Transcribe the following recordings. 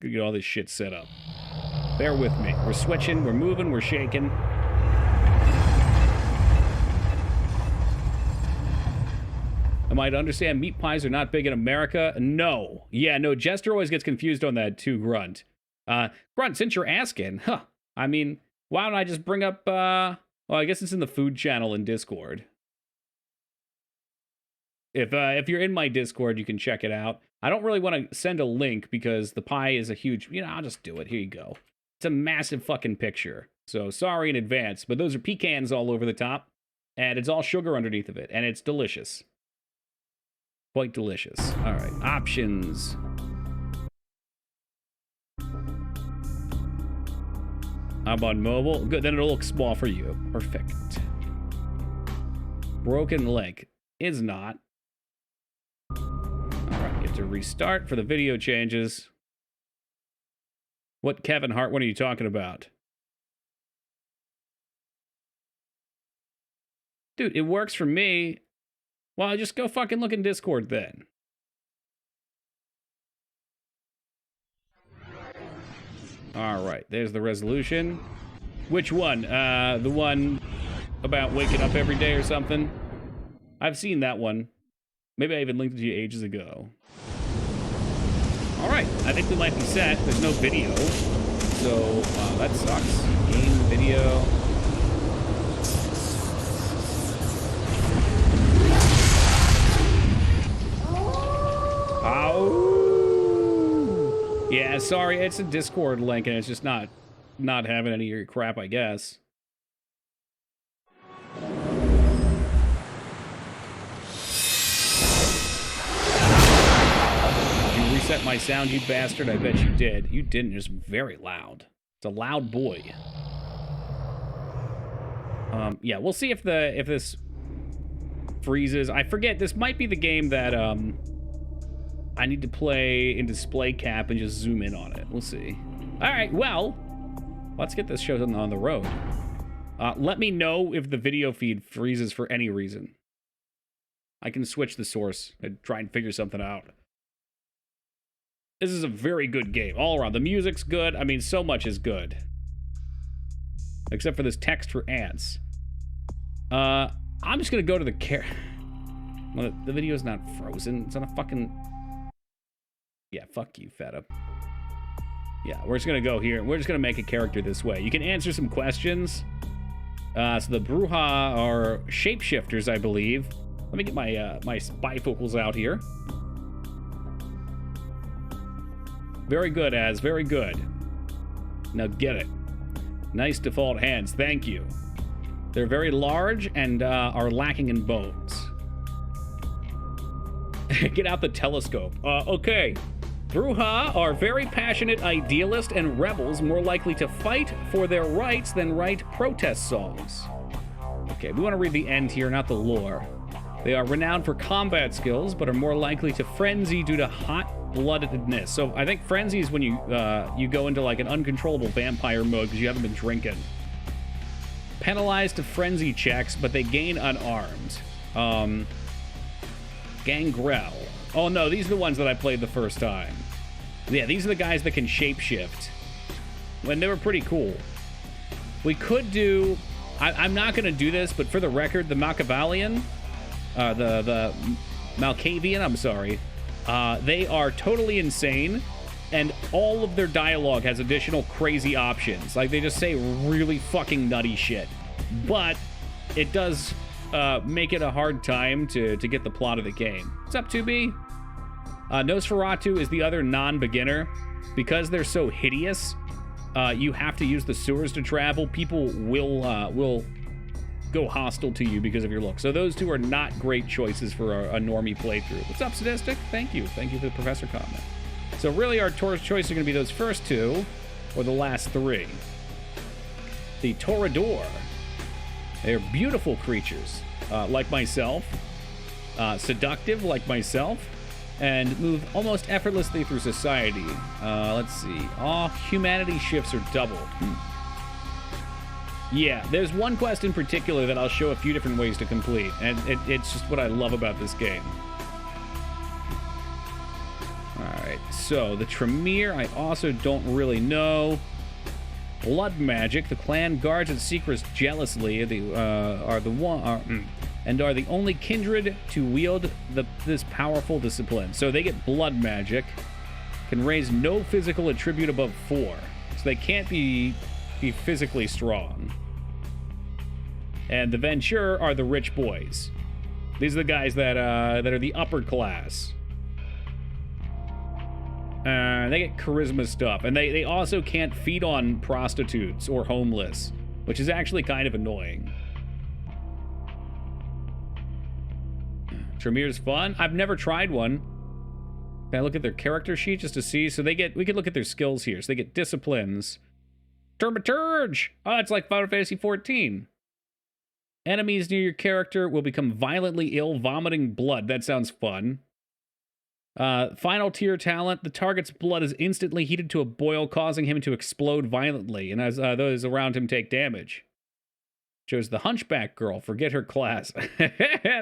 get all this shit set up. Bear with me. We're switching, we're moving, we're shaking. Am I to understand meat pies are not big in America? No. Yeah, no, Jester always gets confused on that too, Grunt. Grunt, since you're asking, I mean, why don't I just bring up, well, I guess it's in the food channel in Discord. If you're in my Discord, you can check it out. I don't really want to send a link because the pie is a huge, I'll just do it. Here you go. It's a massive fucking picture. So sorry in advance, but those are pecans all over the top, and it's all sugar underneath of it, and it's delicious. Quite delicious. All right, options. I'm on mobile. Good, then it'll look small for you. Perfect. Broken leg is not. All right, you have to restart for the video changes. What Kevin Hart? What are you talking about? Dude, it works for me. Well, just go fucking look in Discord then. All right, there's the resolution. Which one? The one about waking up every day or something? I've seen that one. Maybe I even linked it to you ages ago. All right, I think we might be set. There's no video, so that sucks. Game video. Oh. Yeah, sorry, it's a Discord link and it's just not having any of your crap, I guess. Did you reset my sound, you bastard? I bet you did. You didn't. It's very loud. It's a loud boy. Yeah, we'll see if this freezes. I forget, this might be the game that I need to play in display cap and just zoom in on it. We'll see. All right, well, let's get this show on the road. Let me know if the video feed freezes for any reason. I can switch the source and try and figure something out. This is a very good game all around. The music's good. I mean, so much is good. Except for this text for ants. I'm just gonna go to the well, the video's not frozen. It's on a fucking... Yeah, fuck you, Feta. Yeah, we're just gonna go here. We're just gonna make a character this way. You can answer some questions. So the Bruja are shapeshifters, I believe. Let me get my my bifocals out here. Very good, Az. Very good. Now get it. Nice default hands. Thank you. They're very large and are lacking in bones. Get out the telescope. Okay. Bruja are very passionate idealists and rebels, more likely to fight for their rights than write protest songs. Okay, we want to read the end here, not the lore. They are renowned for combat skills, but are more likely to frenzy due to hot-bloodedness. So I think frenzy is when you go into like an uncontrollable vampire mode because you haven't been drinking. Penalized to frenzy checks, but they gain unarmed. Gangrel. Oh no, these are the ones that I played the first time. Yeah, these are the guys that can shapeshift. And they were pretty cool. We could do... I'm not going to do this, but for the record, the Machiavellian... the Malkavian, I'm sorry. They are totally insane, and all of their dialogue has additional crazy options. Like, they just say really fucking nutty shit. But it does make it a hard time to get the plot of the game. What's up, 2B? Nosferatu is the other non-beginner. Because they're so hideous, you have to use the sewers to travel. People will go hostile to you because of your look. So those two are not great choices for a normie playthrough. What's up, Sadistic? Thank you. Thank you for the professor comment. So really our choices are going to be those first two or the last three. The Toreador. They're beautiful creatures, like myself. Seductive, like myself. And move almost effortlessly through society. Let's see. All humanity shifts are doubled. Yeah, there's one quest in particular that I'll show a few different ways to complete, and it's just what I love about this game. Alright, So, the Tremere, I also don't really know. Blood magic. The clan guards its secrets jealously. Are the only kindred to wield this powerful discipline. So they get blood magic. Can raise no physical attribute above 4. So they can't be physically strong. And the Venture are the rich boys. These are the guys that are the upper class. They get charisma stuff. And they also can't feed on prostitutes or homeless, which is actually kind of annoying. Tremere's fun. I've never tried one. Can I look at their character sheet just to see? So we can look at their skills here. So they get disciplines. Dramaturge! Oh, it's like Final Fantasy XIV. Enemies near your character will become violently ill, vomiting blood. That sounds fun. Final tier talent. The target's blood is instantly heated to a boil, causing him to explode violently, and as those around him take damage. Chose the Hunchback Girl. Forget her class. I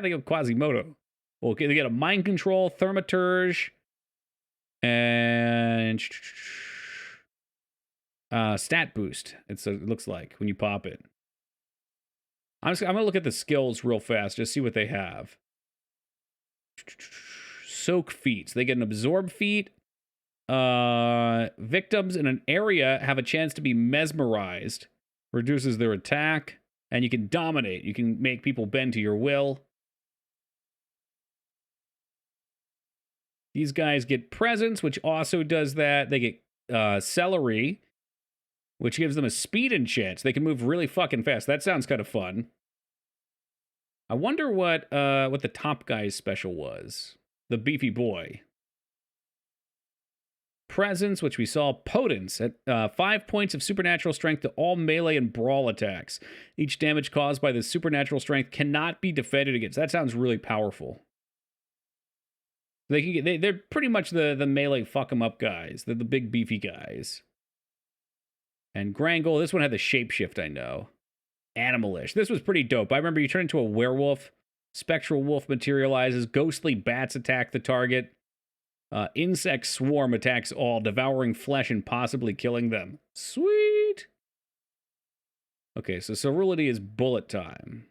think of Quasimodo. Okay, they get a Mind Control, Thaumaturge, and Stat Boost. It looks like when you pop it. I'm gonna look at the skills real fast, just see what they have. Soak feats. They get an absorb feat. Victims in an area have a chance to be mesmerized. Reduces their attack. And you can dominate. You can make people bend to your will. These guys get presence, which also does that. They get celery, which gives them a speed enchant. They can move really fucking fast. That sounds kind of fun. I wonder what the top guy's special was. The beefy boy. Presence, which we saw. Potence at 5 points of supernatural strength to all melee and brawl attacks. Each damage caused by the supernatural strength cannot be defended against. That sounds really powerful. They're pretty much the melee fuck 'em up guys. They're the big beefy guys. And Grangle, this one had the shapeshift, I know. Animalish. This was pretty dope. I remember you turn into a werewolf. Spectral wolf materializes. Ghostly bats attack the target. Insect swarm attacks all, devouring flesh and possibly killing them. Sweet! Okay, so Ceruleity is bullet time.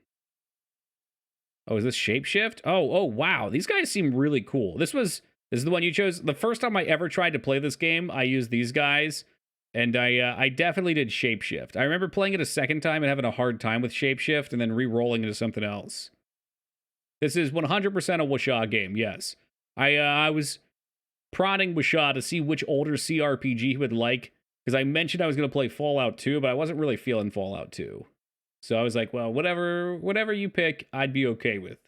Oh, is this shapeshift? Oh, wow. These guys seem really cool. This is the one you chose. The first time I ever tried to play this game, I used these guys. And I definitely did shapeshift. I remember playing it a second time and having a hard time with shapeshift and then re-rolling into something else. This is 100% a Washaw game, yes. I was prodding Washaw to see which older CRPG he would like, because I mentioned I was going to play Fallout 2, but I wasn't really feeling Fallout 2. So I was like, well, whatever you pick, I'd be okay with.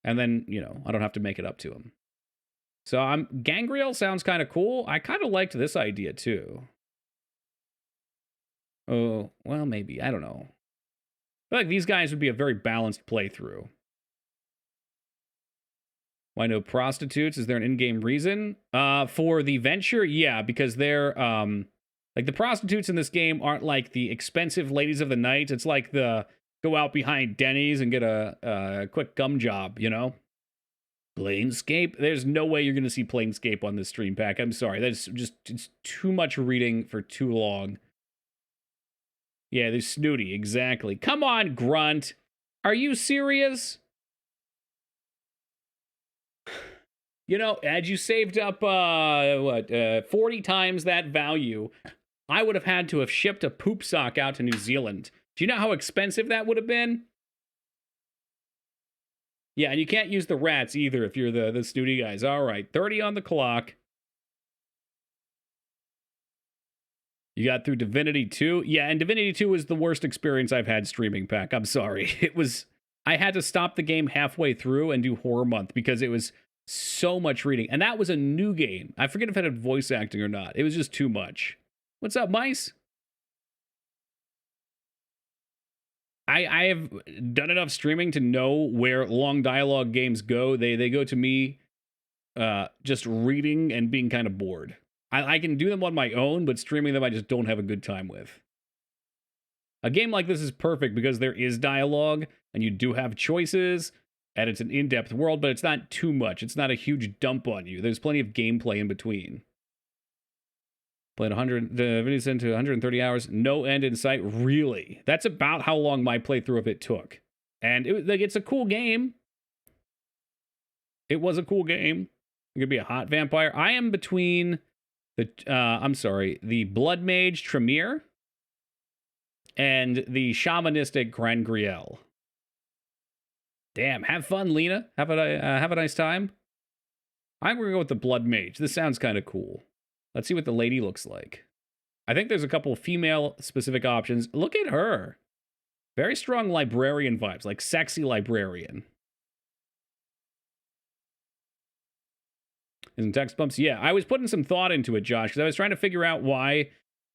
And then, I don't have to make it up to him. So Gangreal sounds kind of cool. I kind of liked this idea, too. Oh, well, maybe. I don't know. I feel like these guys would be a very balanced playthrough. Why no prostitutes? Is there an in-game reason? For the Venture, yeah, because they're, like, the prostitutes in this game aren't like the expensive ladies of the night. It's like the go out behind Denny's and get a quick gum job, Planescape? There's no way you're going to see Planescape on this stream pack. I'm sorry. That's just, it's too much reading for too long. Yeah, they're snooty, exactly. Come on, Grunt. Are you serious? Had you saved up, 40 times that value, I would have had to have shipped a poop sock out to New Zealand. Do you know how expensive that would have been? Yeah, and you can't use the rats either if you're the snooty guys. All right, 30 on the clock. You got through Divinity 2? Yeah, and Divinity 2 was the worst experience I've had streaming, Pack. I'm sorry. I had to stop the game halfway through and do Horror Month because it was so much reading. And that was a new game. I forget if it had voice acting or not. It was just too much. What's up, mice? I have done enough streaming to know where long dialogue games go. They go to me just reading and being kind of bored. I can do them on my own, but streaming them I just don't have a good time with. A game like this is perfect because there is dialogue, and you do have choices, and it's an in-depth world, but it's not too much. It's not a huge dump on you. There's plenty of gameplay in between. Played 100 videos into 130 hours, no end in sight. Really? That's about how long my playthrough of it took. And it's a cool game. It was a cool game. It could be a hot vampire. I am between the Blood Mage Tremere and the shamanistic Grangriel. Damn, have fun, Lena. Have a nice time. I'm gonna go with the Blood Mage. This sounds kind of cool. Let's see what the lady looks like. I think there's a couple of female-specific options. Look at her. Very strong librarian vibes, like sexy librarian. Isn't text bumps? Yeah, I was putting some thought into it, Josh, because I was trying to figure out why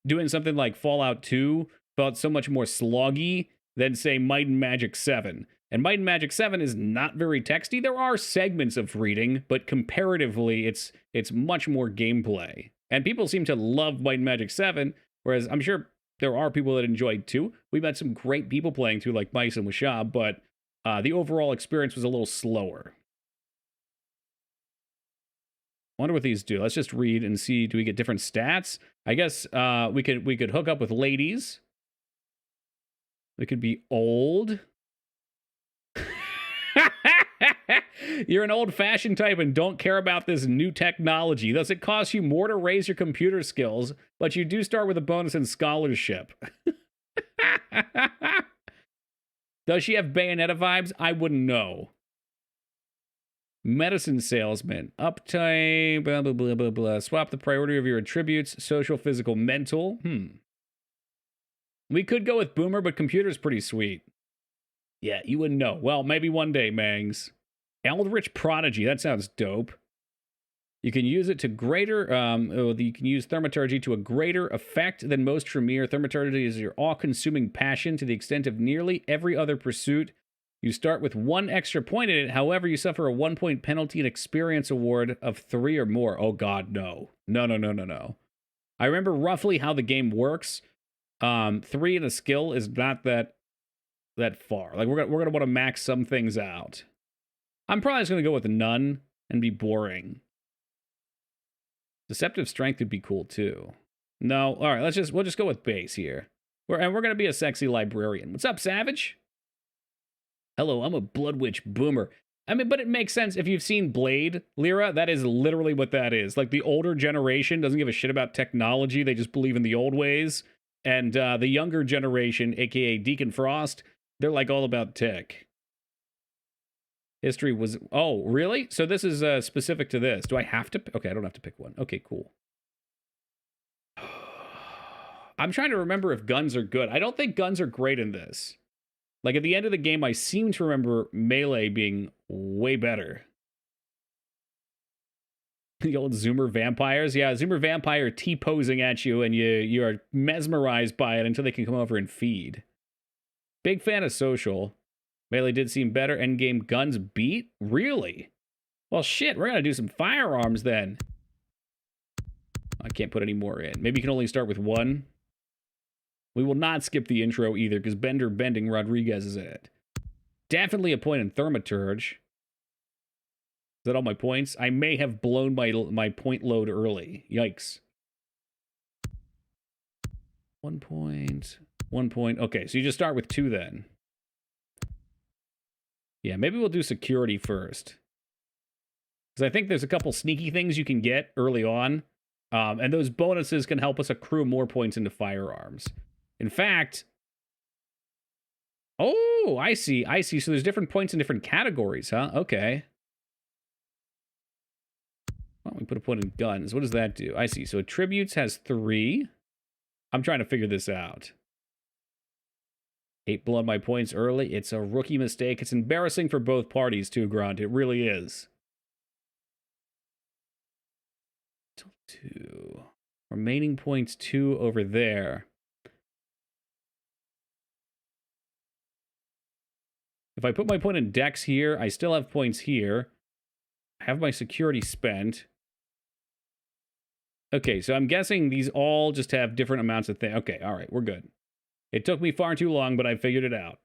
doing something like Fallout 2 felt so much more sloggy than, say, Might and Magic 7. And Might and Magic 7 is not very texty. There are segments of reading, but comparatively, it's much more gameplay. And people seem to love Might and Magic 7, whereas I'm sure there are people that enjoy it too. We met some great people playing through, like Mice and Washab, but the overall experience was a little slower. Wonder what these do. Let's just read and see. Do we get different stats? I guess we could hook up with ladies. We could be old. You're an old-fashioned type and don't care about this new technology. Thus, it costs you more to raise your computer skills, but you do start with a bonus in scholarship. Does she have Bayonetta vibes? I wouldn't know. Medicine salesman. Uptime, blah, blah, blah, blah, blah. Swap the priority of your attributes. Social, physical, mental. We could go with Boomer, but computer's pretty sweet. Yeah, you wouldn't know. Well, maybe one day, Mangs. Eldritch Prodigy. That sounds dope. You can use it to greater... you can use Thaumaturgy to a greater effect than most Tremere. Thaumaturgy is your all-consuming passion to the extent of nearly every other pursuit. You start with 1 extra point in it. However, you suffer a 1-point penalty and experience award of 3 or more. Oh, God, no. No. I remember roughly how the game works. 3 in a skill is not that far. Like, we're gonna want to max some things out. I'm probably just gonna go with none and be boring. Deceptive strength would be cool too. No, all right. We'll just go with base here. We're gonna be a sexy librarian. What's up, Savage? Hello, I'm a Blood Witch Boomer. I mean, but it makes sense if you've seen Blade, Lyra. That is literally what that is. Like, the older generation doesn't give a shit about technology. They just believe in the old ways. And the younger generation, aka Deacon Frost, they're like all about tech. History was... Oh, really? So this is specific to this. Do I have to... Okay, I don't have to pick one. Okay, cool. I'm trying to remember if guns are good. I don't think guns are great in this. Like, at the end of the game, I seem to remember melee being way better. The old Zoomer vampires? Yeah, Zoomer vampire T-posing at you, and you are mesmerized by it until they can come over and feed. Big fan of social. Melee did seem better. Endgame guns beat? Really? Well, shit, we're gonna do some firearms then. I can't put any more in. Maybe you can only start with 1. We will not skip the intro either, because Bender Bending Rodriguez is in it. Definitely a point in Thaumaturge. Is that all my points? I may have blown my point load early. Yikes. 1 point. 1 point. Okay, so you just start with 2 then. Yeah, maybe we'll do security first. Because I think there's a couple sneaky things you can get early on. And those bonuses can help us accrue more points into firearms. In fact... Oh, I see. So there's different points in different categories, huh? Okay. Why don't we put a point in guns? What does that do? I see. So attributes has 3. I'm trying to figure this out. 8 blood my points early. It's a rookie mistake. It's embarrassing for both parties too, Grunt. It really is. 2. Remaining points 2 over there. If I put my point in Dex here, I still have points here. I have my security spent. Okay, so I'm guessing these all just have different amounts of things. Okay, all right, we're good. It took me far too long, but I figured it out.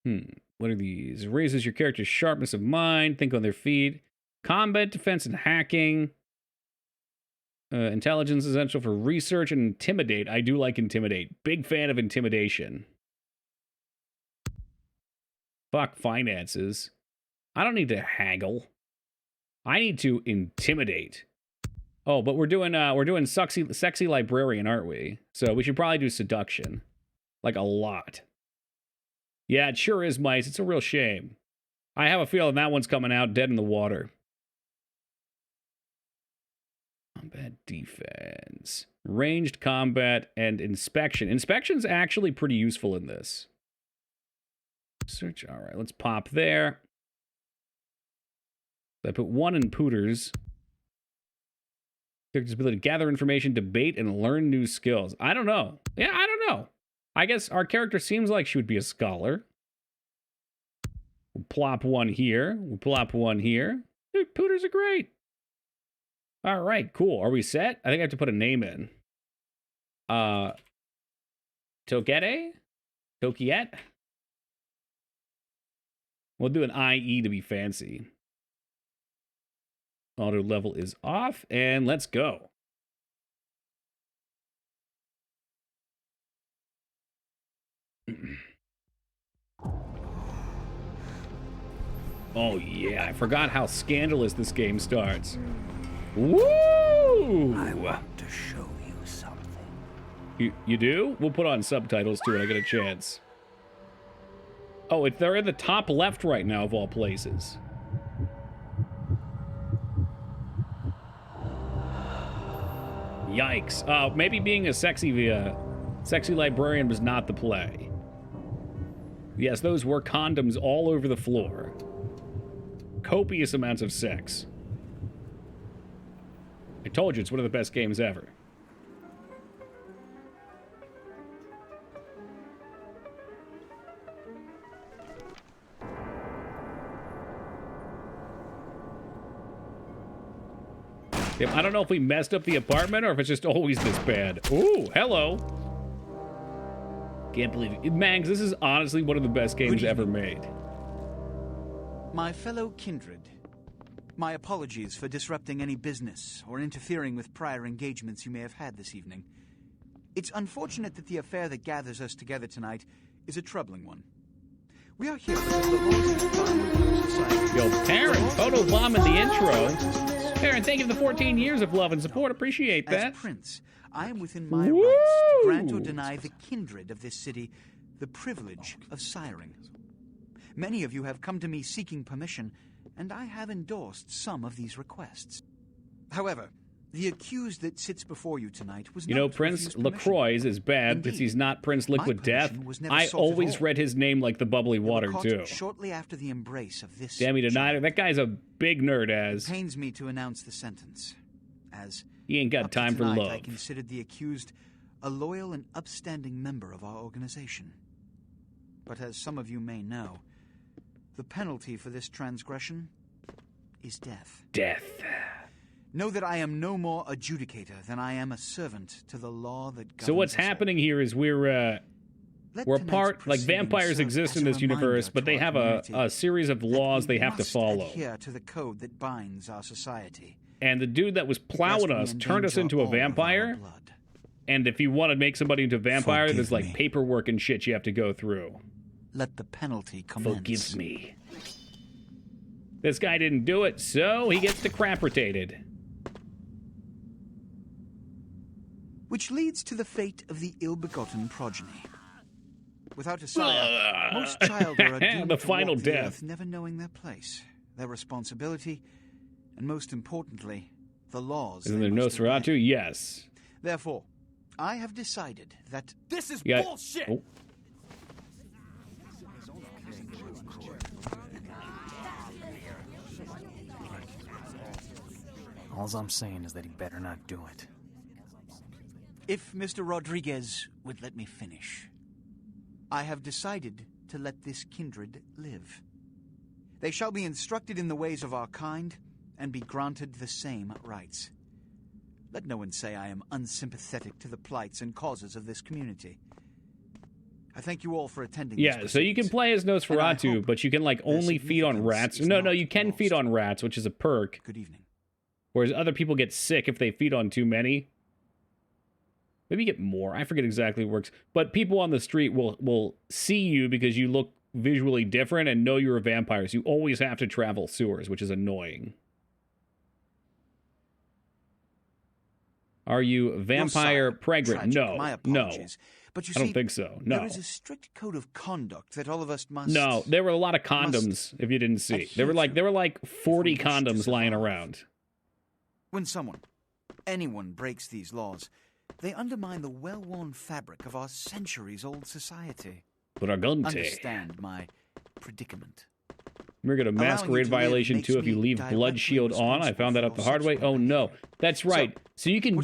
What are these? Raises your character's sharpness of mind. Think on their feet. Combat, defense, and hacking. Intelligence is essential for research and intimidate. I do like intimidate. Big fan of intimidation. Fuck finances. I don't need to haggle. I need to intimidate. Oh, but we're doing sexy librarian, aren't we? So we should probably do seduction. Like a lot. Yeah, it sure is, Mice. It's a real shame. I have a feeling that one's coming out dead in the water. Combat defense. Ranged combat and inspection. Inspection's actually pretty useful in this. Search. All right, let's pop there. I put 1 in Pooters. Character's ability to gather information, debate, and learn new skills. I don't know. Yeah, I don't know. I guess our character seems like she would be a scholar. We'll plop 1 here. We'll plop 1 here. Dude, Pooters are great. All right, cool. Are we set? I think I have to put a name in. Tokete? Tokiet? We'll do an IE to be fancy. Auto level is off, and let's go. Oh yeah, I forgot how scandalous this game starts. Woo! I want to show you something. You do? We'll put on subtitles too when I get a chance. Oh, they're in the top left right now of all places. Yikes. Maybe being a sexy librarian was not the play. Yes, those were condoms all over the floor. Copious amounts of sex. I told you, it's one of the best games ever. I don't know if we messed up the apartment or if it's just always this bad. Ooh, hello. Can't believe it. Mangs, this is honestly one of the best games ever made. My fellow kindred, my apologies for disrupting any business or interfering with prior engagements you may have had this evening. It's unfortunate that the affair that gathers us together tonight is a troubling one. We are here because the laws of our society. Yo, Taryn, photo bomb in the intro. Taryn, thank you for the 14 years of love and support. Appreciate that. As Prince, I am within my rights to grant or deny the kindred of this city the privilege of siring. Many of you have come to me seeking permission, and I have endorsed some of these requests. However, the accused that sits before you tonight was not Prince LaCroix is bad because he's not Prince Liquid Death. I always read his name like the bubbly water, too. Shortly after the embrace of this Damn, he denied it. That guy's a big nerd, as. It pains me to announce the sentence, as he ain't got time for love. I considered the accused a loyal and upstanding member of our organization. But as some of you may know, the penalty for this transgression is death. Death. Know that I am no more adjudicator than I am a servant to the law that governs. So what's happening here is we're part, like vampires exist in this universe, but they have a series of laws they have to follow. Adhere to the code that binds our society. And the dude that was plowing us turned us into a vampire. And if you want to make somebody into a vampire, there's like paperwork and shit you have to go through. Let the penalty commence. Forgive me. This guy didn't do it, so he gets decapitated. Which leads to the fate of the ill-begotten progeny. Without a sire, most children are doomed the to final walk death. The earth, never knowing their place, their responsibility, and most importantly, the laws. Isn't there Nosferatu? Yes. Therefore, I have decided that this is bullshit. Oh. All I'm saying is that he better not do it. If Mr. Rodriguez would let me finish, I have decided to let this kindred live. They shall be instructed in the ways of our kind and be granted the same rights. Let no one say I am unsympathetic to the plights and causes of this community. I thank you all for attending. Yeah, so you can play as Nosferatu, but you can like only feed on rats. No, you can feed on rats, which is a perk. Good evening. Whereas other people get sick if they feed on too many. Maybe you get more. I forget exactly how it works. But people on the street will see you because you look visually different and know you're a vampire. So you always have to travel sewers, which is annoying. Are you vampire pregnant? No, no. But you I don't think so. No. There is a strict code of conduct that all of us must. No, there were a lot of condoms. If you didn't see, there were like 40 condoms lying around. When anyone breaks these laws, they undermine the well-worn fabric of our centuries-old society. Understand my predicament. We're going to Masquerade violation too if you leave Blood Shield on. I found that out the hard way. Oh no, that's right. So you can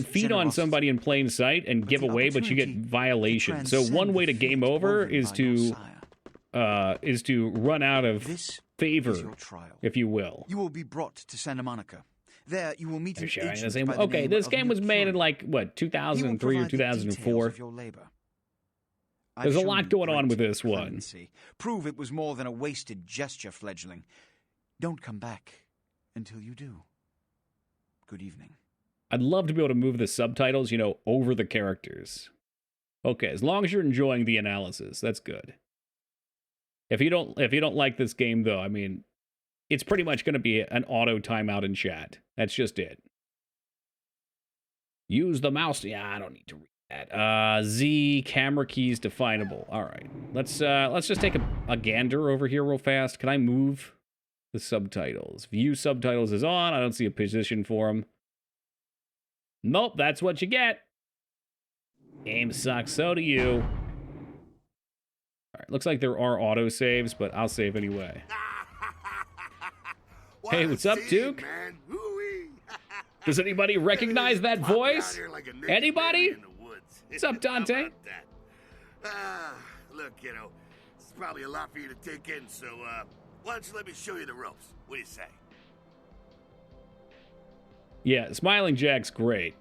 feed on somebody in plain sight and give away, but you get violation. So one way to game over is to run out of favor, if you will. You will be brought to Santa Monica. There you will meet an agent. Okay, this game was made in like what 2003 or 2004. There's a lot going on with this one. Prove it was more than a wasted gesture, fledgling. Don't come back until you do. Good evening. I'd love to be able to move the subtitles, over the characters. Okay, as long as you're enjoying the analysis, that's good. If you don't like this game though, I mean, it's pretty much going to be an auto timeout in chat. That's just it. Use the mouse. Yeah, I don't need to read that. Z camera keys definable. All right, let's just take a gander over here real fast. Can I move the subtitles? View subtitles is on. I don't see a position for them. Nope, that's what you get. Game sucks. So do you. All right, looks like there are auto saves, but I'll save anyway. Hey, what's up, Duke? Does anybody recognize that voice? Anybody? What's up, Dante? Look, it's probably a lot for you to take in, so why don't you let me show you the ropes? What do you say? Yeah, Smiling Jack's great.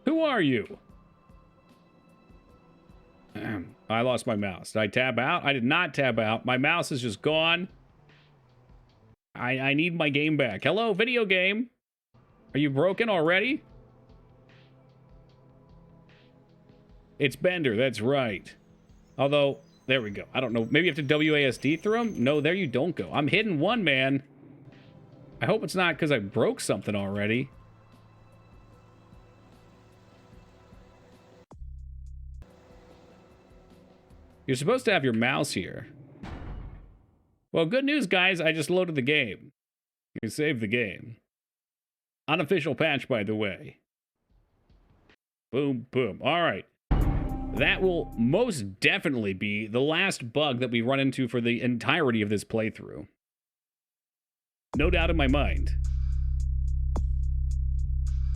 Who are you? I lost my mouse. Did I tab out? I did not tab out. My mouse is just gone. I need my game back. Hello, video game. Are you broken already? It's Bender, that's right. Although, there we go. I don't know. Maybe you have to WASD through them? No, there you don't go. I'm hitting one, man. I hope it's not because I broke something already. You're supposed to have your mouse here. Well, good news, guys. I just loaded the game. You saved the game. Unofficial patch, by the way. Boom, boom. All right. That will most definitely be the last bug that we run into for the entirety of this playthrough. No doubt in my mind.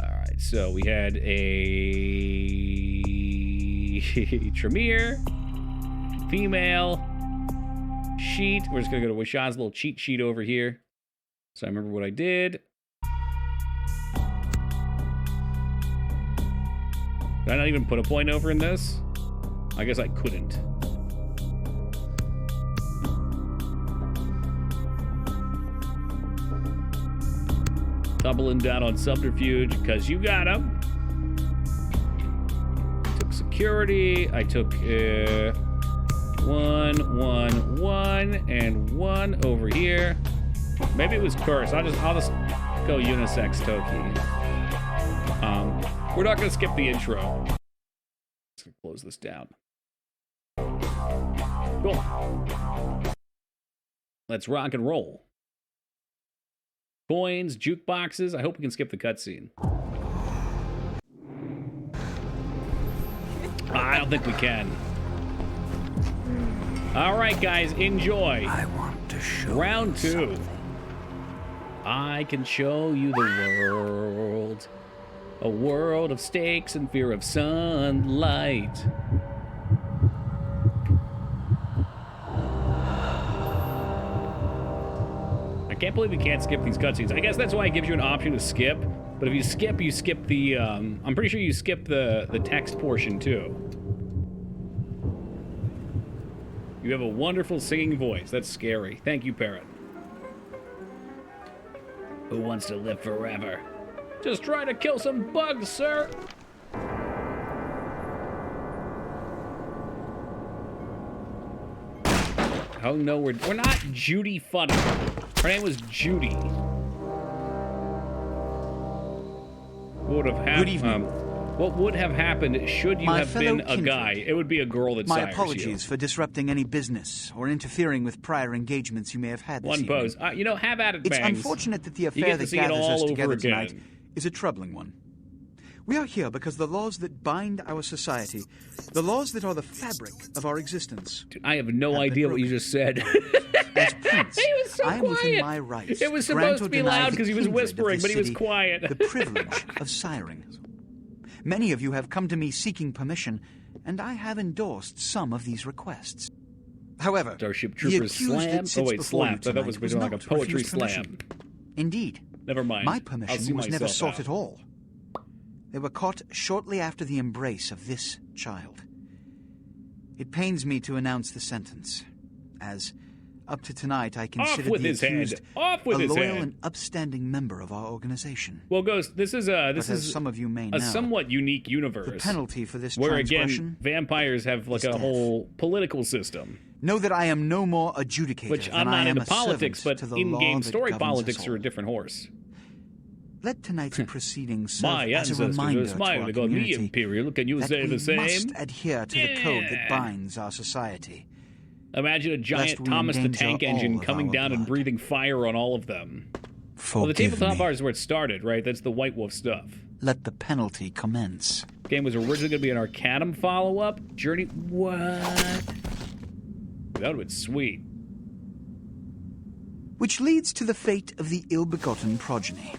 All right, so we had a Tremere, female, sheet. We're just going to go to Wishad's little cheat sheet over here. So I remember what I did. Did I not even put a point over in this? I guess I couldn't. Doubling down on subterfuge because you got him. Took security. I took 1, 1, 1, and 1 over here. Maybe it was curse. I'll just go unisex Toki. We're not going to skip the intro. Let's close this down. Cool. Let's rock and roll. Coins, jukeboxes. I hope we can skip the cutscene. I don't think we can. All right, guys, enjoy. I want to show Round 2. something. I can show you the world. A world of stakes and fear of sunlight. I can't believe you can't skip these cutscenes. I guess that's why it gives you an option to skip. But if you skip the, I'm pretty sure you skip the text portion too. You have a wonderful singing voice. That's scary. Thank you, Parrot. Who wants to live forever? Just try to kill some bugs, sir. Oh no, we're not Judy Funny. Her name was Judy. Would have happened. Good evening. What would have happened should you have been a guy? It would be a girl that My sires apologies you. for disrupting any business or interfering with prior engagements you may have had this One evening. pose. You know, have at it, It's Bangs. unfortunate that the You affair get to that see it gathers all us over together again. tonight is a troubling one. We are here because the laws that bind our society, the laws that are the fabric of our existence. Dude, I have no have been idea what you broken. just said. As prince, He was so I am within quiet. my rights. It was grant supposed or to be deny loud the because he was kindred of whispering, the but he was city quiet. The privilege of siring. Many of you have come to me seeking permission, and I have endorsed some of these requests. However, Starship the Troopers accused slam? that sits Oh wait, before you slap. I thought that was tonight like a not poetry refused slam. permission. Indeed. Never mind. My I'll permission see was never myself sought out. at all. They were caught shortly after the embrace of this child. It pains me to announce the sentence, as up to tonight I considered with the his head. accused Off with a his loyal head. and upstanding member of our organization. Well, Ghost, this is But as some of you may know, a somewhat unique the universe. penalty for this where transgression again, vampires have like is a death. whole political system. Know that I am no more adjudicator Which than I'm I not am into a politics, servant but to the in-game law that story governs politics us are all. a different horse. Let tonight's proceedings serve My as a ancestors reminder are to our smiling on the community Imperial. Can you that say we the same? must adhere to the code that Yeah. binds our society. Imagine a giant we Thomas the endanger Tank Engine all of coming our down and blood. breathing fire on all of them. Well, the Forgive tabletop me. art is where it started, right? That's the White Wolf stuff. Let the penalty commence. Game was originally going to be an Arcanum follow-up. Journey... What? That would have been sweet. Which leads to the fate of the ill-begotten progeny.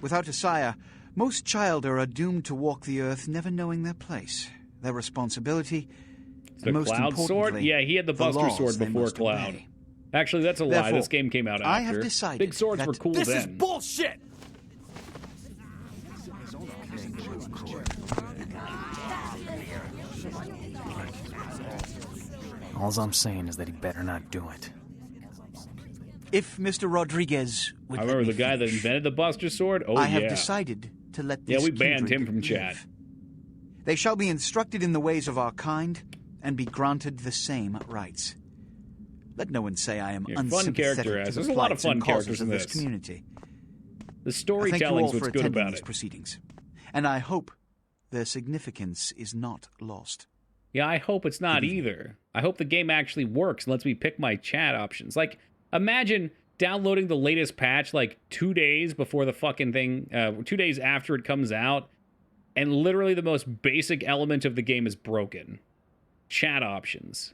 Without a sire, most childer are doomed to walk the earth never knowing their place, their responsibility, The and most Cloud Sword? importantly, Yeah, he had the Buster laws Sword they before must Cloud. obey. Actually, that's a lie. Therefore, This game came out after. I have decided Big swords that were cool This is then. bullshit! All I'm saying is that he better not do it. If Mr. Rodriguez would I let remember me the guy that finish, invented the Buster Sword. Oh, I yeah. have decided to let Yeah, this we banned kindred him from live. chat. They shall be instructed in the ways of our kind and be granted the same rights. Let no one say I am Yeah, fun unsympathetic character to ass. the There's a lot of plights and fun characters causes in of this this. community. The I thank you storytelling's all for what's good attending about these it. proceedings, and I hope their significance is not lost. Yeah, I hope it's not either. I hope the game actually works and lets me pick my chat options. Like, imagine downloading the latest patch like 2 days before the fucking thing, 2 days after it comes out, and literally the most basic element of the game is broken. Chat options.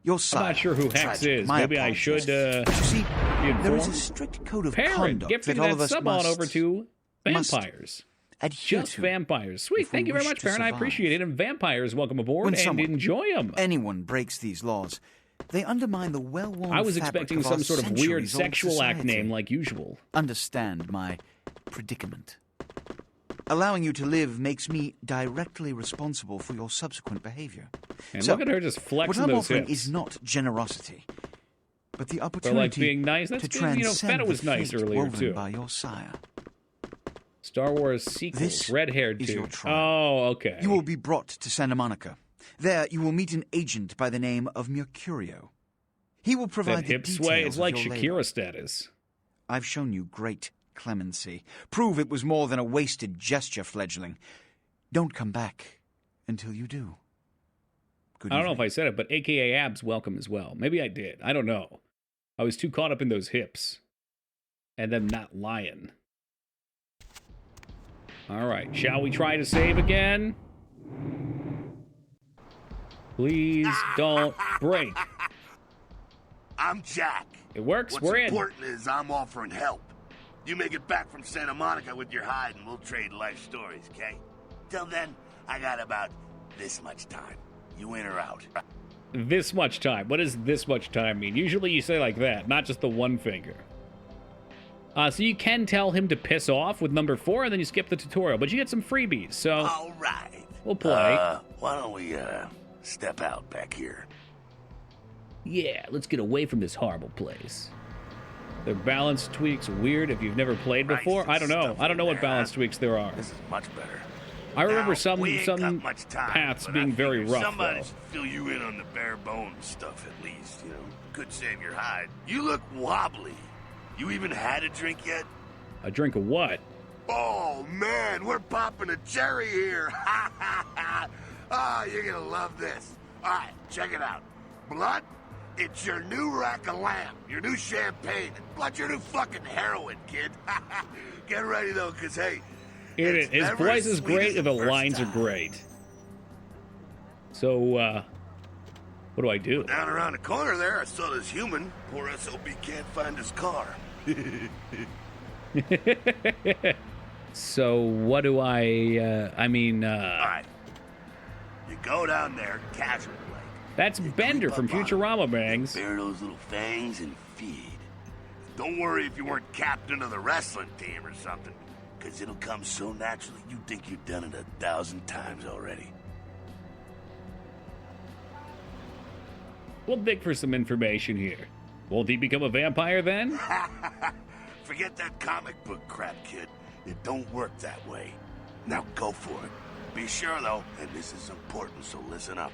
Your I'm sire, not sure who Hex tragic. is. My Maybe I apologies. should You see, be there is a informed. strict code of Parent, conduct gifting that all that of us sub must on over to must vampires. adhere Just to. vampires. Sweet. if we Thank you very wish much, to Parent. I survive. appreciate it. And vampires, welcome aboard When and someone, enjoy them. anyone breaks these laws, they undermine the well-worn I was fabric expecting of some our sort of weird centuries-old sexual act society. name like usual. Understand my predicament. Allowing you to live makes me directly responsible for your subsequent behavior. And So, look at her just what flexing I'm those offering hips. is not generosity, but the But opportunity like being nice, that's to good. You know, transcend Feta was the nice fate earlier woven too. by your sire. Star Wars sequels, This red-haired is too. your trial. Oh, okay. You will be brought to Santa Monica. There, you will meet an agent by the name of Mercurio. He will provide that the hip details sway. It's of like your Shakira labor. status. I've shown you great clemency. Prove it was more than a wasted gesture, fledgling. Don't come back until you do. Good I don't know if evening. I said it, but AKA Abs welcome as well. Maybe I did. I don't know. I was too caught up in those hips. And them not lying. All right. Shall we try to save again? Please don't break. I'm Jack. It works. What's We're in. important is I'm offering help. You make it back from Santa Monica with your hide and we'll trade life stories, okay? Till then, I got about this much time. You in or out? This much time. What does this much time mean? Usually you say like that, not just the one finger. So you can tell him to piss off with number 4, and then you skip the tutorial, but you get some freebies. So All right. We'll play. Why don't we, step out back here? Yeah, let's get away from this horrible place. Their balance tweaks weird if you've never played before. I don't know. I don't know what balance tweaks there are. This is much better. I remember Now, we ain't got some much time, paths but being I very figure rough, somebody though. should fill you in on the bare bones stuff at least, you know. Could save your hide. You look wobbly. You even had a drink yet? A drink of what? Oh, man, we're popping a cherry here. You're gonna love this. All right, check it out. Blood, it's your new rack of lamb, your new champagne. Blood, your new fucking heroin, kid. Get ready, though, because, hey, His voice is great and the lines are great. So, what do I do? Down around the corner there, I saw this human. Poor SOB can't find his car. So, what do I All right. You go down there, casual like. That's Bender from Futurama, Bangs. Bare those little fangs and feed. Don't worry if you weren't captain of the wrestling team or something, because it'll come so naturally you think you've done it 1,000 times already. We'll dig for some information here. Won't he become a vampire then? Forget that comic book crap, kid. It don't work that way. Now go for it. Be sure, though, and this is important, so listen up.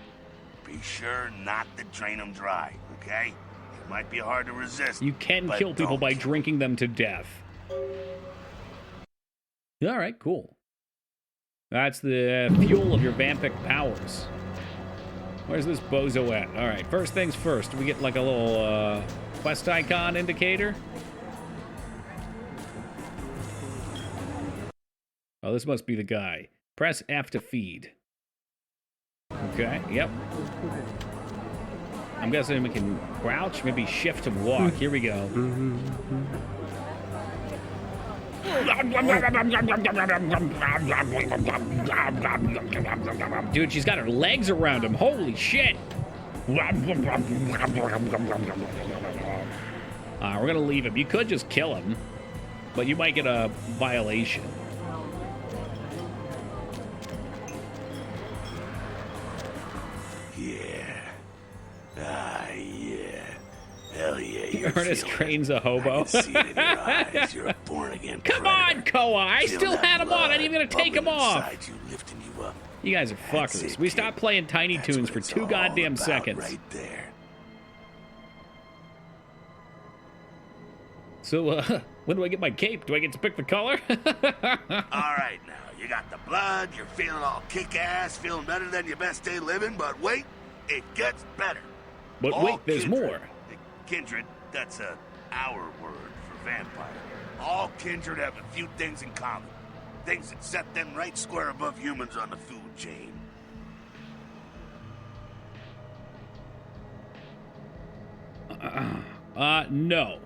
Be sure not to drain them dry, okay? It might be hard to resist. You can but kill people don't by kill drinking them to death. All right, cool. That's the fuel of your vampic powers. Where's this bozo at? All right, first things first. Do we get like a little quest icon indicator? Oh, this must be the guy. Press F to feed. Okay, yep. I'm guessing we can crouch, maybe shift to walk. Here we go. Dude, she's got her legs around him. Holy shit. We're gonna leave him. You could just kill him, but you might get a violation. Hell yeah, you're Ernest Crane's a hobo. I can see it in your eyes. You're a born-again Come predator. on, Koa. I Feel still that had him on. I blood ain't even gonna take him bubbling off. inside you, lifting you up. You guys are That's fuckers. it, We kid. stopped playing Tiny That's Toons what for it's 2 all goddamn about seconds. Right there. So, when do I get my cape? Do I get to pick the color? All right, now you got the blood. You're feeling all kick-ass, feeling better than your best day living. But wait, it gets better. But All wait, there's kindred. more. Kindred, that's our word for vampire. All kindred have a few things in common. Things that set them right square above humans on the food chain. No.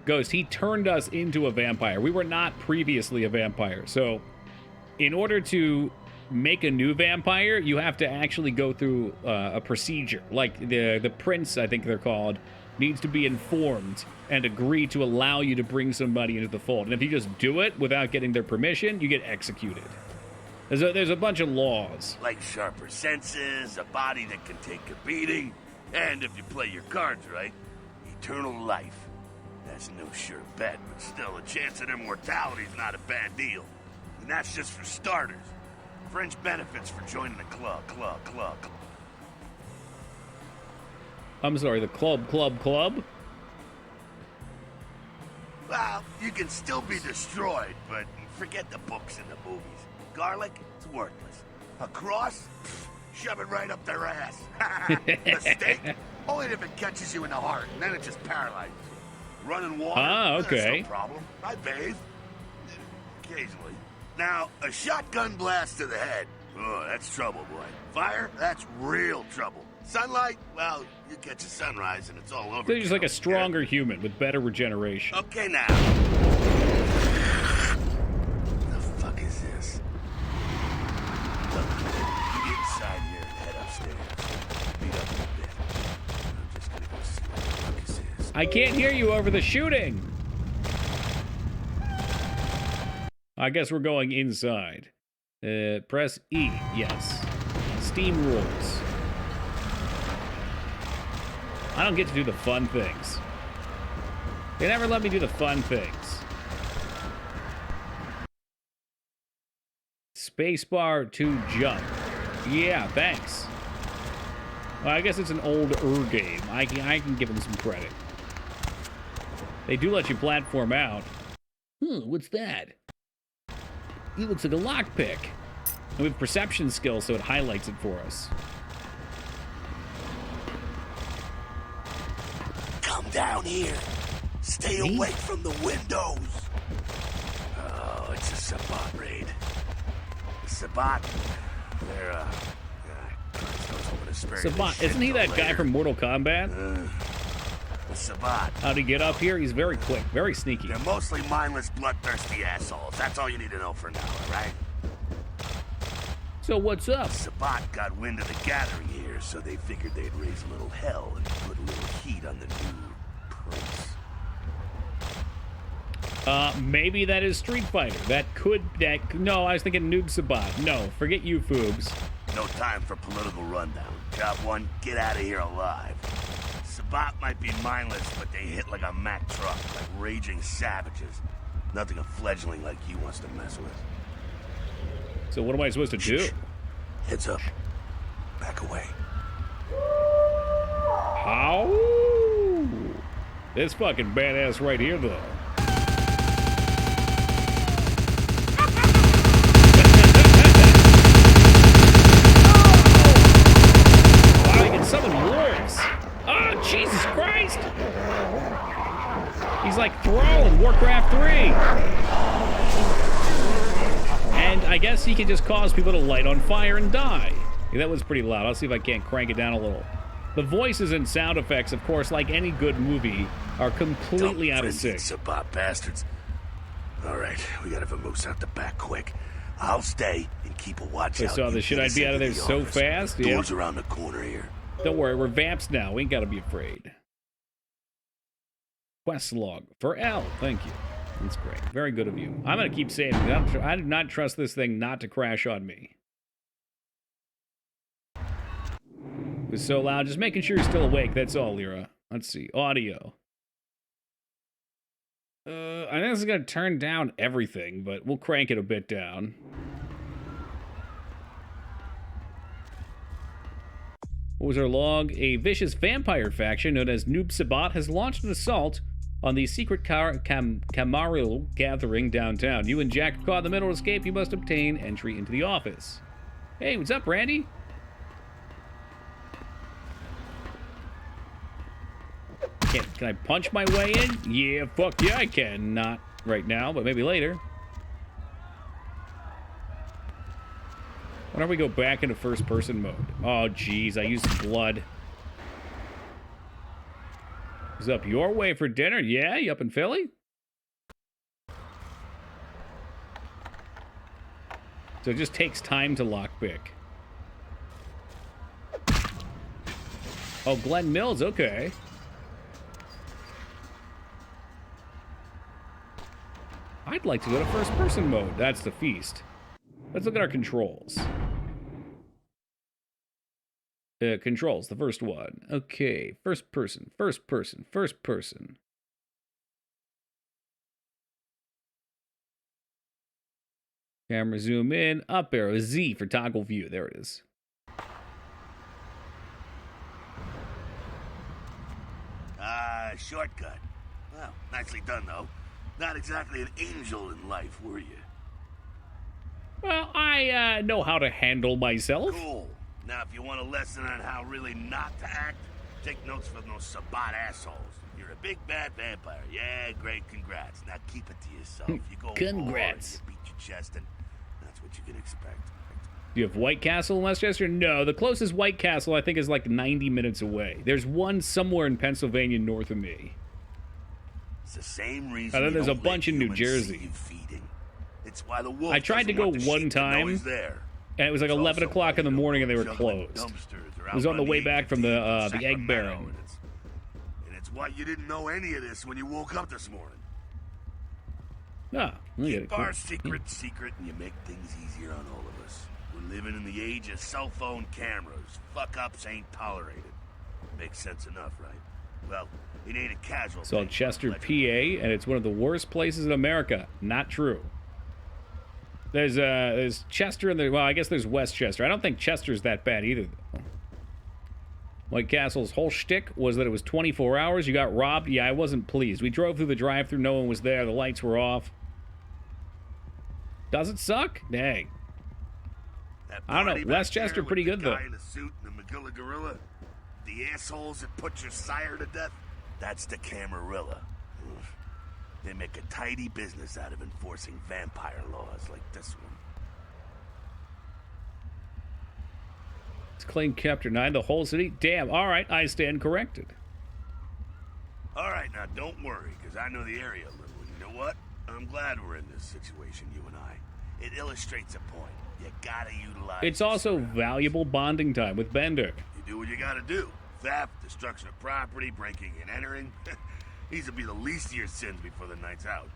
Ghost, he turned us into a vampire. We were not previously a vampire. So, in order to make a new vampire, you have to actually go through a procedure. Like, the prince, I think they're called, needs to be informed and agree to allow you to bring somebody into the fold. And if you just do it without getting their permission, you get executed. There's a bunch of laws. Like sharper senses, a body that can take a beating, and if you play your cards right, eternal life. That's no sure bet, but still, the chance of immortality's not a bad deal. And that's just for starters. Fringe benefits for joining the club. I'm sorry, the club? Well, you can still be destroyed, but forget the books and the movies. Garlic, it's worthless. A cross? Pfft, shove it right up their ass. A stake? Only if it catches you in the heart, and then it just paralyzes you. Running water? Ah, okay. That's no problem. I bathe. Occasionally. Now, a shotgun blast to the head. Oh, that's trouble, boy. Fire? That's real trouble. Sunlight? Well, you catch a sunrise and it's all over. They're just like a stronger human with better regeneration. Okay, now. The fuck is this? Look, you get inside here and head upstairs. Meet up in a bit. I'm just gonna go see what the fuck this is. I can't hear you over the shooting. I guess we're going inside. Press E, yes. Steam rules. I don't get to do the fun things. They never let me do the fun things. Spacebar to jump. Yeah, thanks. Well, I guess it's an older game. I can give them some credit. They do let you platform out. What's that? It looks like a lockpick. And we have perception skills, so it highlights it for us. Come down here. Stay away from the windows. Oh, it's a Sabbat raid. The Sabbat, they're, Sabbat, isn't he that guy from Mortal Kombat? The Sabbat. How'd he get up here? He's very quick, very sneaky. They're mostly mindless, bloodthirsty assholes. That's all you need to know for now, all right? So what's up? Sabbat got wind of the gathering here, so they figured they'd raise a little hell and put a little heat on the new prince. Maybe that is Street Fighter. No, I was thinking Noob Sabat. No, forget you, Foobs. No time for political rundown. Job one, get out of here alive. Sabat might be mindless, but they hit like a Mack truck, like raging savages. Nothing a fledgling like you wants to mess with. So what am I supposed to do? Heads up. Back away. How? This fucking badass right here, though. Wow, he can summon wolves. Oh, Jesus Christ! He's like Thrall in Warcraft 3. And I guess he can just cause people to light on fire and die. Yeah, that was pretty loud. I'll see if I can't crank it down a little. The voices and sound effects, of course, like any good movie, are completely out of sync. Sabbat bastards. All right, we gotta vamoose out the back quick. I'll stay and keep a watch out. I saw the shit I'd be out of there so fast. Yeah. Doors around the corner here. Don't worry, we're vamps now. We ain't gotta be afraid. Quest log for L. Thank you. That's great. Very good of you. I'm gonna keep saving. I do not trust this thing not to crash on me. It was so loud. Just making sure you're still awake. That's all, Lyra. Let's see. Audio. I think this is gonna turn down everything, but we'll crank it a bit down. What was our log? A vicious vampire faction known as Noob Sabat has launched an assault on the secret Camaril gathering downtown. You and Jack are caught in the middle of escape. You must obtain entry into the office. Hey, what's up, Randy? Can I punch my way in? Yeah, fuck yeah, I can. Not right now, but maybe later. Why don't we go back into first-person mode? Oh, jeez, I used blood. Is up your way for dinner? Yeah, you up in Philly? So it just takes time to lockpick. Oh, Glen Mills, okay. I'd like to go to first-person mode. That's the feast. Let's look at our controls. Controls, the first one. Okay, first person, first person, first person. Camera zoom in, up arrow, Z for toggle view. There it is. Shortcut. Well, nicely done, though. Not exactly an angel in life, were you? Well, I know how to handle myself. Cool. Now, if you want a lesson on how really not to act, take notes from those Sabbat assholes. You're a big bad vampire. Yeah, great, congrats. Now keep it to yourself. You go Congrats. Hard, you beat your chest, and that's what you can expect. Do you have White Castle in Westchester? No, the closest White Castle I think is like 90 minutes away. There's one somewhere in Pennsylvania north of me. It's the same reason. And then there's a bunch in New Jersey. It's why the wolf I tried to go one time, and it was like 11 o'clock in the morning, and they were closed. It was on the way back from the Egg Baron. And it's why you didn't know any of this when you woke up this morning. Ah, Keep our secret, and you make things easier on all of us. We're living in the age of cell phone cameras. Fuck-ups ain't tolerated. Makes sense enough, right? Well, it ain't a casual It's called thing. Chester, PA, and it's one of the worst places in America. Not true. There's Chester in the... Well, I guess there's Westchester. I don't think Chester's that bad either, though. White Castle's whole shtick was that it was 24 hours. You got robbed. Yeah, I wasn't pleased. We drove through the drive-thru. No one was there. The lights were off. Does it suck? Dang. I don't know. Westchester pretty good, though. The guy in a suit and the McGilla gorilla. The assholes that put your sire to death. That's the Camarilla. They make a tidy business out of enforcing vampire laws like this one. It's claimed Chapter 9, the whole city. Damn. All right, I stand corrected. All right, now don't worry, because I know the area a little. And you know what? I'm glad we're in this situation, you and I. It illustrates a point. You gotta utilize... It's also valuable bonding time with Bender. You do what you gotta do. Theft, destruction of property, breaking and entering. These will be the least of your sins before the night's out.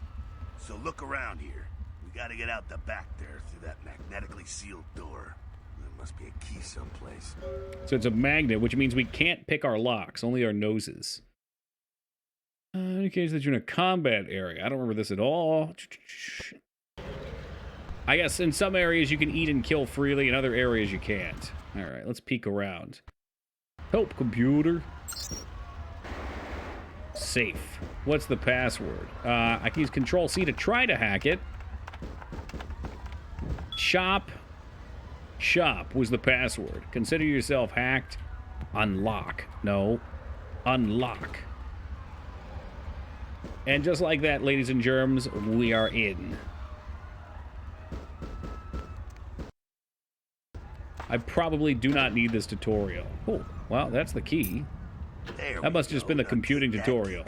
So look around here. We gotta get out the back there through that magnetically sealed door. There must be a key someplace. So it's a magnet, which means we can't pick our locks, only our noses. Indicates that you're in a combat area. I don't remember this at all. I guess in some areas you can eat and kill freely, in other areas you can't. Alright, let's peek around. Help, computer. Safe. What's the password? I can use Control-C to try to hack it. Shop was the password. Consider yourself hacked. Unlock. No. Unlock. And just like that, ladies and germs, we are in. I probably do not need this tutorial. Oh, well, that's the key. That must have just been the computing tutorial.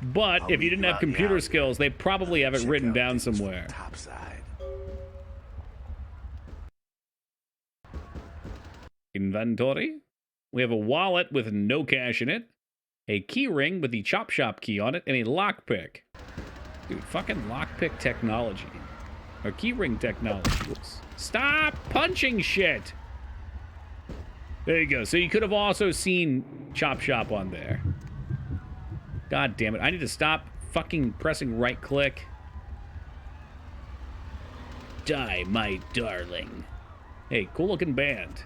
But if you didn't have computer skills, they probably have it written down somewhere. Inventory. We have a wallet with no cash in it, a key ring with the Chop Shop key on it, and a lockpick. Dude, fucking lockpick technology. Or key ring technology. Oops. Stop punching shit! There you go. So you could have also seen Chop Shop on there. God damn it. I need to stop fucking pressing right click. Die, my darling. Hey, cool looking band.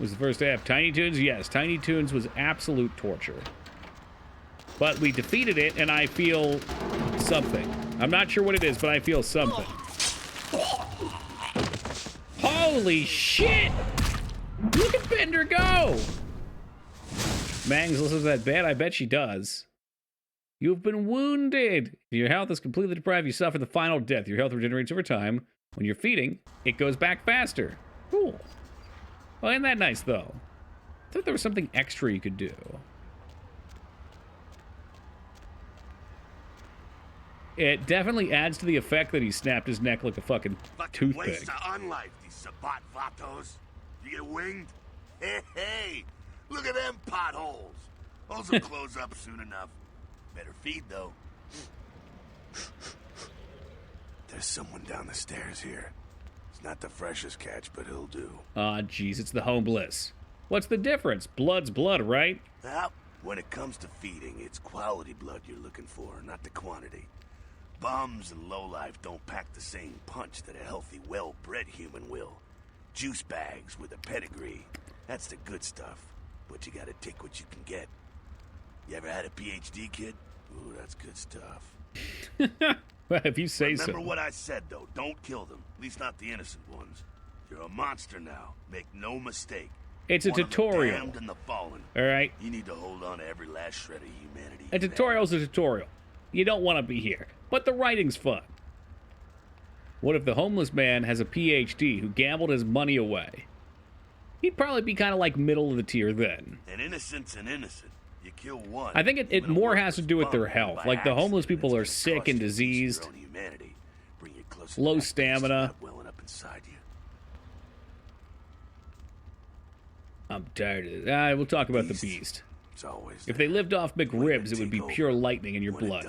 Was the first half Tiny Toons? Yes, Tiny Toons was absolute torture. But we defeated it, and I feel something. I'm not sure what it is, but I feel something. Holy shit! Look at Bender go! Mangs listens to that band? I bet she does. You've been wounded. Your health is completely deprived. You suffer the final death. Your health regenerates over time. When you're feeding, it goes back faster. Cool. Well, isn't that nice, though? I thought there was something extra you could do. It definitely adds to the effect that he snapped his neck like a fucking toothpick. Waste to unlife, these Sabat vatos. You get winged? Hey, look at them potholes. Those will close up soon enough. Better feed, though. There's someone down the stairs here. It's not the freshest catch, but he'll do. Aw, jeez, it's the homeless. What's the difference? Blood's blood, right? Well, when it comes to feeding, it's quality blood you're looking for, not the quantity. Bums and lowlife don't pack the same punch that a healthy, well-bred human will. Juice bags with a pedigree. That's the good stuff. But you gotta take what you can get. You ever had a PhD, kid? Ooh, that's good stuff. Well, if you say so. Remember what I said, though. Don't kill them. At least not the innocent ones. You're a monster now. Make no mistake. It's a One of the tutorial. damned and the fallen. All right? You need to hold on to every last shred of humanity. A tutorial's a tutorial. You don't want to be here. But the writing's fun. What if the homeless man has a PhD who gambled his money away? He'd probably be kind of like middle of the tier then. An innocent's an innocent. You kill one. I think it more has to do with their health. Like the homeless people are sick and diseased, low stamina. I'm tired of it. We'll talk about the beast. If they lived off McRibs, it would be pure lightning in your blood.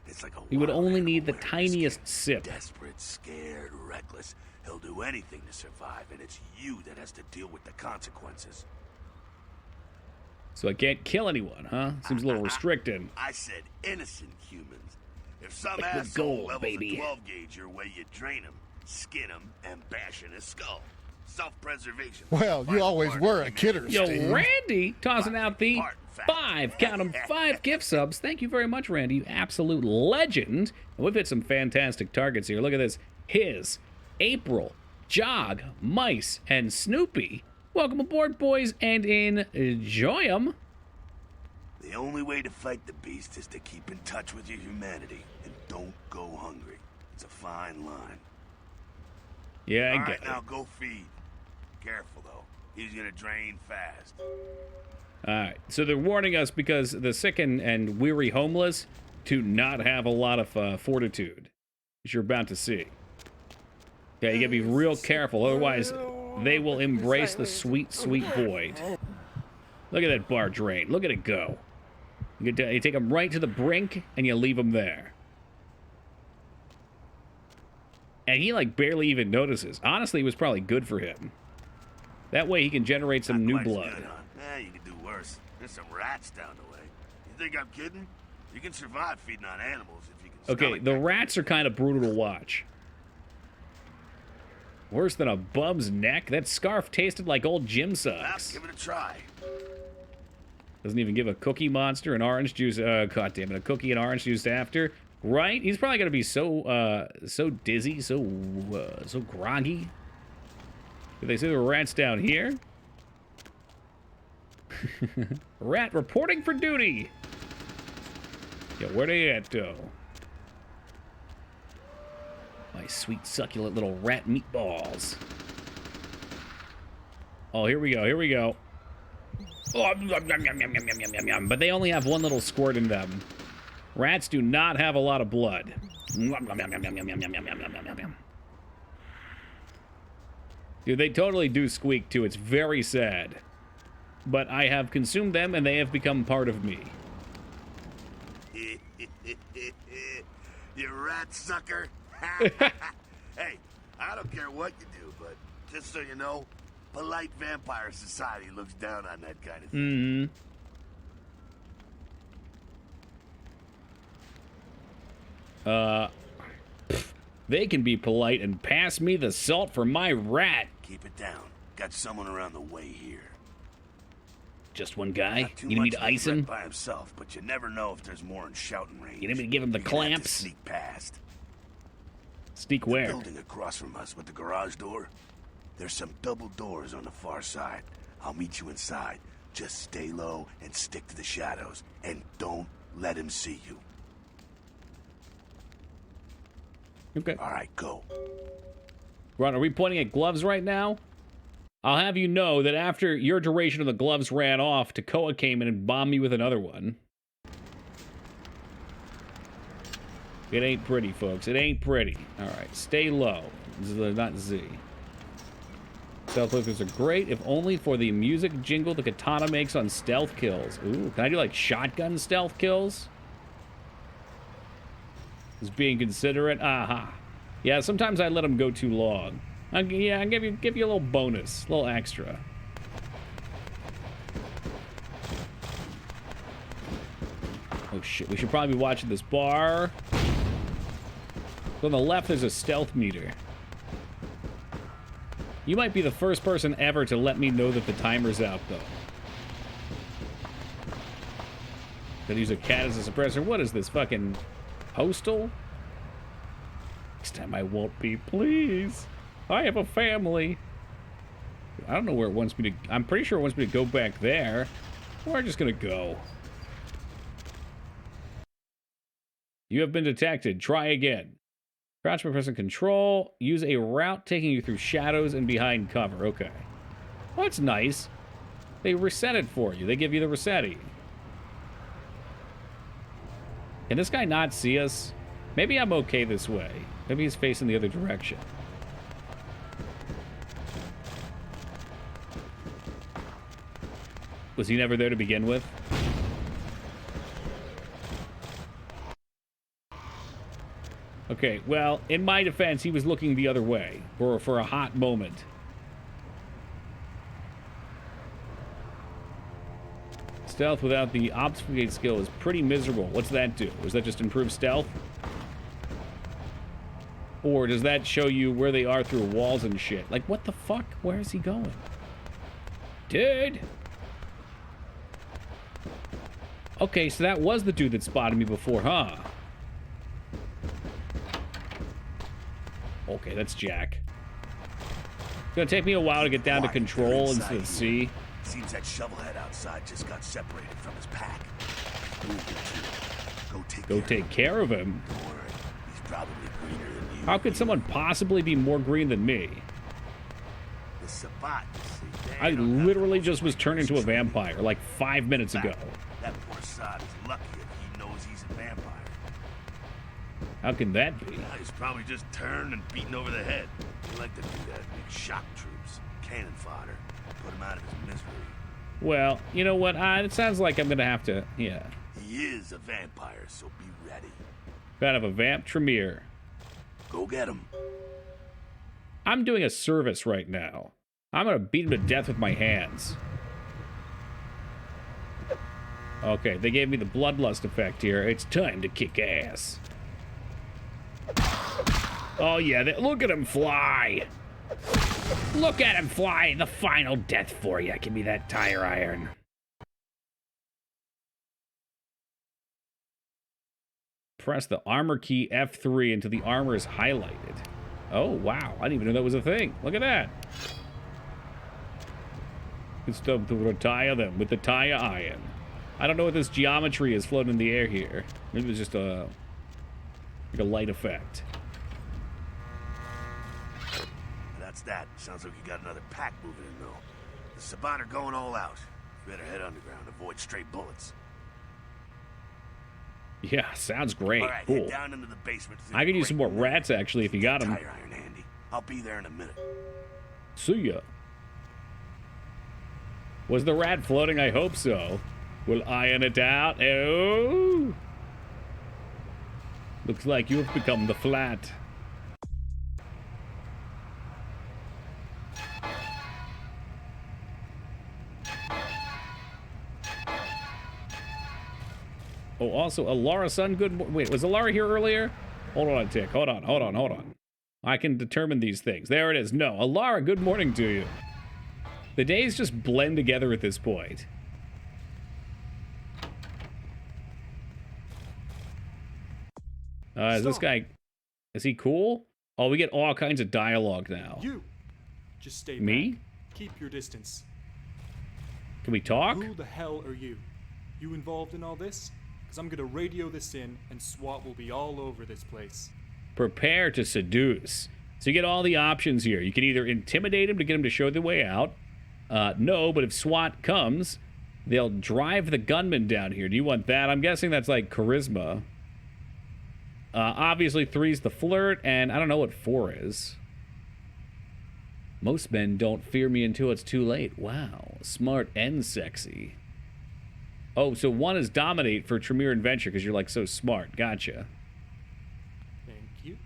It's like a He would wild only need the animal wearing his tiniest skin. sip. Desperate, scared, reckless. He'll do anything to survive, and it's you that has to deal with the consequences. So I can't kill anyone, huh? Seems a little restricted. I said innocent humans. If some Liquid asshole gold, levels baby. a 12 gauge your way, you drain him, skin him, and bash in his skull. Self-preservation. Well, you always were a kidder, Yo, Steve. Randy tossing out the Part fact. 5, count 'em, 5 gift subs. Thank you very much, Randy, you absolute legend. And we've hit some fantastic targets here. Look at this. His, April, Jog, Mice, and Snoopy. Welcome aboard, boys, and enjoy 'em. The only way to fight the beast is to keep in touch with your humanity and don't go hungry. It's a fine line. Yeah, I All get right, it. now go feed. Careful, though. He's gonna drain fast. All right, so they're warning us because the sick and weary homeless do not have a lot of fortitude, as you're about to see. Yeah, you gotta be real careful, otherwise they will embrace the sweet, sweet void. Look at that bar drain. Look at it go. You take them right to the brink, and you leave them there. And he, like, barely even notices. Honestly, it was probably good for him. That way he can generate some new Not quite as blood. good, huh? You can do worse. There's some rats down the way. You think I'm kidding? You can survive feeding on animals if you can. Okay, stomach the that. rats are kind of brutal to watch. Worse than a bum's neck? That scarf tasted like old gym Well, socks. give it a try. Doesn't even give a cookie monster an orange juice. God damn it, a cookie and orange juice after. Right? He's probably gonna be so dizzy, so groggy. Did they say there were rats down here? Rat reporting for duty. Yeah, where they at, though? My sweet, succulent little rat meatballs. Oh, here we go, here we go. Oh, yum, yum, yum, yum, yum, yum, yum, yum. But they only have one little squirt in them. Rats do not have a lot of blood. Dude, they totally do squeak, too. It's very sad. But I have consumed them, and they have become part of me. You rat sucker. Hey, I don't care what you do, but just so you know, polite vampire society looks down on that kind of thing. They can be polite and pass me the salt for my rat. Keep it down. Got someone around the way here. Just one guy? Not too You need me much to of a ice threat him? by himself, but you never know if there's more in shouting range. You need me to give him the You're gonna have to clamps? Sneak past. Sneak The where? building across from us with the garage door. There's some double doors on the far side. I'll meet you inside. Just stay low and stick to the shadows, and don't let him see you. Okay. All right, go. Ron, are we pointing at gloves right now? I'll have you know that after your duration of the gloves ran off, Takoa came in and bombed me with another one. It ain't pretty, folks. It ain't pretty. All right, stay low. Not Z. Stealth hookers are great, if only for the music jingle the katana makes on stealth kills. Ooh, can I do, like, shotgun stealth kills? Is being considerate. Aha. Yeah, sometimes I let them go too long. I'll give you a little bonus, a little extra. Oh shit, we should probably be watching this bar. So on the left, there's a stealth meter. You might be the first person ever to let me know that the timer's out, though. Gonna use a cat as a suppressor. What is this, fucking postal? Next time I won't be, please. I have a family. I don't know where it wants me to... I'm pretty sure it wants me to go back there. We're just gonna go. You have been detected. Try again. Crouch by pressing control. Use a route taking you through shadows and behind cover. Okay. Well, that's nice. They reset it for you. They give you the resetty. Can this guy not see us? Maybe I'm okay this way. Maybe he's facing the other direction. Was he never there to begin with? Okay, well, in my defense, he was looking the other way for a hot moment. Stealth without the obfuscate skill is pretty miserable. What's that do? Does that just improve stealth? Or does that show you where they are through walls and shit? Like, what the fuck? Where is he going? Dude! Okay, so that was the dude that spotted me before, huh? Okay, that's Jack. It's gonna take me a while to get down to control instead of C. Seems that shovelhead outside just got separated from his pack. Go take care of him. Don't worry, he's probably greener than you. How could someone possibly be more green than me? The Sabbat, you see, I literally just was turned into a vampire like 5 minutes ago. That poor sod is lucky if he knows he's a vampire. How can that be? He's probably just turned and beaten over the head. They like to do that. Make shock troops, cannon fodder, put him out of his misery. Well, you know what? It sounds like I'm gonna have to, yeah. He is a vampire, so be ready. Kind of a vamp Tremere. Go get him. I'm doing a service right now. I'm gonna beat him to death with my hands. Okay, they gave me the bloodlust effect here. It's time to kick ass. Oh yeah, look at him fly. Look at him fly. The final death for you. Give me that tire iron. Press the armor key F3 until the armor is highlighted. Oh, wow. I didn't even know that was a thing. Look at that. Good stuff to retire them with the tire iron. I don't know what this geometry is floating in the air here. Maybe it's just like a light effect. That's that. Sounds like you got another pack moving in, though. The Sabbat are going all out. You better head underground. Avoid straight bullets. Yeah, sounds great. All right, cool. head down into the basement. I could use some more rats, actually, if you got them. Tire iron handy. I'll be there in a minute. See ya. Was the rat floating? I hope so. We'll iron it out. Oh! Looks like you've become the flat. Oh, also, Alara Sun, wait, was Alara here earlier? Hold on a tick. Hold on. I can determine these things. There it is. No, Alara, good morning to you. The days just blend together at this point. Is this guy... Is he cool? Oh, we get all kinds of dialogue now. You! Just stay Me? back. Keep your distance. Can we talk? Who the hell are you? You involved in all this? Because I'm gonna radio this in, and SWAT will be all over this place. Prepare to seduce. So you get all the options here. You can either intimidate him to get him to show the way out. No, but if SWAT comes, they'll drive the gunman down here. Do you want that? I'm guessing that's like charisma. Obviously 3's the flirt, and I don't know what 4 is. Most men don't fear me until it's too late. Wow, smart and sexy. Oh, so 1 is dominate for Tremere and Venture because you're like so smart. Gotcha. Thank you.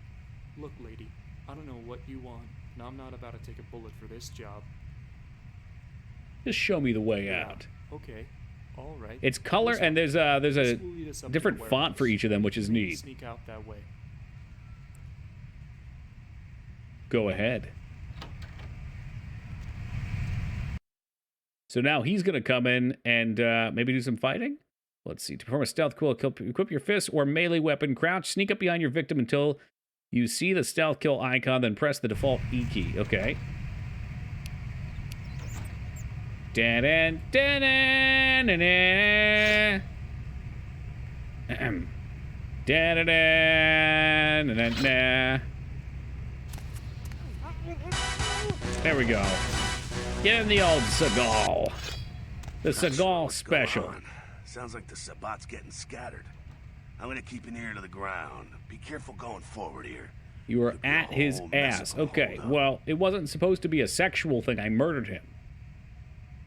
Look, lady, I don't know what you want, and I'm not about to take a bullet for this job. Just show me the way out. Okay. All right. It's color, and there's a different font for each of them, which is neat. Sneak out that way. Go ahead. So now he's going to come in and maybe do some fighting? Let's see. To perform a stealth kill, equip your fist or melee weapon. Crouch, sneak up behind your victim until you see the stealth kill icon, then press the default E key. Okay. Da-dan, da-dan, da-dan. Da-da-dan, da-da-da. There we go. Get in the old Seagal. The Seagal special. Sounds like the Sabbat's getting scattered. I'm gonna keep an ear to the ground. Be careful going forward here. You were at his ass. Okay, well, it wasn't supposed to be a sexual thing. I murdered him.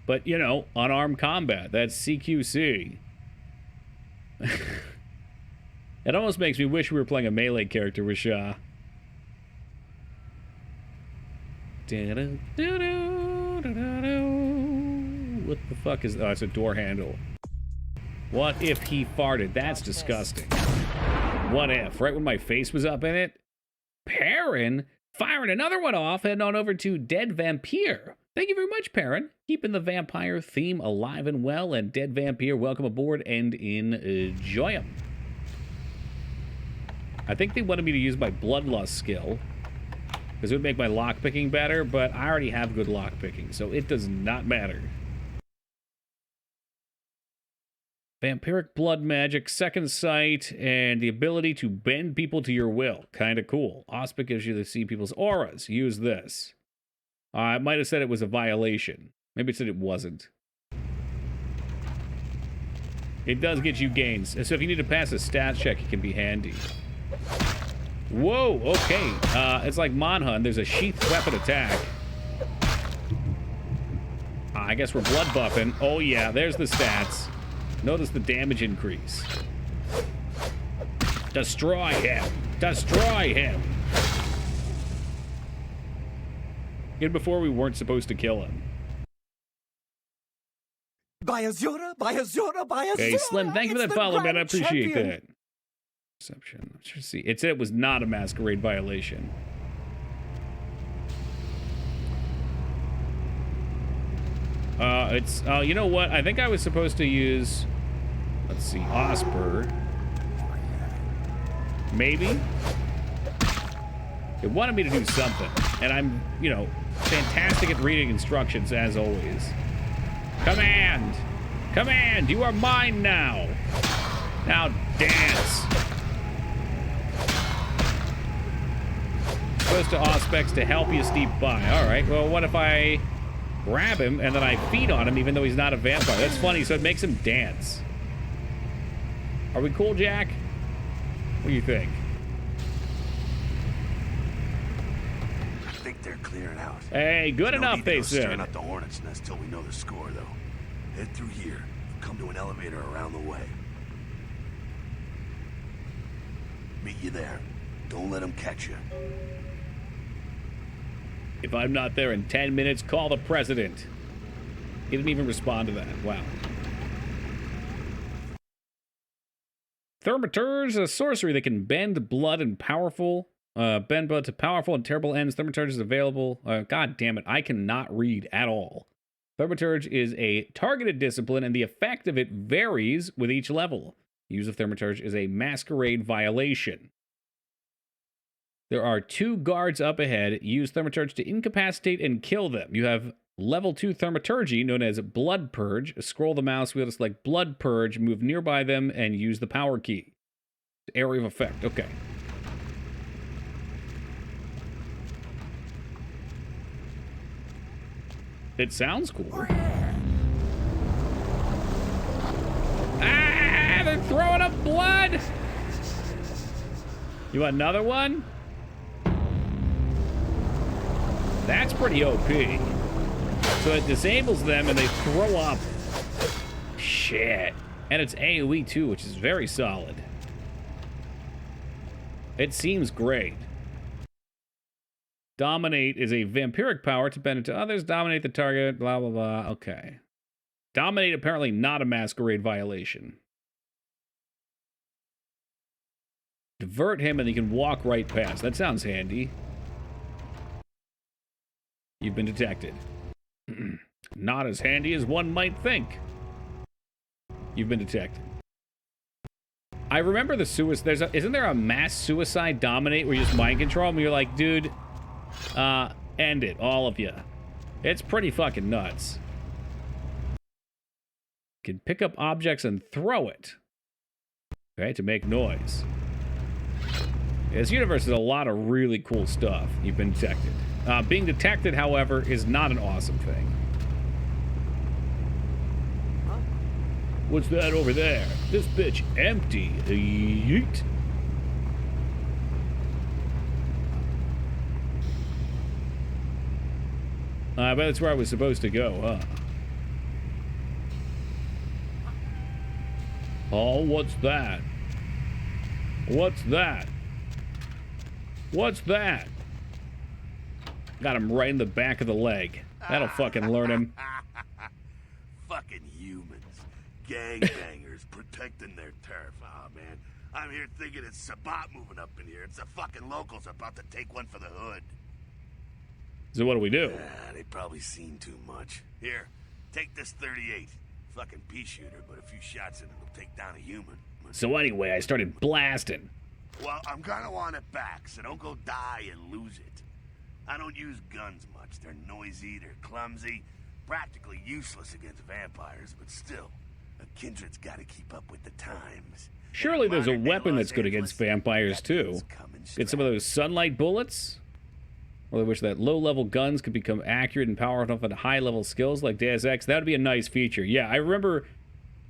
But, you know, unarmed combat. That's CQC. It almost makes me wish we were playing a melee character with Shaw. What the fuck is... Oh, it's a door handle. What if he farted? That's disgusting. What if? Right when my face was up in it? Perrin? Firing another one off, heading on over to Dead Vampire. Thank you very much, Perrin. Keeping the vampire theme alive and well. And Dead Vampire, welcome aboard and enjoy them. I think they wanted me to use my Bloodlust skill, because it would make my lockpicking better, but I already have good lockpicking, so it does not matter. Vampiric blood magic, second sight, and the ability to bend people to your will. Kind of cool. Auspic gives you to see people's auras. Use this. I might have said it was a violation. Maybe it said it wasn't. It does get you gains. So if you need to pass a stats check, it can be handy. Whoa, okay. It's like Monhun. There's a sheathed weapon attack. I guess we're blood buffing. Oh yeah, there's the stats. Notice the damage increase. Destroy him! Destroy him! Even before we weren't supposed to kill him. By Azura, by Azura, by Azura! Hey, Slim, thank you for that follow, man. I appreciate that. Perception. Let's just see. It said it was not a masquerade violation. You know what? I think I was supposed to use, let's see, Osper. Maybe? It wanted me to do something. And I'm, you know, fantastic at reading instructions, as always. Command! Command! You are mine now! Now dance! Supposed to Auspex to help you steep by. Alright, well, what if I grab him and then I feed on him even though he's not a vampire? That's funny, so it makes him dance. Are we cool, Jack? What do you think? I think they're clearing out. Hey, good enough, they said. Staring at the hornet's nest till we know the score, though. Head through here. Come to an elevator around the way. Meet you there. Don't let them catch you. If I'm not there in 10 minutes, call the president. He didn't even respond to that. Wow. Thaumaturge, a sorcery that can bend blood and powerful. Bend blood to powerful and terrible ends. Thaumaturge is available. God damn it, I cannot read at all. Thaumaturge is a targeted discipline, and the effect of it varies with each level. Use of Thaumaturge is a masquerade violation. There are 2 guards up ahead. Use Thaumaturge to incapacitate and kill them. You have level 2 Thaumaturgy, known as Blood Purge. Scroll the mouse wheel to select Blood Purge, move nearby them, and use the power key. Area of effect. Okay. It sounds cool. Ah! They're throwing up blood! You want another one? That's pretty OP. So it disables them and they throw up. Shit. And it's AoE too, which is very solid. It seems great. Dominate is a vampiric power to bend into others. Dominate the target, blah, blah, blah. Okay. Dominate apparently not a masquerade violation. Divert him and he can walk right past. That sounds handy. You've been detected. Not as handy as one might think. You've been detected. I remember the suicide. Isn't there a mass suicide dominate where you just mind control them? You're like, dude, end it, all of you. It's pretty fucking nuts. You can pick up objects and throw it. Okay, to make noise. This universe is a lot of really cool stuff. You've been detected. Being detected, however, is not an awesome thing. What's that over there? This bitch empty. Yeet. I bet that's where I was supposed to go, huh? Oh, what's that? What's that? What's that? Got him right in the back of the leg. That'll fucking learn him. Fucking humans. Gangbangers protecting their turf. Oh, man. I'm here thinking it's Sabat moving up in here. It's the fucking locals about to take one for the hood. So what do we do? They probably seen too much. Here, take this 38. Fucking pea shooter, but a few shots in it will take down a human. So anyway, I started blasting. Well, I'm gonna want it back, so don't go die and lose it. I don't use guns much. They're noisy, they're clumsy, practically useless against vampires, but still, a kindred's gotta keep up with the times. Surely there's a weapon that's good against vampires, too. Get some of those sunlight bullets? Or I wish that low-level guns could become accurate and powerful enough at high-level skills like Deus Ex. That would be a nice feature. Yeah, I remember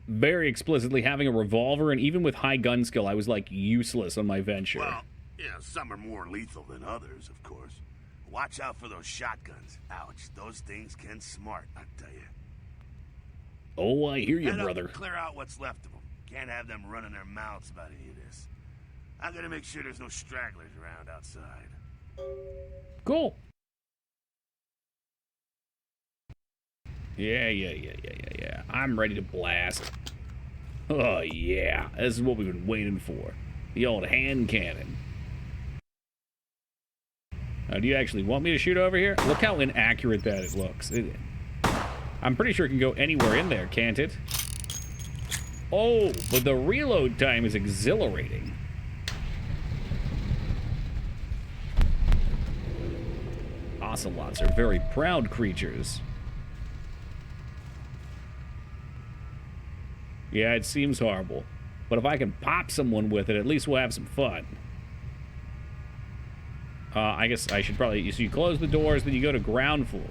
very explicitly having a revolver, and even with high gun skill, I was, like, useless on my venture. Well, yeah, some are more lethal than others, of course. Watch out for those shotguns. Ouch, those things can smart, I tell you. Oh, I hear you, Head up brother. and clear out what's left of them. Can't have them running their mouths about any of this. I'm gonna make sure there's no stragglers around outside. Cool. Yeah. I'm ready to blast. Oh, yeah. This is what we've been waiting for. The old hand cannon. Do you actually want me to shoot over here? Look how inaccurate that it looks. I'm pretty sure it can go anywhere in there, can't it? Oh, but the reload time is exhilarating. Ocelots are very proud creatures. Yeah, it seems horrible. But if I can pop someone with it, at least we'll have some fun. I guess I should probably... So you close the doors, then you go to ground floor.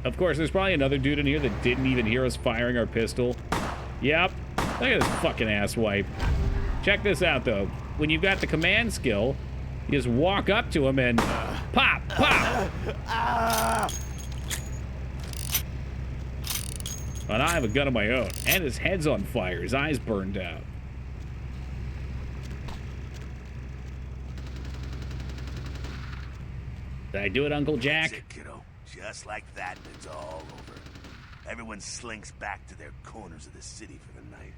Of course, there's probably another dude in here that didn't even hear us firing our pistol. Yep. Look at this fucking asswipe. Check this out, though. When you've got the command skill, you just walk up to him and pop, pop. And I have a gun of my own. And his head's on fire. His eyes burned out. Did I do it, Uncle Jack? That's it, kiddo. Just like that, and it's all over. Everyone slinks back to their corners of the city for the night.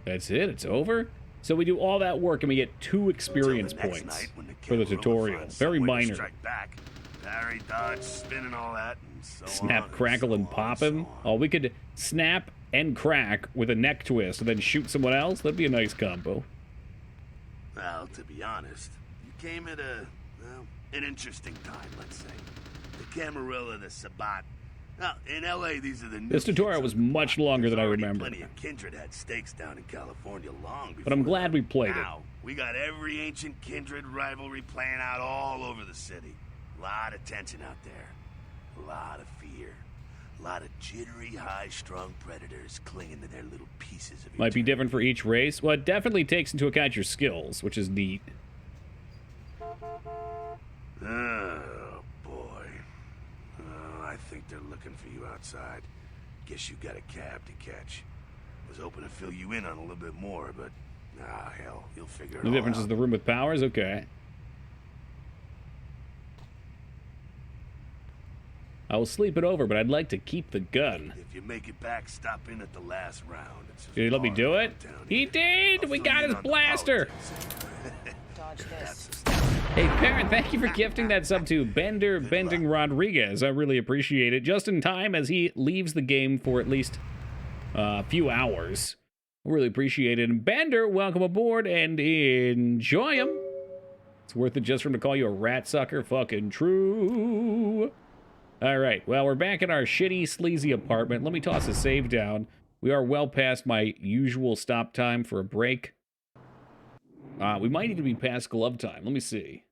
That's it? It's over? So we do all that work and we get 2 experience points for the tutorial. Very minor. Strike back. Parry, dodge, spin and all that, and so Snap, on, crackle, and pop him? Oh, we could snap and crack with a neck twist and then shoot someone else? That'd be a nice combo. Well, to be honest, you came at an interesting time, let's say. The Camarilla, the Sabat. Now, in L.A., these are the new This tutorial was much longer than I remember. Plenty of kindred had stakes down in California long before. But I'm glad we played it. Now, we got every ancient kindred rivalry playing out all over the city. A lot of tension out there. A lot of fear. A lot of jittery, high-strung predators clinging to their little pieces of Might be different for each race. Well, it definitely takes into account your skills, which is neat. Oh, boy. I think they're looking for you outside. Guess you got a cab to catch. Was hoping to fill you in on a little bit more, but... hell, you'll figure it all out. The difference is the room with powers? Okay. I will sleep it over, but I'd like to keep the gun. If you make it back, stop in at the last round. Did he let me do it? He did! We got his blaster! Hey, Parent, thank you for gifting that sub to Bender Bending Rodriguez. I really appreciate it. Just in time as he leaves the game for at least a few hours. Really appreciate it. And Bender, welcome aboard and enjoy him. It's worth it just for him to call you a rat sucker. Fucking true. All right, well, we're back in our shitty, sleazy apartment. Let me toss a save down. We are well past my usual stop time for a break. We might need to be past glove time. Let me see.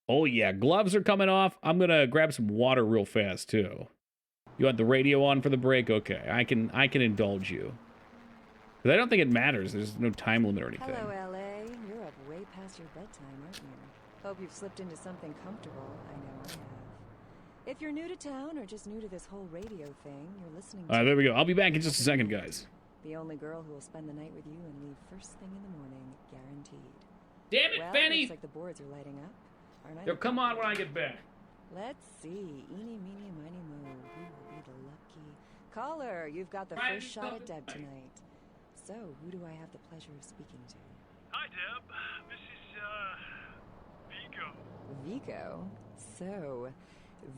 Oh, yeah, gloves are coming off. I'm going to grab some water real fast, too. You want the radio on for the break? Okay, I can indulge you. Because I don't think it matters. There's no time limit or anything. Hello, LA. You're up way past your bedtime, aren't you? Hope you've slipped into something comfortable. I know I have. If you're new to town or just new to this whole radio thing, you're listening to... All right, there we go. I'll be back in just a second, guys. The only girl who will spend the night with you and leave first thing in the morning, guaranteed. Damn it, well, Fanny! Looks like the boards are lighting up. Aren't I? They'll come on when I get back. Let's see. Eeny, meeny, miny, moe. Who will be the lucky... Caller, you've got the first shot at Deb tonight. So, who do I have the pleasure of speaking to? Hi, Deb. This is, Vigo. Vigo? So,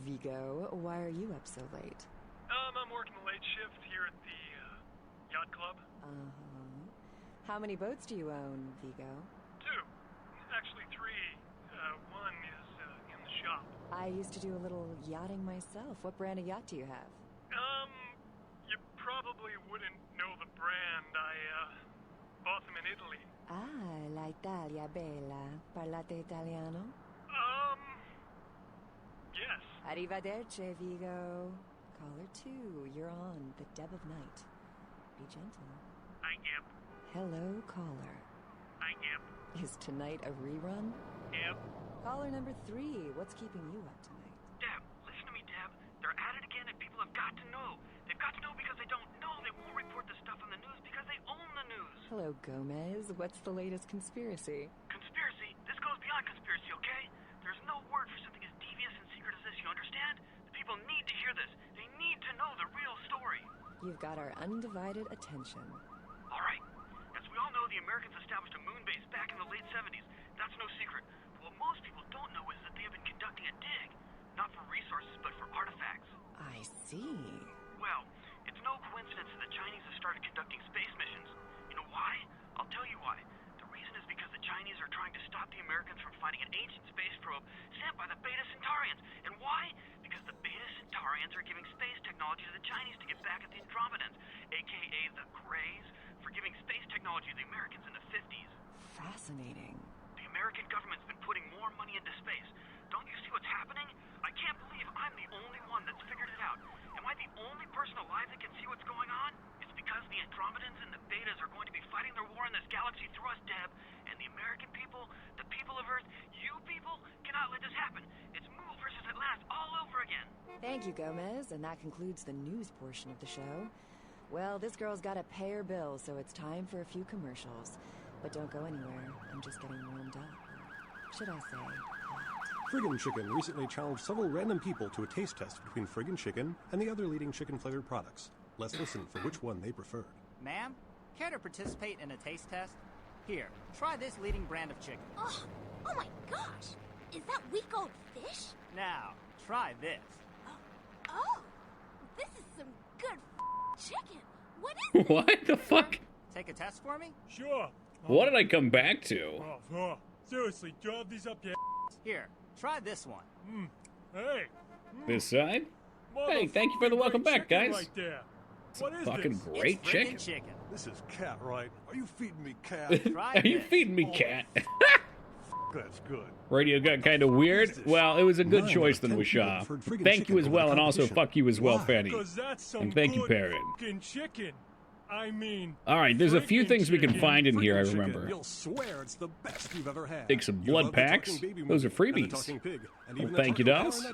Vigo, why are you up so late? I'm working the late shift here at the, yacht club. Uh-huh. How many boats do you own, Vigo? 2. Actually 3. One is, in the shop. I used to do a little yachting myself. What brand of yacht do you have? You probably wouldn't know the brand. I, bought them in Italy. Ah, la Italia bella. Parlate italiano? Yes. Arrivederci, Vigo. Caller 2, you're on the Deb of Night. Be gentle. I am. Hello, caller. I am. Is tonight a rerun? Yep. Caller number 3, what's keeping you up tonight? Deb, listen to me, Deb. They're at it again and people have got to know. They've got to know because they don't know. They won't report the stuff on the news because they own the news. Hello, Gomez. What's the latest conspiracy? Conspiracy? This goes beyond conspiracy, okay? There's no word for something as devious and secret as this, you understand? The people need to hear this. They need to know the real story. You've got our undivided attention. All right. As we all know, the Americans established a moon base back in the late 70s. That's no secret. But what most people don't know is that they have been conducting a dig. Not for resources, but for artifacts. I see. Well, it's no coincidence that the Chinese have started conducting space missions. You know why? I'll tell you why. The reason is because the Chinese are trying to stop the Americans from finding an ancient space probe sent by the Beta Centaurians. And why? Because the Beta Centaurians are giving space technology to the Chinese to get back at the Andromedans, aka the Greys, for giving space technology to the Americans in the 50s. Fascinating. The American government's been putting more money into space. Don't you see what's happening? I can't believe I'm the only one that's figured it out. Am I the only person alive that can see what's going on? It's because the Andromedans and the Betas are going to be fighting their war in this galaxy through us, Deb. And the American people, the people of Earth, you people, cannot let this happen. It's Mool versus Atlantis all over again. Thank you, Gomez, and that concludes the news portion of the show. Well, this girl's got to pay her bills, so it's time for a few commercials. But don't go anywhere. I'm just getting warmed up. Should I say... Friggin' Chicken recently challenged several random people to a taste test between Friggin' Chicken and the other leading chicken-flavored products. Let's listen for which one they preferred. Ma'am, care to participate in a taste test? Here, try this leading brand of chicken. Oh my gosh! Is that week old fish? Now, try this. Oh, this is some good chicken. What is it? What the fuck? Take a test for me? Sure. What did I come back to? Seriously, do you have these up your Here, try this one. Hey. This side? Hey, thank you for the welcome back, guys. Right there. It's a fucking great It's chicken. chicken. This is cat, right? Are you feeding me cat? Are you feeding me cat? That's good. Radio got kind of weird. Well, it was a good choice than Wishaw. Thank you as well, and also fuck you as well, Fanny. And thank you, Parrot. Chicken. I mean, all right, there's a few things we can find in here, I remember. You'll swear it's the best you've ever had. Take some blood packs. Those are freebies. Well, thank you, Dolls.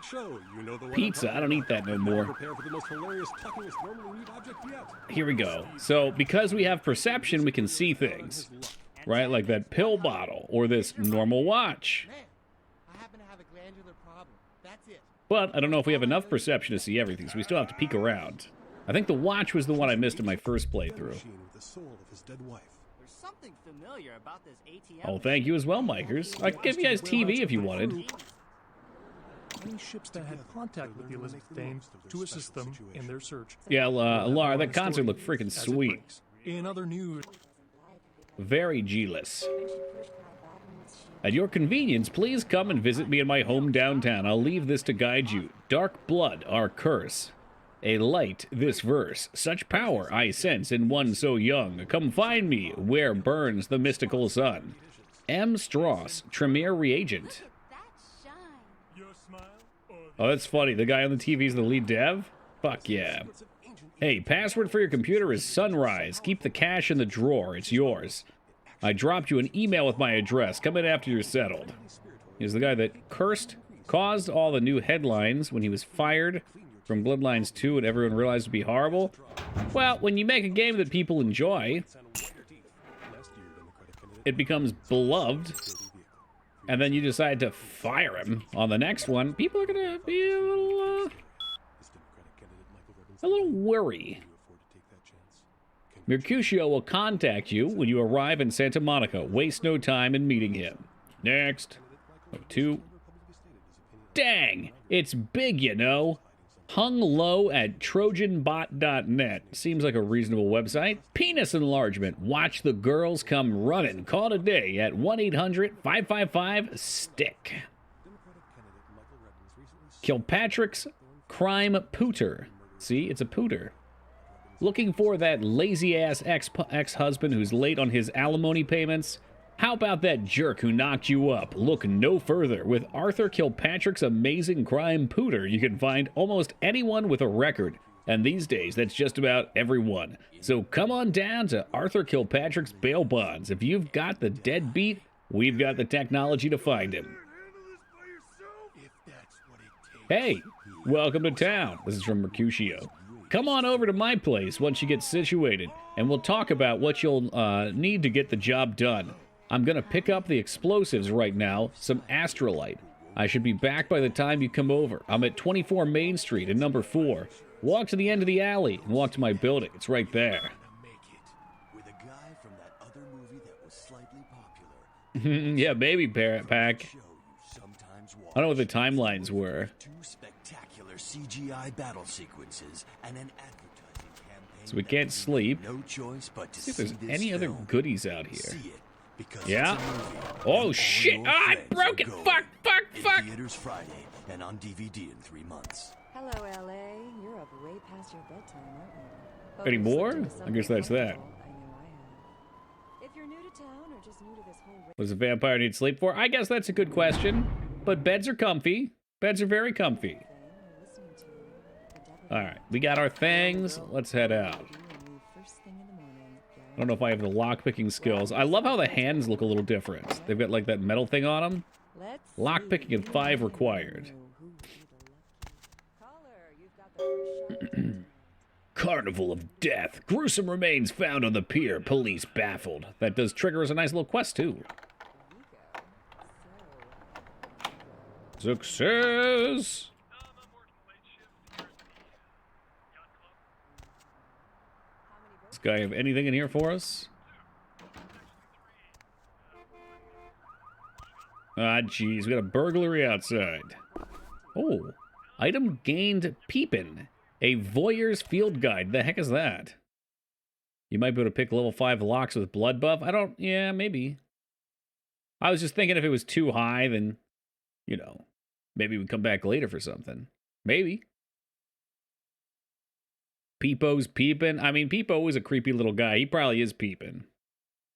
Pizza, I don't eat that no more. Here we go. So, because we have perception, we can see things. Right, like that pill bottle, or this normal watch. I happen to have a glandular problem. That's it. But I don't know if we have enough perception to see everything, so we still have to peek around. I think the watch was the one I missed in my first playthrough. There's something familiar about this ATM. Oh, thank you as well, Mikers. I could give you guys TV if you wanted. Any ships that had contact with the Elizabeth Dames to assist them in their search. Yeah, Laura, that concert looked freaking sweet. In other news... Very G-less. At your convenience, please come and visit me in my home downtown. I'll leave this to guide you. Dark blood, our curse. A light, this verse. Such power I sense in one so young. Come find me where burns the mystical sun. M. Strauss, Tremere Reagent. Oh, that's funny. The guy on the TV is the lead dev? Fuck yeah. Hey, password for your computer is Sunrise. Keep the cash in the drawer. It's yours. I dropped you an email with my address. Come in after you're settled. He's the guy that caused all the new headlines when he was fired from Bloodlines 2 and everyone realized it would be horrible. Well, when you make a game that people enjoy, it becomes beloved, and then you decide to fire him on the next one, people are going to be a little worried. Mercutio will contact you when you arrive in Santa Monica. Waste no time in meeting him. Next. 2. Dang! It's big, you know. Hung low at trojanbot.net. Seems like a reasonable website. Penis enlargement. Watch the girls come running. Call today at 1-800-555-STICK. Kilpatrick's Crime Pooter. See, it's a pooter. Looking for that lazy-ass ex-husband who's late on his alimony payments? How about that jerk who knocked you up? Look no further. With Arthur Kilpatrick's amazing crime pooter, you can find almost anyone with a record. And these days, that's just about everyone. So come on down to Arthur Kilpatrick's bail bonds. If you've got the deadbeat, we've got the technology to find him. Hey, welcome to town. This is from Mercutio. Come on over to my place once you get situated, and we'll talk about what you'll need to get the job done. I'm going to pick up the explosives right now, some astrolite. I should be back by the time you come over. I'm at 24 Main Street in number 4. Walk to the end of the alley and walk to my building. It's right there. Yeah, maybe, Parrot Pack. I don't know what the timelines were. CGI battle sequences and an advertising campaign. So we can't sleep. No choice but to see if there's any other goodies out here. Yeah. Oh shit! Ah, I broke it! Fuck! Theaters Friday and on DVD in 3 months. Hello, LA. You're up way past your bedtime, aren't you? Any more? I guess that's that. If you're new to town or just new to this whole What does a vampire need sleep for? I guess that's a good question. But beds are comfy. Beds are very comfy. Alright, we got our things. Let's head out. I don't know if I have the lockpicking skills. I love how the hands look a little different. They've got like that metal thing on them. Lockpicking at 5 required. Carnival of Death. Gruesome remains found on the pier. Police baffled. That does trigger as a nice little quest too. Success! Does this guy have anything in here for us? Ah, jeez, we got a burglary outside. Oh, item gained peepin'. A voyeur's field guide. The heck is that? You might be able to pick level 5 locks with blood buff. Yeah, maybe. I was just thinking if it was too high, then, you know, maybe we'd come back later for something. Maybe. Peepo's peeping. I mean, Peepo is a creepy little guy. He probably is peeping.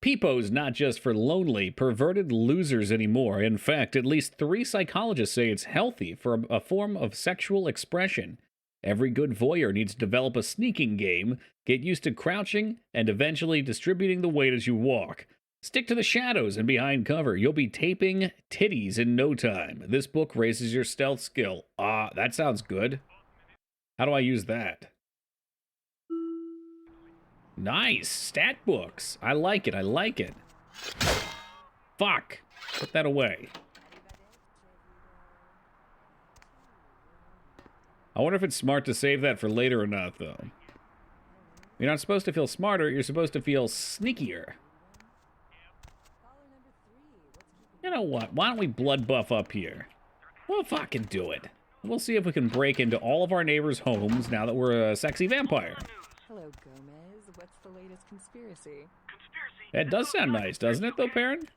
Peepo's not just for lonely, perverted losers anymore. In fact, at least 3 psychologists say it's healthy for a form of sexual expression. Every good voyeur needs to develop a sneaking game, get used to crouching, and eventually distributing the weight as you walk. Stick to the shadows and behind cover. You'll be taping titties in no time. This book raises your stealth skill. Ah, that sounds good. How do I use that? Nice. Stat books. I like it. I like it. Fuck. Put that away. I wonder if it's smart to save that for later or not, though. You're not supposed to feel smarter. You're supposed to feel sneakier. You know what? Why don't we blood buff up here? We'll fucking do it. We'll see if we can break into all of our neighbors' homes now that we're a sexy vampire. Hello, Gomez. What's the latest conspiracy? That does sound nice, doesn't it, though, Perrin?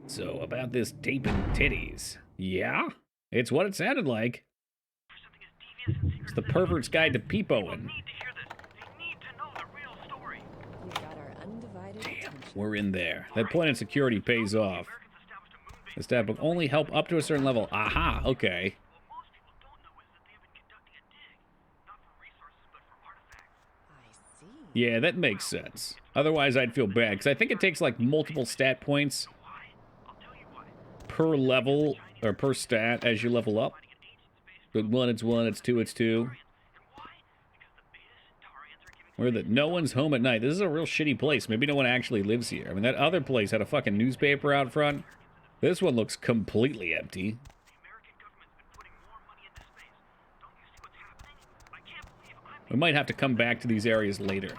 So, about this taping titties. Yeah? It's what it sounded like. It's the pervert's guide to peepoing. Damn, we're in there. That point in security pays off. The stat book only help up to a certain level. Aha, okay. I see. Yeah, that makes sense. Otherwise, I'd feel bad, because I think it takes, like, multiple stat points per level, or per stat as you level up. But 1, it's 1, it's 2, it's 2. Where the no one's home at night. This is a real shitty place. Maybe no one actually lives here. I mean, that other place had a fucking newspaper out front. This one looks completely empty. We might have to come back to these areas later.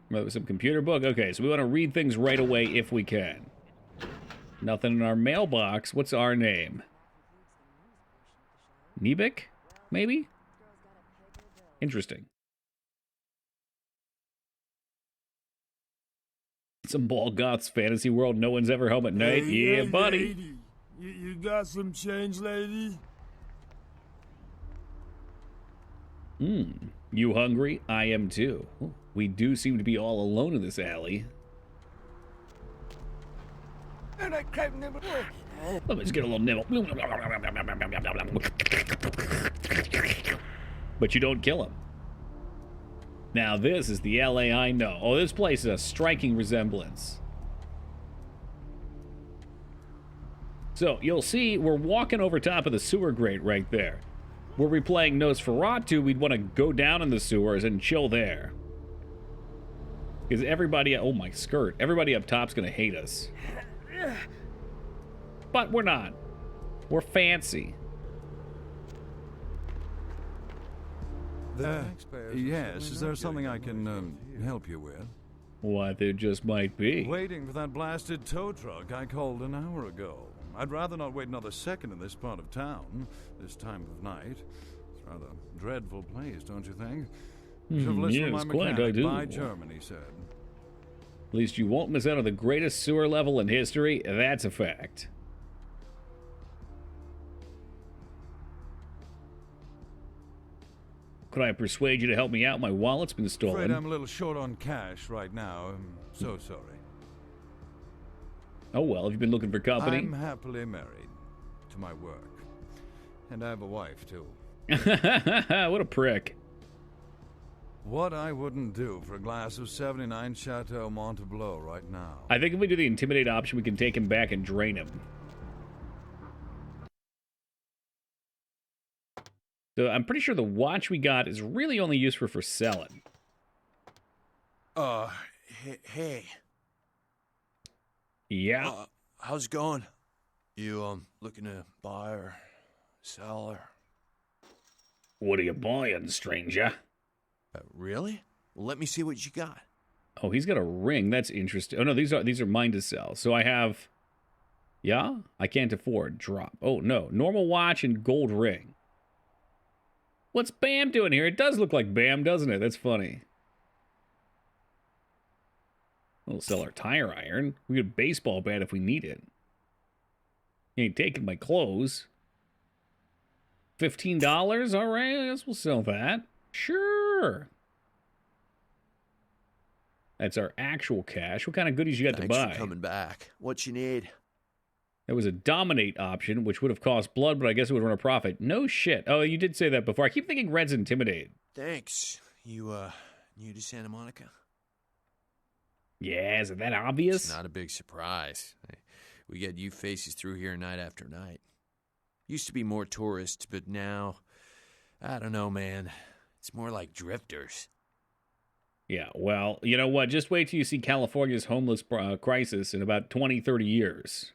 Well, some computer book. Okay, so we want to read things right away if we can. Nothing in our mailbox. What's our name? Nebik? Maybe? Interesting. Some ball goth's fantasy world. No one's ever home at night. Yeah, buddy. Lady. You got some change, lady? You hungry? I am too. We do seem to be all alone in this alley. Let's get a little nibble. But you don't kill him. Now this is the LA I know. Oh, this place is a striking resemblance. So, you'll see we're walking over top of the sewer grate right there. Were we playing Nosferatu, we'd want to go down in the sewers and chill there. Because everybody... Oh, my skirt. Everybody up top's going to hate us. But we're not. We're fancy. Yes, is there something I can help you with? What there just might be. Waiting for that blasted tow truck I called an hour ago. I'd rather not wait another second in this part of town, this time of night. It's a rather dreadful place, don't you think? Should have listened to my mechanic. By Germany, said. At least you won't miss out on the greatest sewer level in history. That's a fact. Could I persuade you to help me out? My wallet's been stolen. Afraid I'm a little short on cash right now. I'm so sorry. Oh, well, have you been looking for company? I'm happily married to my work. And I have a wife, too. What a prick. What I wouldn't do for a glass of 79 Chateau Montebleau right now. I think if we do the intimidate option, we can take him back and drain him. So I'm pretty sure the watch we got is really only used for selling. Hey. Yeah? How's it going? You, looking to buy or sell or... What are you buying, stranger? Really? Well, let me see what you got. Oh, he's got a ring. That's interesting. Oh, no, these are mine to sell. So I have... Yeah? I can't afford. Drop. Oh, no. Normal watch and gold ring. What's Bam doing here? It does look like Bam, doesn't it? That's funny. We'll sell our tire iron. We get a baseball bat if we need it. He ain't taking my clothes. $15? All right, I guess we'll sell that. Sure. That's our actual cash. What kind of goodies you got to buy? Thanks for coming back. What you need? There was a dominate option, which would have cost blood, but I guess it would run a profit. No shit. Oh, you did say that before. I keep thinking red's intimidate. Thanks. You, new to Santa Monica? Yeah, isn't that obvious? It's not a big surprise. We get you faces through here night after night. Used to be more tourists, but now, I don't know, man. It's more like drifters. Yeah, well, you know what? Just wait till you see California's homeless crisis in about 20, 30 years.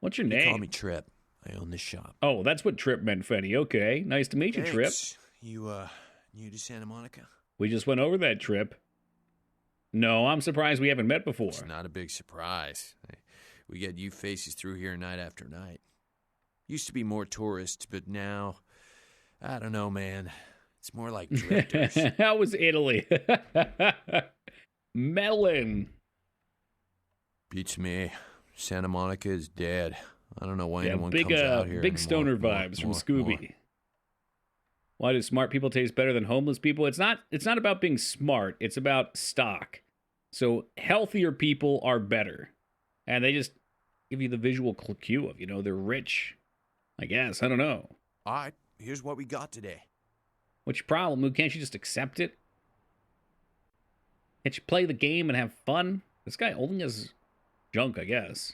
What's your name? Call me Trip. I own this shop. Oh, that's what Trip meant, Fetty. Okay, nice to meet you, Trip. You, new to Santa Monica? We just went over that, Trip. No, I'm surprised we haven't met before. It's not a big surprise. We get you faces through here night after night. Used to be more tourists, but now, I don't know, man. It's more like drifters. How was Italy? Melon. Beats me. Santa Monica is dead. I don't know why anyone comes out here big stoner vibes from Scooby. Why do smart people taste better than homeless people? It's not about being smart. It's about stock. So healthier people are better. And they just give you the visual cue of, they're rich. I guess. I don't know. All right, here's what we got today. What's your problem, Moo? Can't you just accept it? Can't you play the game and have fun? This guy only has junk, I guess.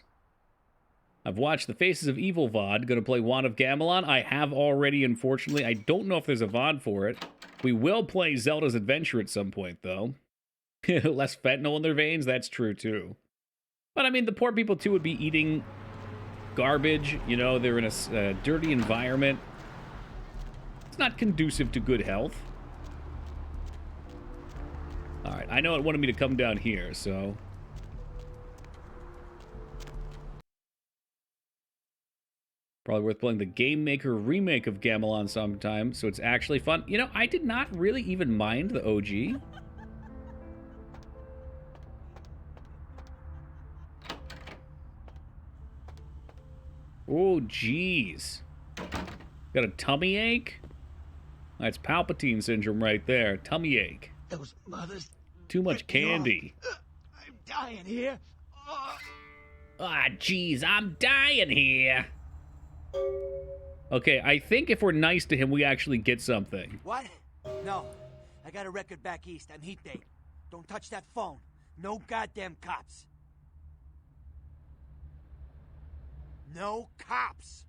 I've watched the Faces of Evil VOD. Gonna play Wand of Gamelon. I have already, unfortunately. I don't know if there's a VOD for it. We will play Zelda's Adventure at some point, though. Less fentanyl in their veins, that's true, too. But, I mean, the poor people, too, would be eating garbage. They're in a dirty environment. It's not conducive to good health. All right, I know it wanted me to come down here, so... Probably worth playing the Game Maker remake of Gamelon sometime, so it's actually fun. I did not really even mind the OG. Oh, jeez. Got a tummy ache? That's Palpatine syndrome right there. Tummy ache. Those mothers. Too much candy. I'm dying here. Ah, jeez, I'm dying here. Okay, I think if we're nice to him, we actually get something. What? No. I got a record back east. I'm heat bait. Don't touch that phone. No goddamn cops. No cops.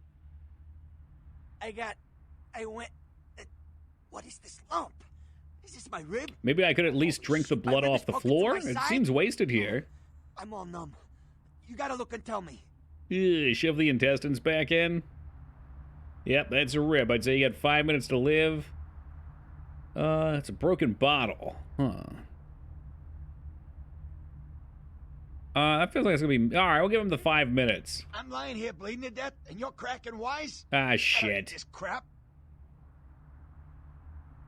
What is this lump? Is this my rib? Maybe I could at least drink the blood off the floor? It seems wasted here. I'm all numb. You gotta look and tell me. Shove the intestines back in. Yep, that's a rib. I'd say you got 5 minutes to live. It's a broken bottle. Huh. That feels like it's gonna be... Alright, we'll give him the 5 minutes. I'm lying here bleeding to death, and you're cracking wise? Ah, shit. This crap.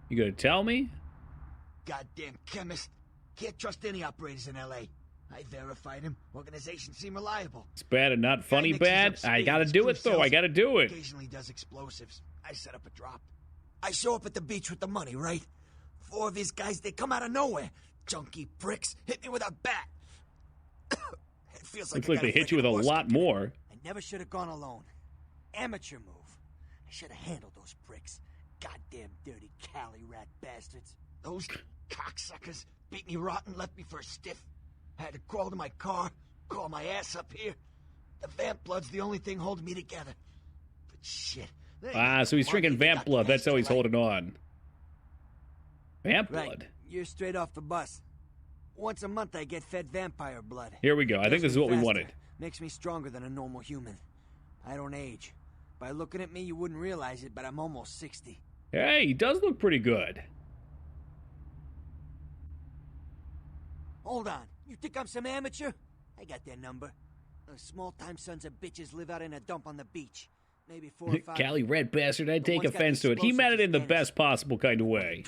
You gonna tell me? Goddamn chemist. Can't trust any operators in L.A. I verified him. Organizations seem reliable. It's bad and not funny bad. I gotta do it, though. I gotta do it. Occasionally does explosives. I set up a drop. I show up at the beach with the money, right? 4 of his guys, they come out of nowhere. Junky pricks hit me with a bat. It feels like looks like they hit you with a lot more. I never should have gone alone. Amateur move. I should have handled those pricks. Goddamn dirty Cali rat bastards. Those cocksuckers beat me rotten, left me for a stiff. I had to crawl to my car, crawl my ass up here. The vamp blood's the only thing holding me together. But shit. So he's drinking vamp blood. That's how he's holding on. Vamp blood? Right. You're straight off the bus. Once a month I get fed vampire blood. Here we go. I think this is what we wanted. Makes me stronger than a normal human. I don't age. By looking at me, you wouldn't realize it, but I'm almost 60. Hey, he does look pretty good. Hold on. You think I'm some amateur? I got their number. Those small-time sons of bitches live out in a dump on the beach. Maybe 4 or 5. Cali red bastard, I take offense to it. He meant it in the best possible kind of way.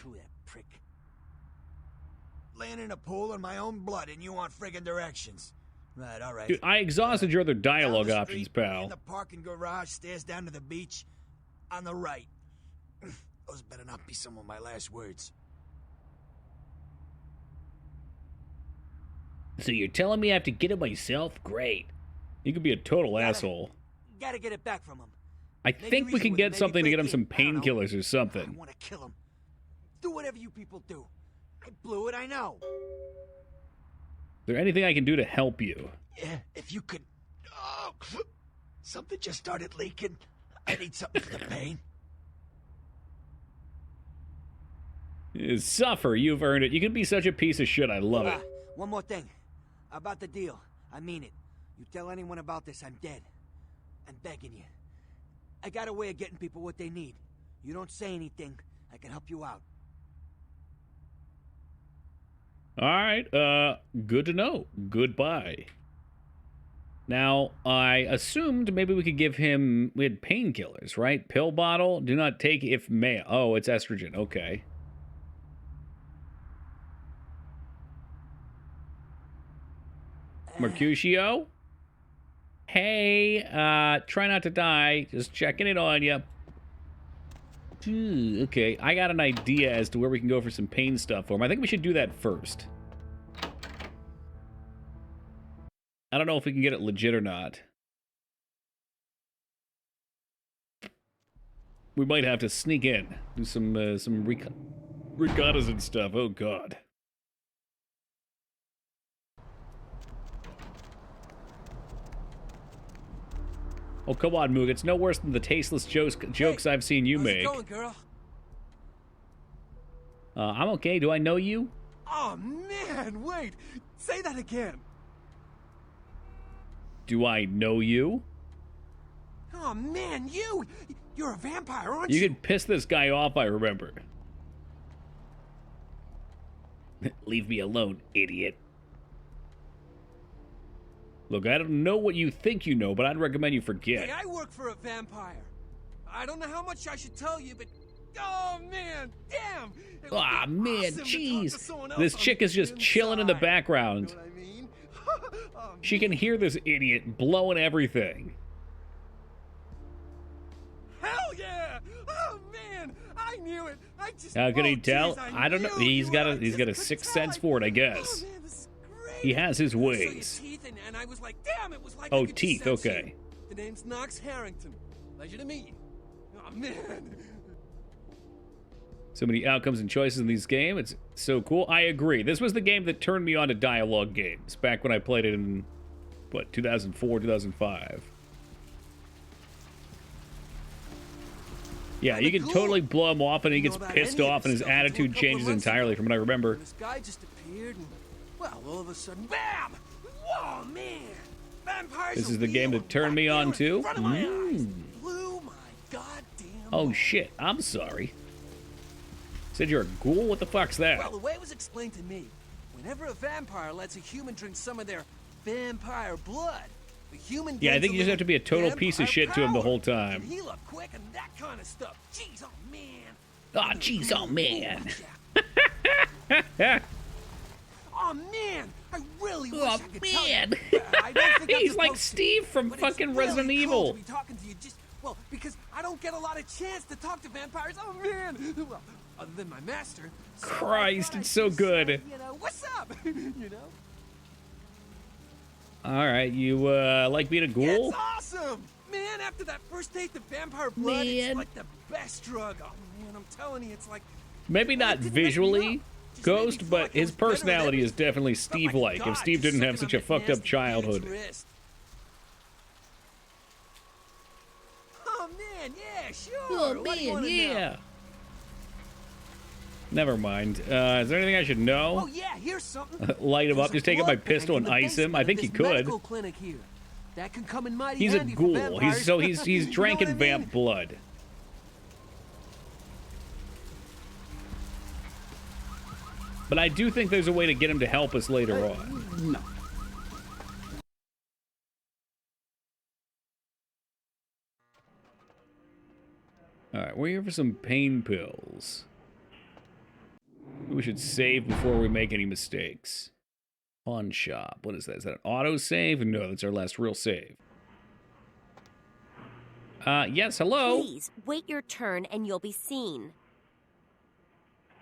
Laying in a pool in my own blood and you want friggin' directions. Right, all right. Dude, I exhausted your other dialogue options, pal. In the parking garage, stairs down to the beach. On the right. Those better not be some of my last words. So you're telling me I have to get it myself? Great. You could be a total asshole. Gotta get it back from him. I think we can get something to get him some painkillers or something. I want to kill him. Do whatever you people do. I blew it, I know. Is there anything I can do to help you? Yeah, if you could... Oh, something just started leaking. I need something for the pain. Suffer, you've earned it. You can be such a piece of shit, I love it. One more thing. About the deal. I mean it. You tell anyone about this, I'm dead. I'm begging you. I got a way of getting people what they need. You don't say anything, I can help you out. Alright, good to know. Goodbye. Now, I assumed maybe we could give him... We had painkillers, right? Pill bottle. Do not take if may... Oh, it's estrogen. Okay. Mercutio? Hey, try not to die. Just checking it on you. Okay, I got an idea as to where we can go for some pain stuff for him. I think we should do that first. I don't know if we can get it legit or not. We might have to sneak in, do some reconnaissance stuff. Oh God. Oh come on, Moog. It's no worse than the tasteless jokes I've seen you make. How's it going, girl? I'm okay. Do I know you? Oh man, wait. Say that again. Do I know you? Oh man, you're a vampire, aren't you? You can piss this guy off, I remember. Leave me alone, idiot. Look, I don't know what you think you know, but I'd recommend you forget. Hey, I work for a vampire. I don't know how much I should tell you, but oh man, damn! Ah man, awesome jeez. This chick is just chilling in the background. You know what I mean? Oh, She can hear this idiot blowing everything. hell yeah! Oh man, I knew it. I just How can he geez, tell? I don't know. He's got a sixth sense for it, I guess. Man, this is great. He has his I saw your ways. teeth and I was like, damn, it was like Oh, I could just teeth, sense okay. you. The name's Knox Harrington. Pleasure to meet you. Oh man. So many outcomes and choices in these games. It's so cool. I agree. This was the game that turned me on to dialogue games back when I played it in, what, 2004, 2005. Yeah, you can totally blow him off and he gets pissed off and his attitude changes entirely from what I remember. This guy just appeared and, well, all of a sudden, bam! Whoa, man! Vampires This are is the game real that turned me on too. in front of my eyes. Blew my goddamn Oh shit, I'm sorry. Said you're a ghoul? What the fuck's that? Well, the way it was explained to me, whenever a vampire lets a human drink some of their vampire blood, the human Yeah, I gains think a you just have to be a total little piece of vampire shit to him the power. whole time. Can heal up quick and that kind of stuff. Jeez, oh man. Ah, jeez, oh man. Oh man, I really wish Oh I could tell you. man. I don't think I'm He's like supposed to, Steve from but fucking it's really Resident cool Evil. to be talking to you just, well, because I don't get a lot of chance to talk to vampires. Oh man. Well, other than my master. So Christ, I it's so just good. say, you know, what's up? you know? Alright, you like being a ghoul? It's awesome! Man, after that first taste of vampire blood, it's like the best drug. Oh man, I'm telling you, it's like Maybe not visually Ghost, but his personality is definitely Steve-like. If Steve didn't have such a fucked up childhood. Oh man, yeah, sure. Oh What do you man, wanna yeah. know? Never mind. Is there anything I should know? Oh yeah, here's something. Light him There's up, a just take out my blood bank pistol in and the ice him. I think basement you of this could. medical clinic here. That can come in mighty He's a handy for ghoul. vampires. He's You know drinking what I mean? vamp blood. But I do think there's a way to get him to help us later on. No. Alright, we're here for some pain pills. We should save before we make any mistakes. Pawn shop. What is that? Is that an auto save? No, that's our last real save. Yes, hello? Please, wait your turn and you'll be seen.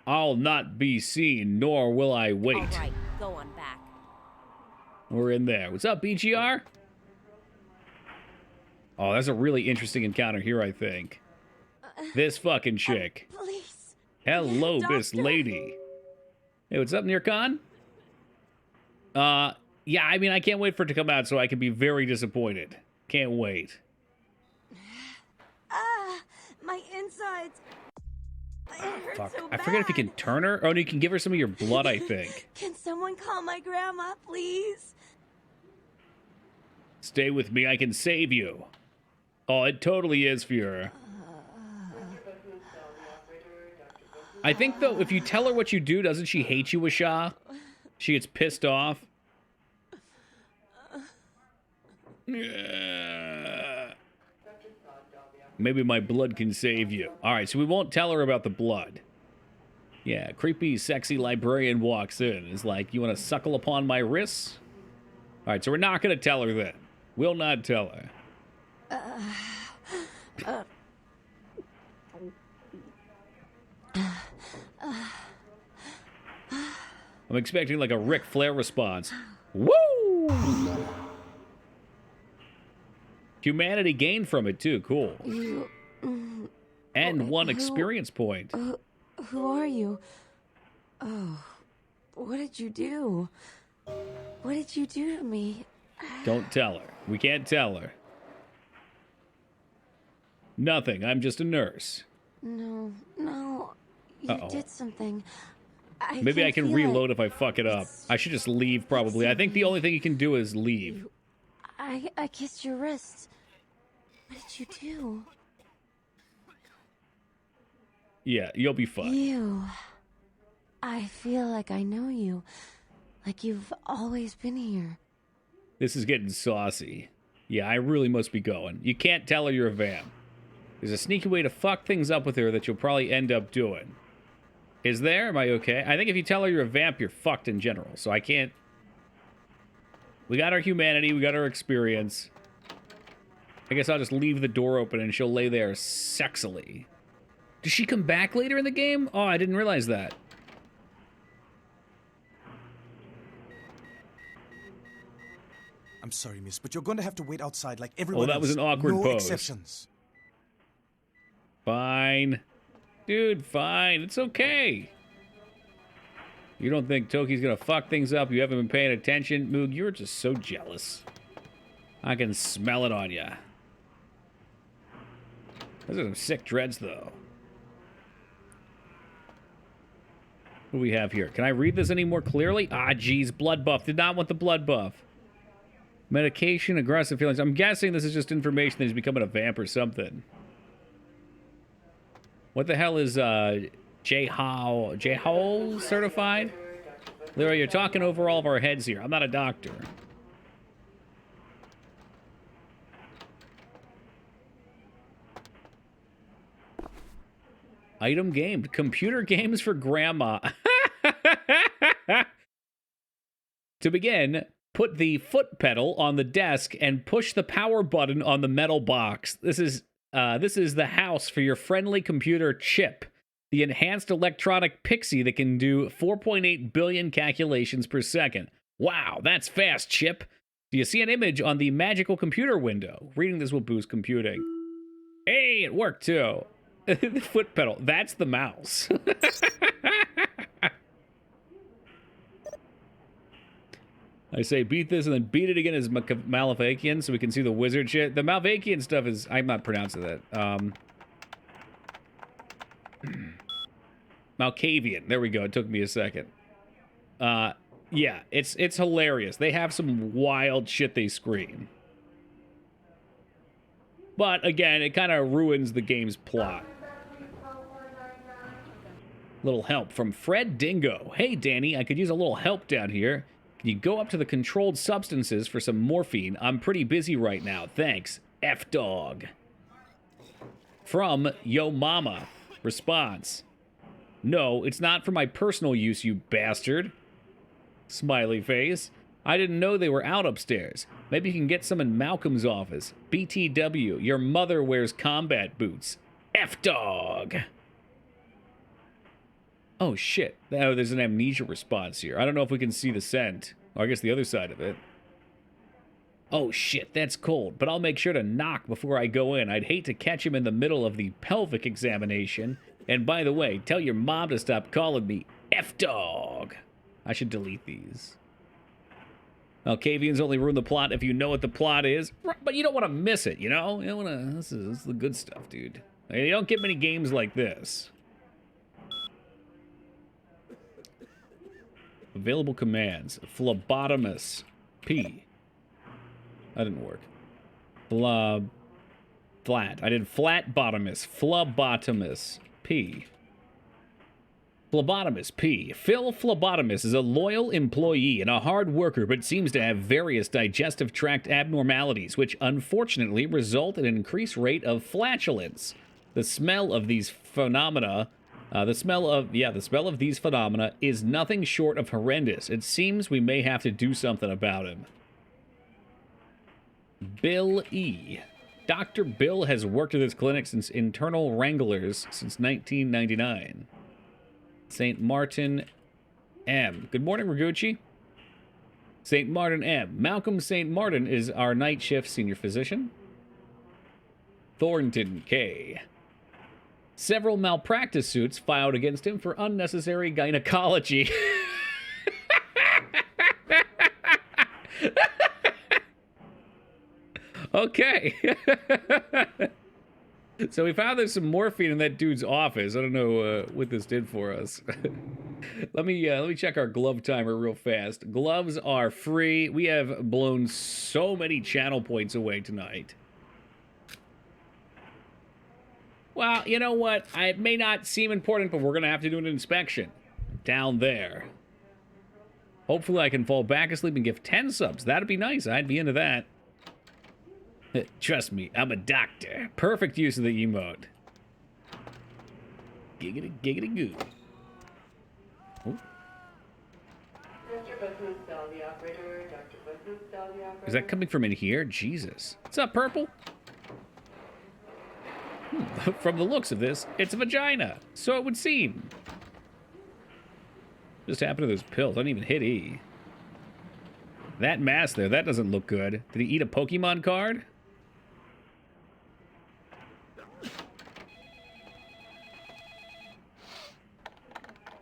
I'll not be seen, nor will I wait. All right, go on back. We're in there. What's up, BGR? Oh, that's a really interesting encounter here, I think. This fucking chick. Please. Hello, this Doctor. lady. Hey, what's up, Nircon? Yeah, I mean, I can't wait for it to come out so I can be very disappointed. Can't wait. My insides. It hurts Fuck. so I forget if you can turn her. Oh, no, you can give her some of your blood, I think. Can someone call my grandma, please? Stay with me, I can save you. Oh, it totally is, Fuhrer. I think, though, if you tell her what you do, doesn't she hate you, Asha? She gets pissed off. Maybe my blood can save you. All right, so we won't tell her about the blood. Yeah, creepy, sexy librarian walks in. Is like, you want to suckle upon my wrists? All right, so we're not going to tell her that. We'll not tell her. I'm expecting like a Ric Flair response. Woo! Humanity gained from it too. Cool. And 1 experience point. Who are you? Oh, what did you do? What did you do to me? Don't tell her. We can't tell her. Nothing. I'm just a nurse. No. You did something. Maybe I can feel reload it. if I fuck it up. I should just leave, probably. I think the only thing you can do is leave. I kissed your wrist. What did you do? Yeah, you'll be fine. You. I feel like I know you. Like you've always been here. This is getting saucy. Yeah, I really must be going. You can't tell her you're a vamp. There's a sneaky way to fuck things up with her that you'll probably end up doing. Is there? Am I okay? I think if you tell her you're a vamp, you're fucked in general. So I can't... We got our humanity. We got our experience. I guess I'll just leave the door open and she'll lay there sexily. Does she come back later in the game? Oh, I didn't realize that. I'm sorry, miss, but you're going to have to wait outside like everyone else. Oh, that was an awkward no pose. exceptions. Fine. Dude, fine. It's okay. You don't think Toki's gonna fuck things up? You haven't been paying attention? Moog, you're just so jealous. I can smell it on ya. Those are some sick dreads, though. What do we have here? Can I read this any more clearly? Ah, geez. Blood buff. Did not want the blood buff. Medication, aggressive feelings. I'm guessing this is just information that he's becoming a vamp or something. What the hell is J-Hole certified? Leroy, you're talking over all of our heads here. I'm not a doctor. Item gamed. Computer games for grandma. To begin, put the foot pedal on the desk and push the power button on the metal box. This is the house for your friendly computer chip. The enhanced electronic pixie that can do 4.8 billion calculations per second. Wow, that's fast, Chip. Do you see an image on the magical computer window? Reading this will boost computing. Hey, it worked too. The foot pedal, that's the mouse. I say beat this and then beat it again as Malefakian so we can see the wizard shit. The Malvakian stuff is... I'm not pronouncing that. Malkavian. There we go. It took me a second. Yeah, it's hilarious. They have some wild shit they scream. But, again, it kind of ruins the game's plot. Little help from Fred Dingo. Hey, Danny, I could use a little help down here. Can you go up to the controlled substances for some morphine? I'm pretty busy right now. Thanks. F-Dog. From Yo Mama. Response. No, it's not for my personal use, you bastard. Smiley face. I didn't know they were out upstairs. Maybe you can get some in Malcolm's office. BTW, your mother wears combat boots. F-Dog. Oh, shit. Oh, there's an amnesia response here. I don't know if we can see the scent. Or I guess the other side of it. Oh, shit, that's cold. But I'll make sure to knock before I go in. I'd hate to catch him in the middle of the pelvic examination. And by the way, tell your mom to stop calling me F-Dog. I should delete these. Malkavians only ruin the plot if you know what the plot is. But you don't want to miss it, you know? You don't want to... This is the good stuff, dude. You don't get many games like this. Available commands. Phlebotomist. P. That didn't work. Flat. I did flat bottomist. Phlebotomist. P. Phlebotomist. P. Phil Phlebotomist is a loyal employee and a hard worker, but seems to have various digestive tract abnormalities, which unfortunately result in an increased rate of flatulence. The smell of these phenomena... The smell of these phenomena is nothing short of horrendous. It seems we may have to do something about him. Bill E. Dr. Bill has worked at this clinic since internal wranglers since 1999. St. Martin M. Good morning, Ragucci. St. Martin M. Malcolm St. Martin is our night shift senior physician. Thornton K. Several malpractice suits filed against him for unnecessary gynecology. Okay. So we found there's some morphine in that dude's office. I don't know what this did for us. Let me check our glove timer real fast. Gloves are free. We have blown so many channel points away tonight. Well, you know what? It may not seem important, but we're going to have to do an inspection. Down there. Hopefully I can fall back asleep and give 10 subs. That'd be nice. I'd be into that. Trust me, I'm a doctor. Perfect use of the emote. Giggity, giggity, goo. Oh. Is that coming from in here? Jesus. What's up, Purple? From the looks of this, it's a vagina. So it would seem. Just happened to those pills. I didn't even hit E. That mask there, that doesn't look good. Did he eat a Pokemon card?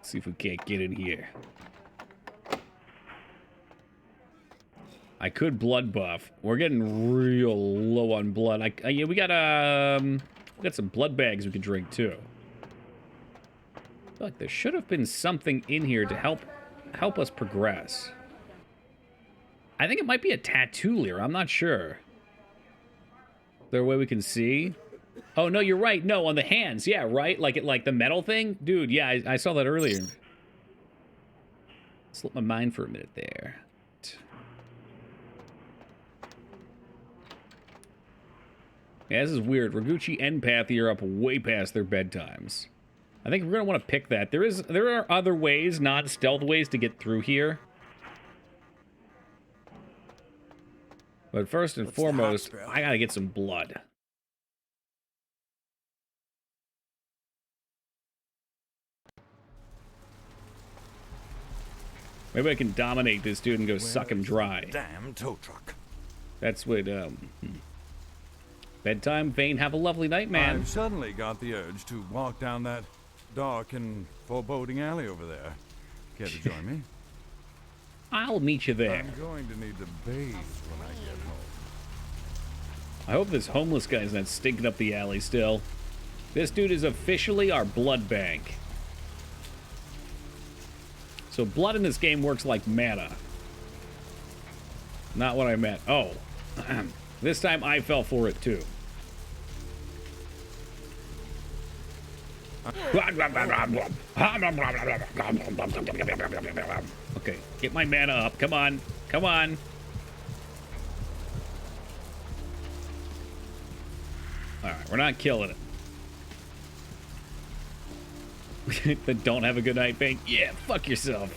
See if we can't get in here. I could blood buff. We're getting real low on blood. Yeah, we got some blood bags we could drink too. Look, there should have been something in here to help us progress. I think it might be a tattoo leer. I'm not sure. Is there a way we can see? Oh, no, you're right. No, on the hands. Yeah, right? Like the metal thing? Dude, yeah, I saw that earlier. Slipped my mind for a minute there. Yeah, this is weird. Raguchi and Pathy are up way past their bedtimes. I think we're going to want to pick that. There are other ways, non-stealth ways, to get through here. But first and foremost, I got to get some blood. Maybe I can dominate this dude and go suck him dry. Damn tow truck. That's what, bedtime, Vane, have a lovely night, man. I've suddenly got the urge to walk down that dark and foreboding alley over there. Care to join me? I'll meet you there. I'm going to need to bathe when I get home. I hope this homeless guy's not stinking up the alley still. This dude is officially our blood bank. So blood in this game works like mana. Not what I meant. Oh. This time I fell for it too. Okay, get my mana up. Come on. Come on. Alright, we're not killing it. Then don't have a good night, Bane. Yeah, fuck yourself.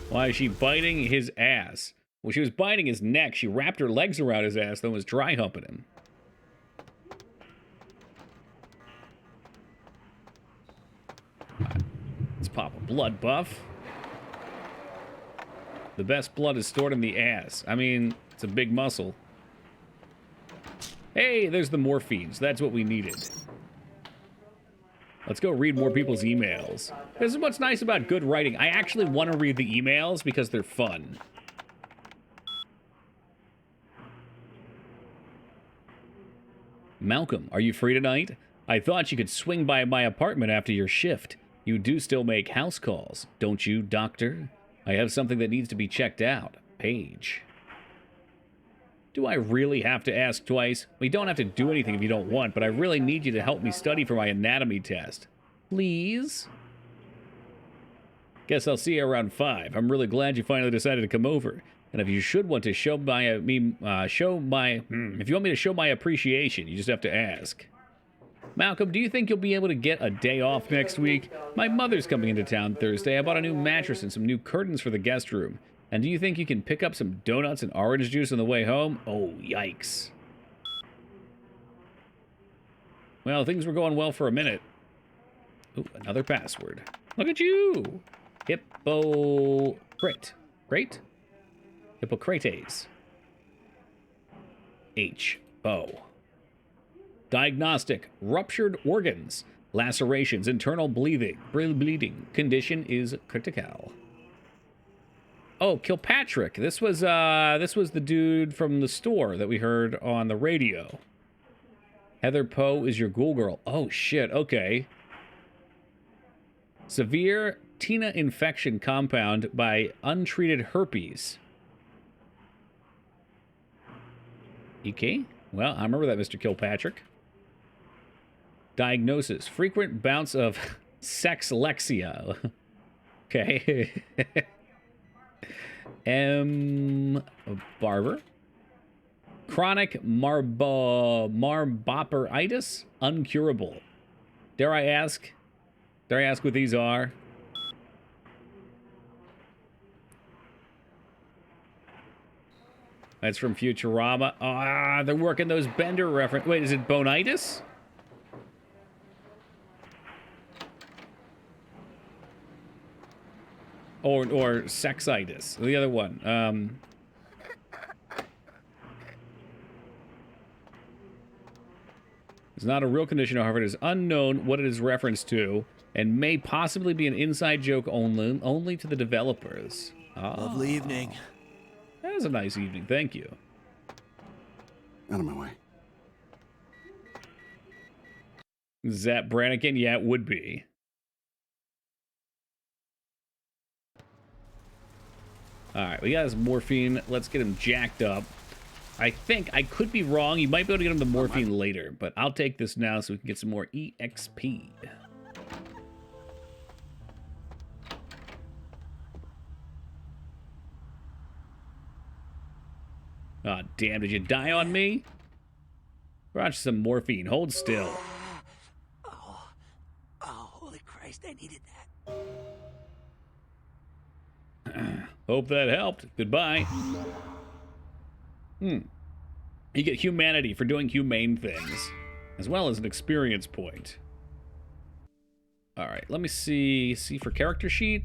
Why is she biting his ass? Well, she was biting his neck. She wrapped her legs around his ass, then was dry humping him. Right, let's pop a blood buff. The best blood is stored in the ass. I mean, it's a big muscle. Hey, there's the morphines. That's what we needed. Let's go read more people's emails. This is what's nice about good writing. I actually want to read the emails because they're fun. Malcolm, are you free tonight? I thought you could swing by my apartment after your shift. You do still make house calls, don't you, doctor? I have something that needs to be checked out. Paige. Do I really have to ask twice? We don't have to do anything if you don't want, but I really need you to help me study for my anatomy test. Please? Guess I'll see you around 5. I'm really glad you finally decided to come over. And if you should want to show if you want me to show my appreciation, you just have to ask. Malcolm, do you think you'll be able to get a day off next week? My mother's coming into town Thursday. I bought a new mattress and some new curtains for the guest room. And do you think you can pick up some donuts and orange juice on the way home? Oh, yikes. Well, things were going well for a minute. Ooh, another password. Look at you! Hippocrates. H-O-P-O-C-R-A-T-E-S. Poe. Diagnostic. Ruptured organs. Lacerations. Internal bleeding. Condition is critical. Oh, Kilpatrick. This was the dude from the store that we heard on the radio. Heather Poe is your ghoul girl. Oh, shit. Okay. Severe Tina infection compound by untreated herpes. Okay. Well, I remember that, Mr. Kilpatrick. Diagnosis. Frequent bouts of sexlexia. Okay. Barber. Chronic marboperitis. Uncurable. Dare I ask what these are? That's from Futurama. Ah, they're working those Bender reference. Wait, is it bonitis? Or sexitis. The other one. It's not a real condition, however, it is unknown what it is referenced to, and may possibly be an inside joke only to the developers. Oh. Lovely evening. That was a nice evening, thank you. Out of my way. Is that Brannigan? Yeah, it would be. Alright, we got his morphine. Let's get him jacked up. I think, I could be wrong, you might be able to get him the morphine later, but I'll take this now so we can get some more EXP. Aw, damn, did you die on me? Brought you some morphine, hold still. Oh, holy Christ, I needed that. Hope that helped. Goodbye. You get humanity for doing humane things, as well as an experience point. Alright, let me see for character sheet.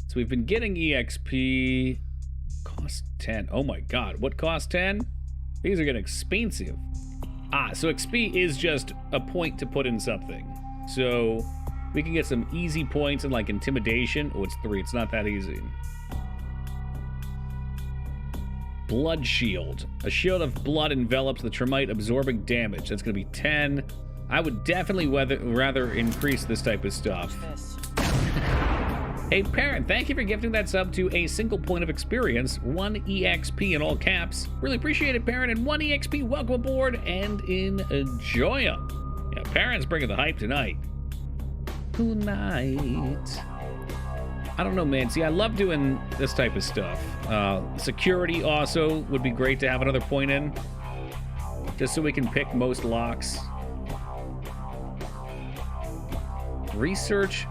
So we've been getting EXP. Cost 10. Oh my god, what cost 10? These are getting expensive. Ah, so XP is just a point to put in something. So we can get some easy points in like intimidation. Oh, it's 3. It's not that easy. Blood shield. A shield of blood envelops the termite, absorbing damage. That's going to be 10. I would definitely rather increase this type of stuff. Hey, Parent, thank you for gifting that sub to a single point of experience. 1 EXP in all caps. Really appreciate it, Parent, and 1 EXP. Welcome aboard and enjoy them. Yeah, Parent's bringing the hype tonight. Tonight. I don't know, man. See, I love doing this type of stuff. Security also would be great to have another point in. Just so we can pick most locks. Research.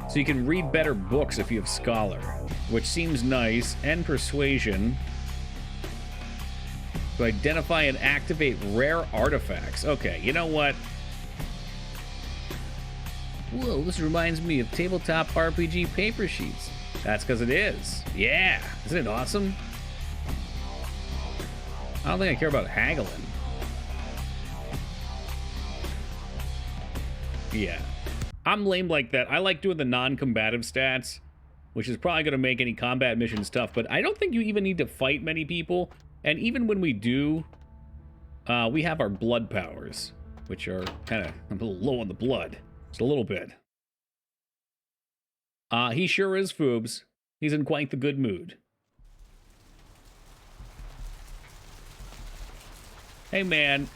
So you can read better books if you have Scholar. Which seems nice. And Persuasion. To identify and activate rare artifacts. Okay, you know what? Whoa, this reminds me of tabletop RPG paper sheets. That's because it is. Yeah, isn't it awesome? I don't think I care about haggling. Yeah. I'm lame like that. I like doing the non-combative stats, which is probably going to make any combat missions tough, but I don't think you even need to fight many people. And even when we do, we have our blood powers, which are kind of a little low on the blood. Just a little bit. He sure is, Foobs. He's in quite the good mood. Hey, man,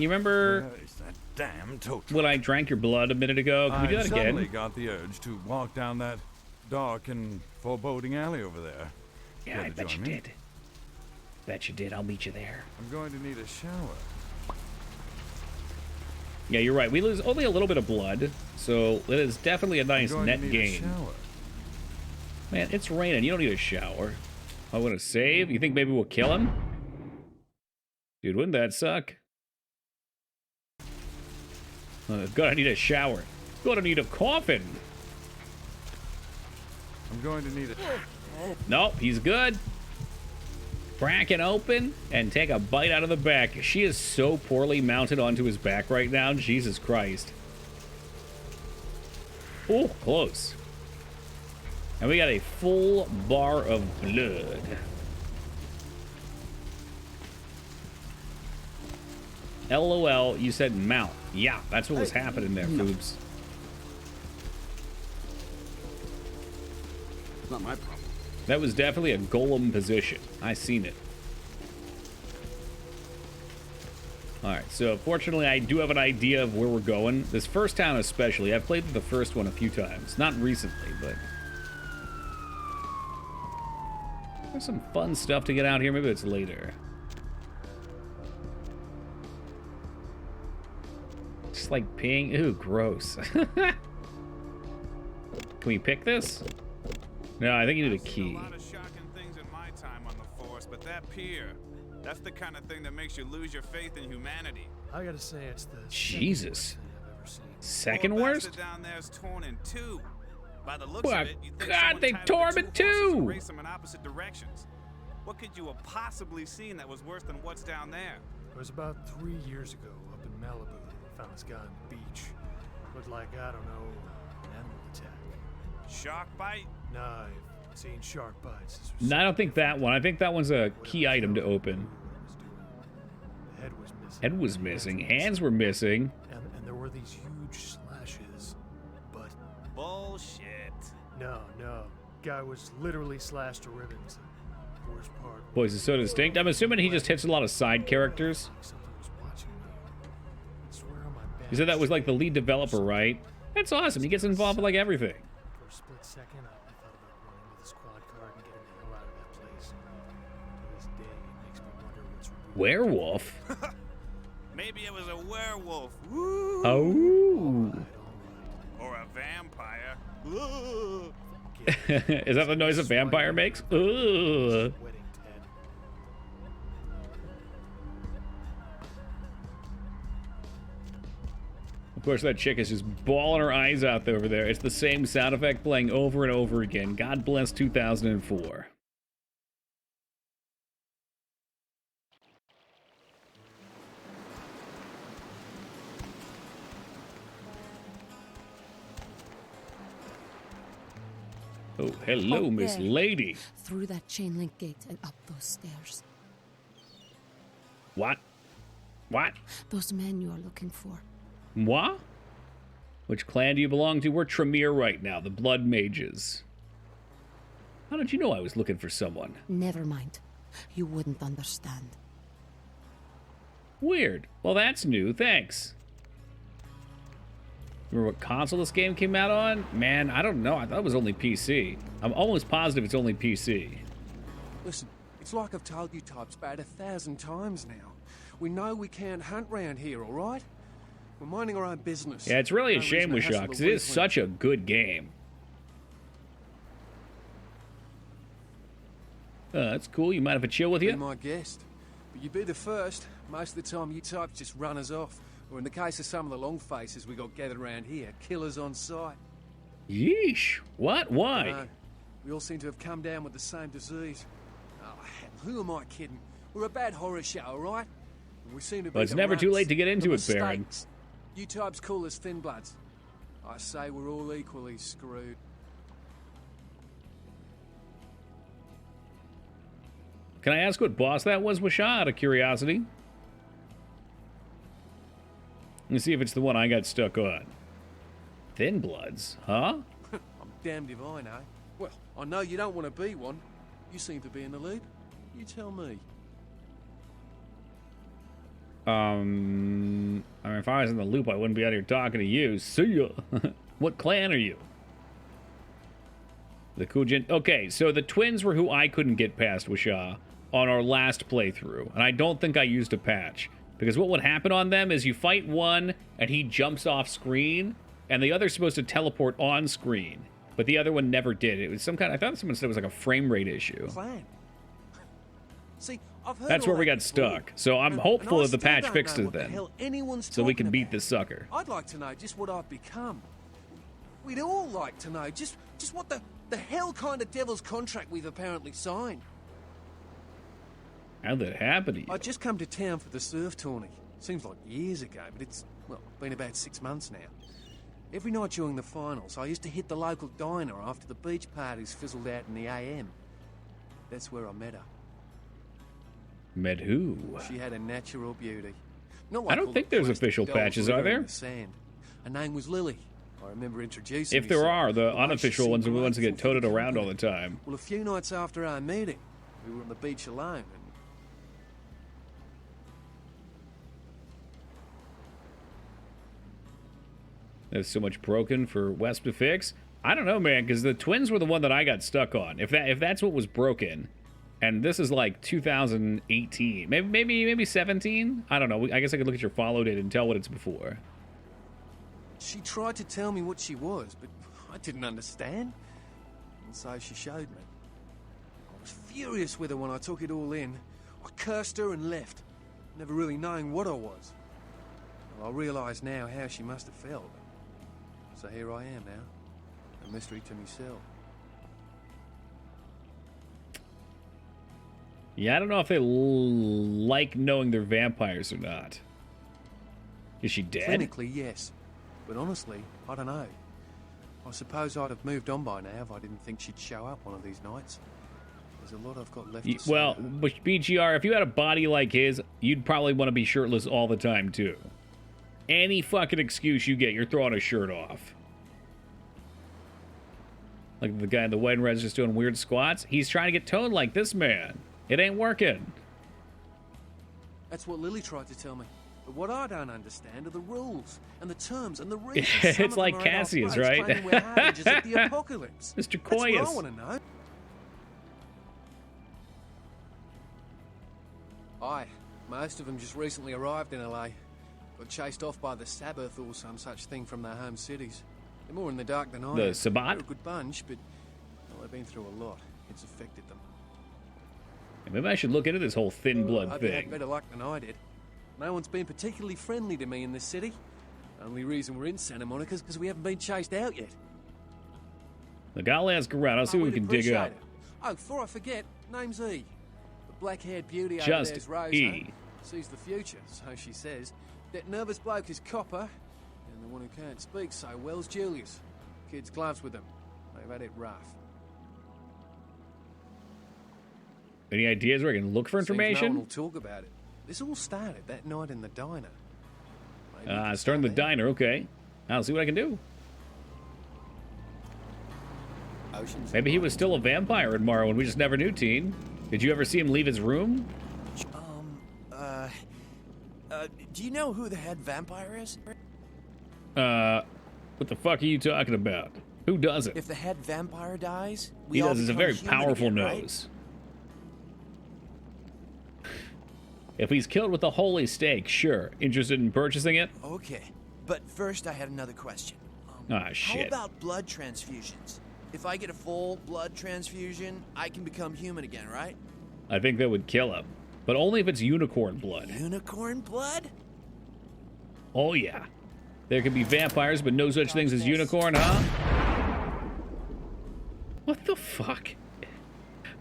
you remember that damn totem when I drank your blood a minute ago? Can we do that again? I suddenly got the urge to walk down that dark and foreboding alley over there. Yeah, I bet you did. Bet you did. I'll meet you there. I'm going to need a shower. Yeah, you're right. We lose only a little bit of blood, so it is definitely a nice net gain. Man, it's raining. You don't need a shower. I want to save? You think maybe we'll kill him? Dude, wouldn't that suck? Gonna need a shower. Gonna need a coffin. I'm going to need a... Nope, he's good. Crack it open and take a bite out of the back. She is so poorly mounted onto his back right now. Jesus Christ. Oh, close. And we got a full bar of blood. LOL, you said mount. Yeah, that's what was happening there, Foobs. It's not my problem. That was definitely a golem position. I seen it. Alright, so fortunately I do have an idea of where we're going. This first town especially. I've played the first one a few times. Not recently, but... there's some fun stuff to get out here. Maybe it's later. Just like peeing. Ooh, gross. Can we pick this? No, I think you need a key. A lot of shocking things in my time on the force, but that pier, that's the kind of thing that makes you lose your faith in humanity. I gotta say, it's the Jesus. Second Poor worst? bastard down there's torn in two. By the looks Oh, of it, you think God, someone they tied tore up the him in two horses and two. raced them in opposite directions. What could you have possibly seen that was worse than what's down there? It was about 3 years ago up in Malibu. Found this guy on the beach. Looked like, I don't know, an animal attack. Shark bite? No, I've seen shark bites. This was No, I don't think that one. I think that one's a key item to open. the head was missing. Head was missing. Hands were missing. And there were these huge slashes. But Bullshit. no. Guy was literally slashed to ribbons. The worst part. Boys is so distinct. I'm assuming he just hits a lot of side characters. You said that was like the lead developer, right? That's awesome. He gets involved with like everything. For a split second, I thought about running with a squad car and getting the hell out of that place. To this day, it makes me wonder what's real. Werewolf? Maybe it was a werewolf. Woo! Oh. Or a vampire. Is that the noise a vampire makes? Ugh. Of course, that chick is just bawling her eyes out over there. It's the same sound effect playing over and over again. God bless 2004. Oh, hello, Up Miss there. Lady. Through that chain link gate and up those stairs. What? What? Those men you are looking for. Moi? Which clan do you belong to? We're Tremere right now, the Blood Mages. How did you know I was looking for someone? Never mind. You wouldn't understand. Weird. Well, that's new. Thanks. Remember what console this game came out on? Man, I don't know. I thought it was only PC. I'm almost positive it's only PC. Listen, it's like I've told you types about 1,000 times now. We know we can't hunt round here, all right? We're minding our own business. Yeah, it's really a No shame reason with to hassle Shock, 'cause the it is weakling. such a good game. That's cool. You mind if I chill with Be you? my guest. But you'd be the first. Most of the time you types just run us off. Or in the case of some of the long faces we got gathered around here, killers on sight. Yeesh. What? Why? No, we all seem to have come down with the same disease. Oh, hell, who am I kidding? We're a bad horror show, all right? And we seem to be Well, it's the never too runts, late to get into the it, Baron. mistakes. You types call us thin bloods. I say we're all equally screwed. Can I ask what boss that was, Wisha, out of curiosity? Let me see if it's the one I got stuck on. Thin Bloods, huh? I'm damned if I know. Well, I know you don't want to be one. You seem to be in the lead. You tell me. I mean, if I was in the loop, I wouldn't be out here talking to you. See ya. What clan are you? The Kujin. Okay, so the twins were who I couldn't get past, Wisha, on our last playthrough. And I don't think I used a patch. Because what would happen on them is you fight one, and he jumps off screen, and the other's supposed to teleport on screen. But the other one never did. It was some kind of, I thought someone said it was like a frame rate issue. Plan. See, I've heard That's all where we that got stuck. So I'm and hopeful I that the still patch don't fixed know it what the then. hell anyone's So we talking can beat about. this sucker. I'd like to know just what I've become. We'd all like to know just what the hell kind of devil's contract we've apparently signed. How'd that happen to you? I just come to town for the surf tourney. Seems like years ago, but it's, well, been about 6 months now. Every night during the finals, I used to hit the local diner after the beach parties fizzled out in the AM. That's where I met her. Met who? She had a natural beauty. I don't think there's official patches, are there? Her name was Lily. I remember introducing If there myself. are, the way she unofficial ones are seemed the ones that get grateful for toted the around all company. the time. Well, a few nights after our meeting, we were on the beach alone, and There's so much broken for West to fix. I don't know, man, because the twins were the one that I got stuck on. If that's what was broken, and this is like 2018, maybe 17. I don't know. I guess I could look at your follow date and tell what it's before. she tried to tell me what she was, but I didn't understand. And so she showed me. I was furious with her when I took it all in. I cursed her and left, never really knowing what I was. Well, I realise now how she must have felt. So here I am now, a mystery to myself. Yeah, I don't know if they like knowing they're vampires or not. Is she dead? Clinically, yes. But honestly, I don't know. I suppose I'd have moved on by now if I didn't think she'd show up one of these nights. There's a lot I've got left to say. Well, but BGR, if you had a body like his, you'd probably want to be shirtless all the time, too. Any fucking excuse you get, you're throwing a shirt off. Like the guy in the white and red's just doing weird squats. He's trying to get toned like this man. It ain't working. That's what Lily tried to tell me. But what I don't understand are the rules and the terms and the reasons. It's like Cassius, right? We're havages at the apocalypse. Mr. That's what I Coyus. want to know. Aye, most of them just recently arrived in LA. Got chased off by the Sabbath or some such thing from their home cities. They're more in the dark than I am. The Sabbat? They're a good bunch, but well, they've been through a lot. It's affected them. Maybe I should look into this whole thin blood Hope they had thing. better luck than I did. No one's been particularly friendly to me in this city. Only reason we're in Santa Monica is because we haven't been chased out yet. Look, I'll ask around. I'll see what we we'd can dig appreciate up. it. Oh, before I forget, name's E. The black-haired beauty over Just there's Rosa. E. Sees the future, so she says. That nervous bloke is Copper, and the one who can't speak so well's Julius. Kids gloves with them. They've had it rough. Any ideas where I can look for Seems no information? one will talk about it. This all started that night in the diner. Starting the diner, okay. I'll see what I can do. Maybe he was still a vampire in Morrow and we just never knew, teen. Did you ever see him leave his room? Do you know who the head vampire is? What the fuck are you talking about? Who doesn't? If the head vampire dies, we He all does. It's a become very human powerful again, right? nose. If he's killed with a holy stake, sure. Interested in purchasing it? Okay, but first I had another question. Ah, How shit. about blood transfusions? If I get a full blood transfusion, I can become human again, right? I think that would kill him. But only if it's unicorn blood. Unicorn blood? Oh, yeah. There can be vampires, but no such things as unicorn, huh? What the fuck?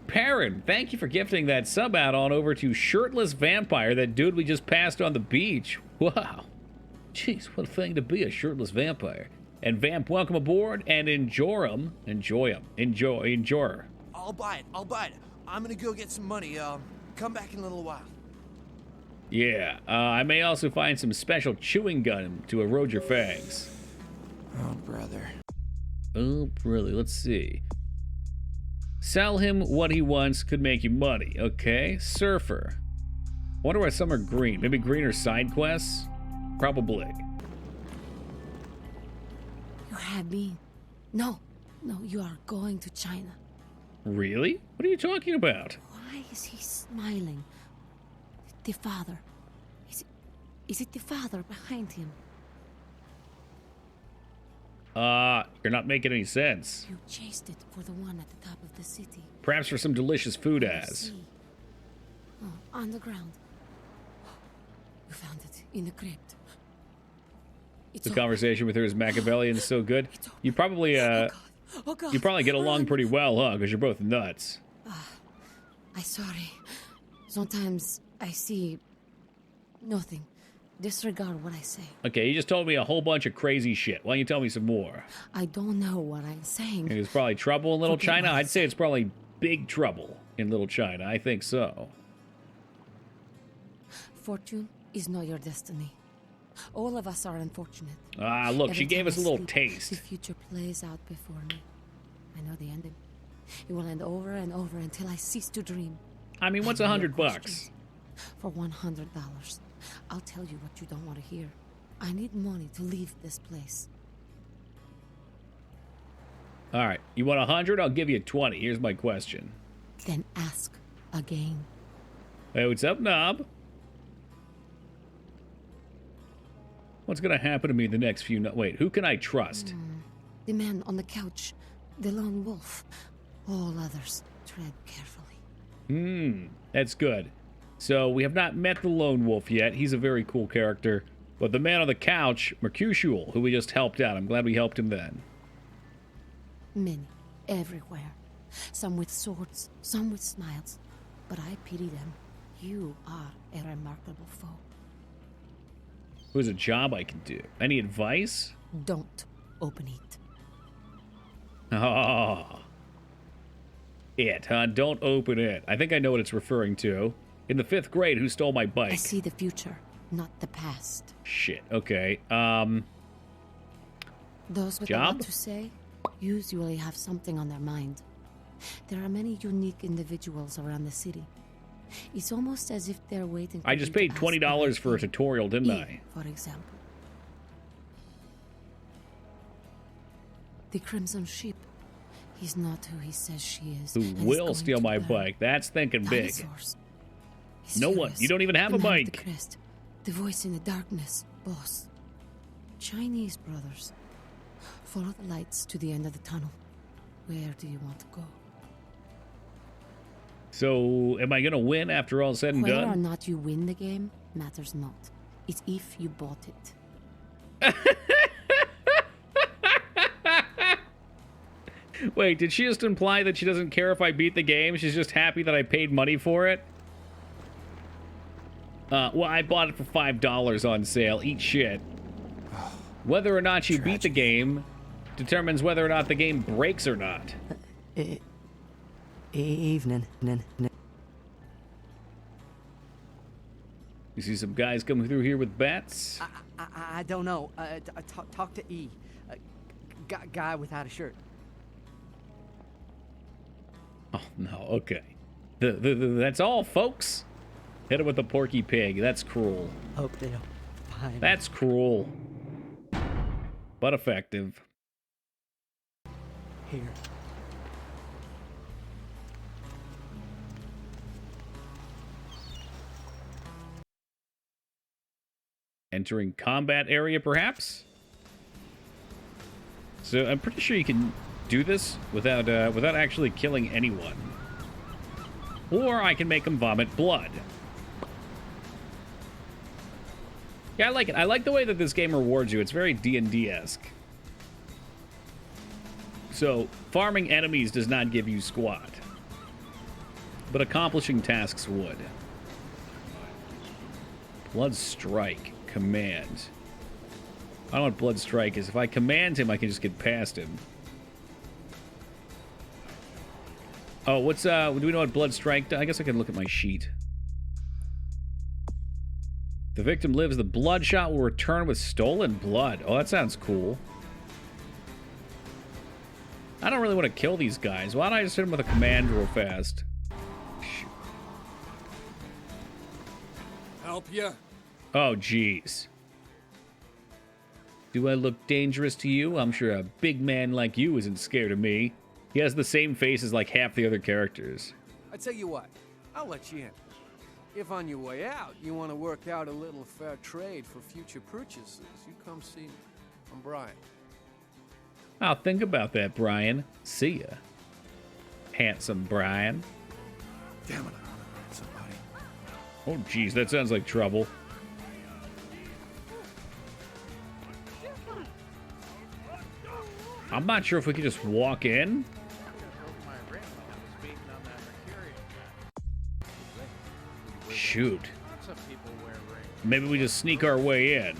Perrin, thank you for gifting that sub add-on over to Shirtless Vampire, that dude we just passed on the beach. Wow. Jeez, what a thing to be, a shirtless vampire. And Vamp, welcome aboard, and enjoy him. Enjoy him. Enjoy her. I'll buy it. I'm gonna go get some money. Come back in a little while. Yeah, I may also find some special chewing gum to erode your fangs. Oh, brother. Oh, brother, let's see. Sell him what he wants, could make you money. Okay, Surfer. Wonder why some are green. Maybe green are side quests? Probably. You had me. No, you are going to China. Really? What are you talking about? Why is he smiling? The father. Is it the father behind him? You're not making any sense. You chased it for the one at the top of the city. Perhaps for some delicious food as. See. Oh, on the ground. You found it in the crypt. The conversation with her is Machiavellian so good. You probably, Oh God. you probably get along pretty well, huh? Because you're both nuts. I'm sorry. Sometimes I see nothing. Disregard what I say. Okay, you just told me a whole bunch of crazy shit. Why don't you tell me some more? I don't know what I'm saying. There's probably trouble in Little Forget China. what I I'd say it's probably big trouble in Little China. I think so. Fortune is not your destiny. All of us are unfortunate. Ah, look, Every she gave time us a I little sleep, taste. The future plays out before me. I know the ending. It will end over and over until I cease to dream. I mean, what's I know your $100 questions. For $100, I'll tell you what you don't want to hear. I need money to leave this place. All right, you want 100? I'll give you 20. Here's my question. Then ask again. Hey, what's up, Knob? What's gonna happen to me the next few... Wait, who can I trust? The man on the couch, the lone wolf. All others, tread carefully. That's good. So, we have not met the lone wolf yet. He's a very cool character. But the man on the couch, Mercutio, who we just helped out. I'm glad we helped him then. Many, everywhere. Some with swords, some with smiles. But I pity them. You are a remarkable foe. There's a job I can do. Any advice? Don't open it. Oh. It, huh? Don't open it. I think I know what it's referring to. In the 5th grade, who stole my bike? I see the future, not the past. Shit, okay. Those with a Job? lot to say usually have something on their mind. There are many unique individuals around the city. It's almost as if they're waiting for I just you to paid ask $20 for a everything. tutorial, didn't Eve, I? for example. The Crimson Sheep. He's not who he says she is. Who and is will going steal to my learn. bike? That's thinking big. Dinosaurs. No one. Furious. You don't even have The a man with bike. The crest. The voice in the darkness. Boss. Chinese brothers. Follow the lights to the end of the tunnel. Where do you want to go? So, am I going to win after all said and Whether or done? not you win the game matters not. It's if you bought it. Wait, did she just imply that she doesn't care if I beat the game? She's just happy that I paid money for it? Well, I bought it for $5 on sale. Eat shit. Whether or not she beat the game determines whether or not the game breaks or not. Evening. You see some guys coming through here with bats? I don't know. Talk to E. Guy without a shirt. Oh, no, okay. That's all, folks. Hit him with the porky pig. That's cruel. Hope they don't find me. That's cruel. But effective. Here. Entering combat area, perhaps? So I'm pretty sure you can do this without actually killing anyone. Or I can make them vomit blood. Yeah, I like it. I like the way that this game rewards you. It's very D&D-esque. So, farming enemies does not give you squat. But accomplishing tasks would. Blood Strike. Command. I don't know what Blood Strike is. If I command him, I can just get past him. Oh, what's, do we know what Blood Strike does? I guess I can look at my sheet. The victim lives. The bloodshot will return with stolen blood. Oh, that sounds cool. I don't really want to kill these guys. Why don't I just hit them with a command real fast? Help ya? Oh, jeez. Do I look dangerous to you? I'm sure a big man like you isn't scared of me. He has the same face as like half the other characters. I tell you what, I'll let you in. If on your way out you want to work out a little fair trade for future purchases, you come see me. I'm Brian. I'll think about that, Brian. See ya. Handsome Brian. Damn it, I want to hurt somebody. Oh, jeez, that sounds like trouble. I'm not sure if we could just walk in. shoot. Some people wear rings. Maybe we just sneak our way in.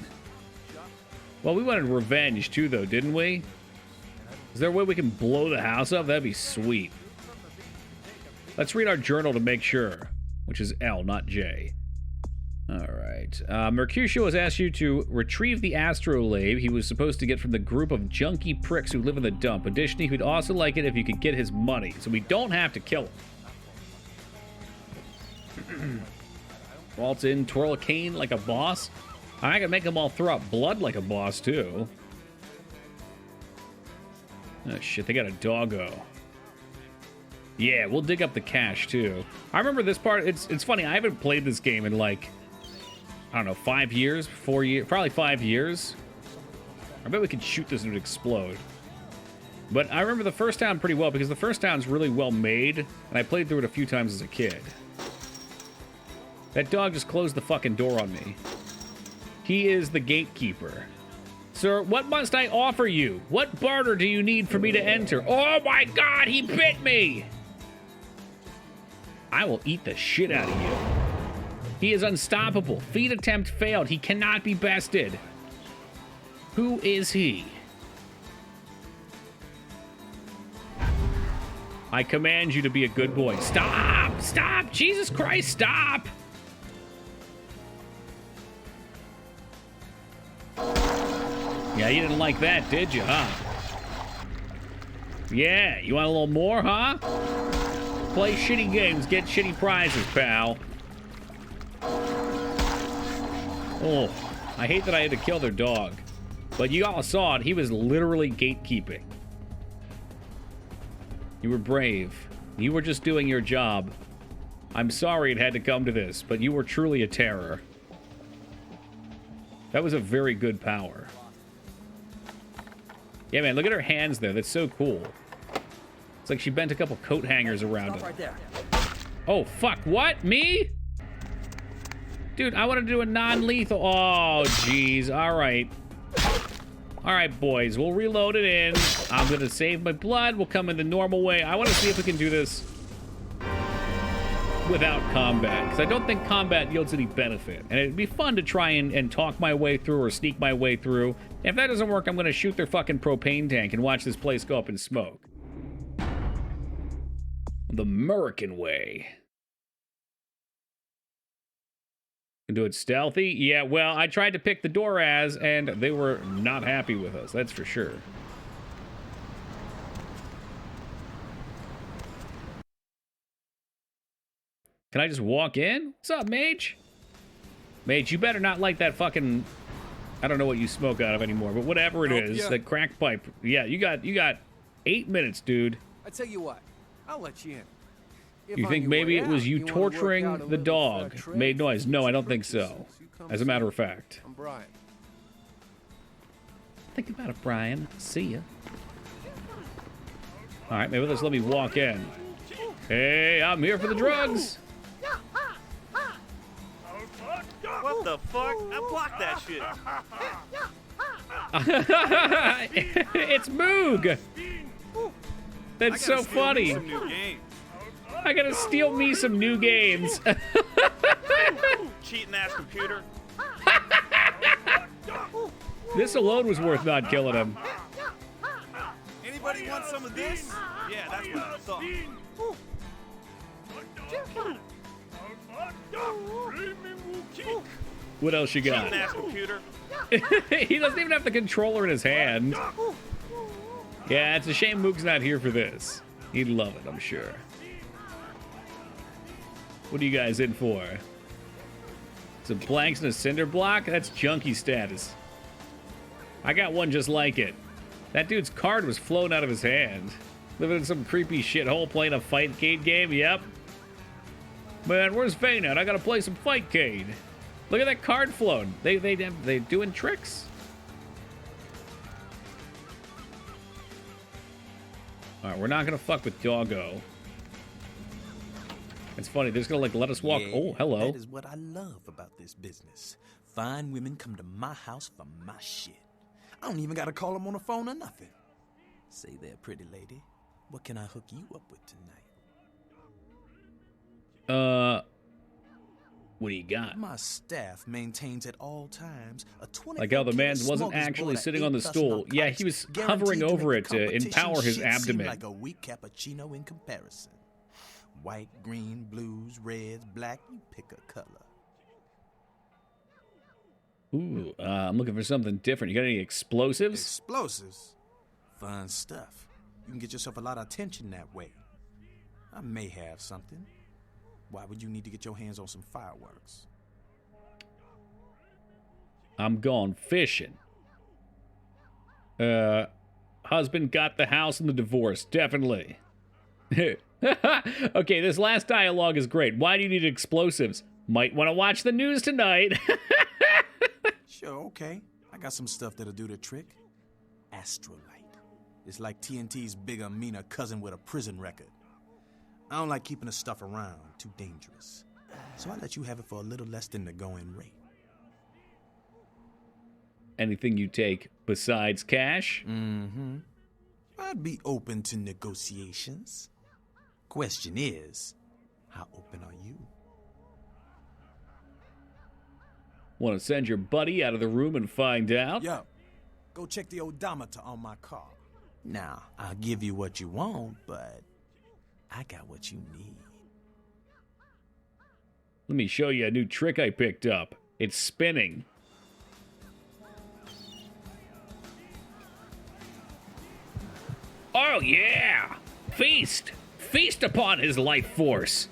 Well, we wanted revenge too, though, didn't we? Is there a way we can blow the house up? That'd be sweet. Let's read our journal to make sure, which is L, not J. All right. Mercutio has asked you to retrieve the astrolabe he was supposed to get from the group of junky pricks who live in the dump. Additionally, he'd also like it if you could get his money, so we don't have to kill him. Waltz in, twirl a cane like a boss. I can make them all throw out blood like a boss, too. Oh, shit, they got a doggo. Yeah, we'll dig up the cash, too. I remember this part. It's funny. I haven't played this game in, like, I don't know, 5 years? 4 years? Probably 5 years. I bet we could shoot this and it would explode. But I remember the first town pretty well because the first town's really well made, and I played through it a few times as a kid. That dog just closed the fucking door on me. He is the gatekeeper. Sir, what must I offer you? What barter do you need for me to enter? Oh my god, he bit me! I will eat the shit out of you. He is unstoppable. Feed attempt failed. He cannot be bested. Who is he? I command you to be a good boy. Stop! Stop! Jesus Christ, stop! Yeah, you didn't like that, did you, huh? Yeah, you want a little more, huh? Play shitty games, get shitty prizes, pal. Oh, I hate that I had to kill their dog. But you all saw it, he was literally gatekeeping. You were brave. You were just doing your job. I'm sorry it had to come to this, but you were truly a terror. That was a very good power. Yeah, man, look at her hands there. That's so cool. It's like she bent a couple coat hangers around it. Right there. Oh, fuck. What? Me? Dude, I want to do a non-lethal. Oh, jeez. All right. All right, boys. We'll reload it in. I'm going to save my blood. We'll come in the normal way. I want to see if we can do this without combat, because I don't think combat yields any benefit. And it'd be fun to try and talk my way through or sneak my way through. If that doesn't work, I'm going to shoot their fucking propane tank and watch this place go up in smoke. The American way. Can do it stealthy? Yeah, well, I tried to pick the Doraz, and they were not happy with us, that's for sure. Can I just walk in? What's up, Mage? Mage, you better not light that fucking... I don't know what you smoke out of anymore, but whatever it is, that crack pipe. Yeah, you got 8 minutes, dude. I tell you what, I'll let you in. If You on think your maybe way it was out, you wanna work out torturing a the little dog trade made noise? No, I don't think purchases, so. you come As a see matter me. of fact. I'm Brian. Think about it, Brian. See ya. All right, maybe let's let me walk in. Hey, I'm here for the drugs. What the fuck? I blocked that shit. It's Moog. That's so funny. I gotta steal me some new games. Cheating ass computer. This alone was worth not killing him. Anybody want some of this? Yeah, that's what I thought. What else you got? Cheating ass computer. He doesn't even have the controller in his hand. Yeah, it's a shame Moog's not here for this. He'd love it, I'm sure. What are you guys in for? Some blanks and a cinder block? That's junkie status. I got one just like it. That dude's card was flown out of his hand. Living in some creepy shithole playing a Fightcade game? Yep. Man, where's Vane at? I gotta play some Fightcade. Look at that card flown. They doing tricks. All right, we're not gonna fuck with Doggo. It's funny. They're just gonna like let us walk. Yeah, Oh, hello. That is what I love about this business. Fine women come to my house for my shit. I don't even gotta call them on the phone or nothing. Say there, pretty lady, what can I hook you up with tonight? What do you got? My staff maintains at all times a 20. Like how the man wasn't actually sitting on the stool. Yeah, he was hovering over it to empower his abdomen. Like a weak cappuccino in comparison. White, green, blues, reds, black, you pick a color. Ooh, I'm looking for something different. You got any explosives? Explosives? Fun stuff. You can get yourself a lot of attention that way. I may have something. Why would you need to get your hands on some fireworks? I'm gone fishing. Husband got the house and the divorce. Definitely. Okay, this last dialogue is great. Why do you need explosives? Might want to watch the news tonight. Sure, okay. I got some stuff that'll do the trick. Astrolite. It's like TNT's bigger, meaner cousin with a prison record. I don't like keeping the stuff around. Too dangerous. So I let you have it for a little less than the going rate. Anything you take besides cash? Mm-hmm. I'd be open to negotiations. Question is, how open are you? Want to send your buddy out of the room and find out? Yo, go check the odometer on my car. Now, I'll give you what you want, but I got what you need. Let me show you a new trick I picked up. It's spinning. Oh yeah! Feast! Feast upon his life force!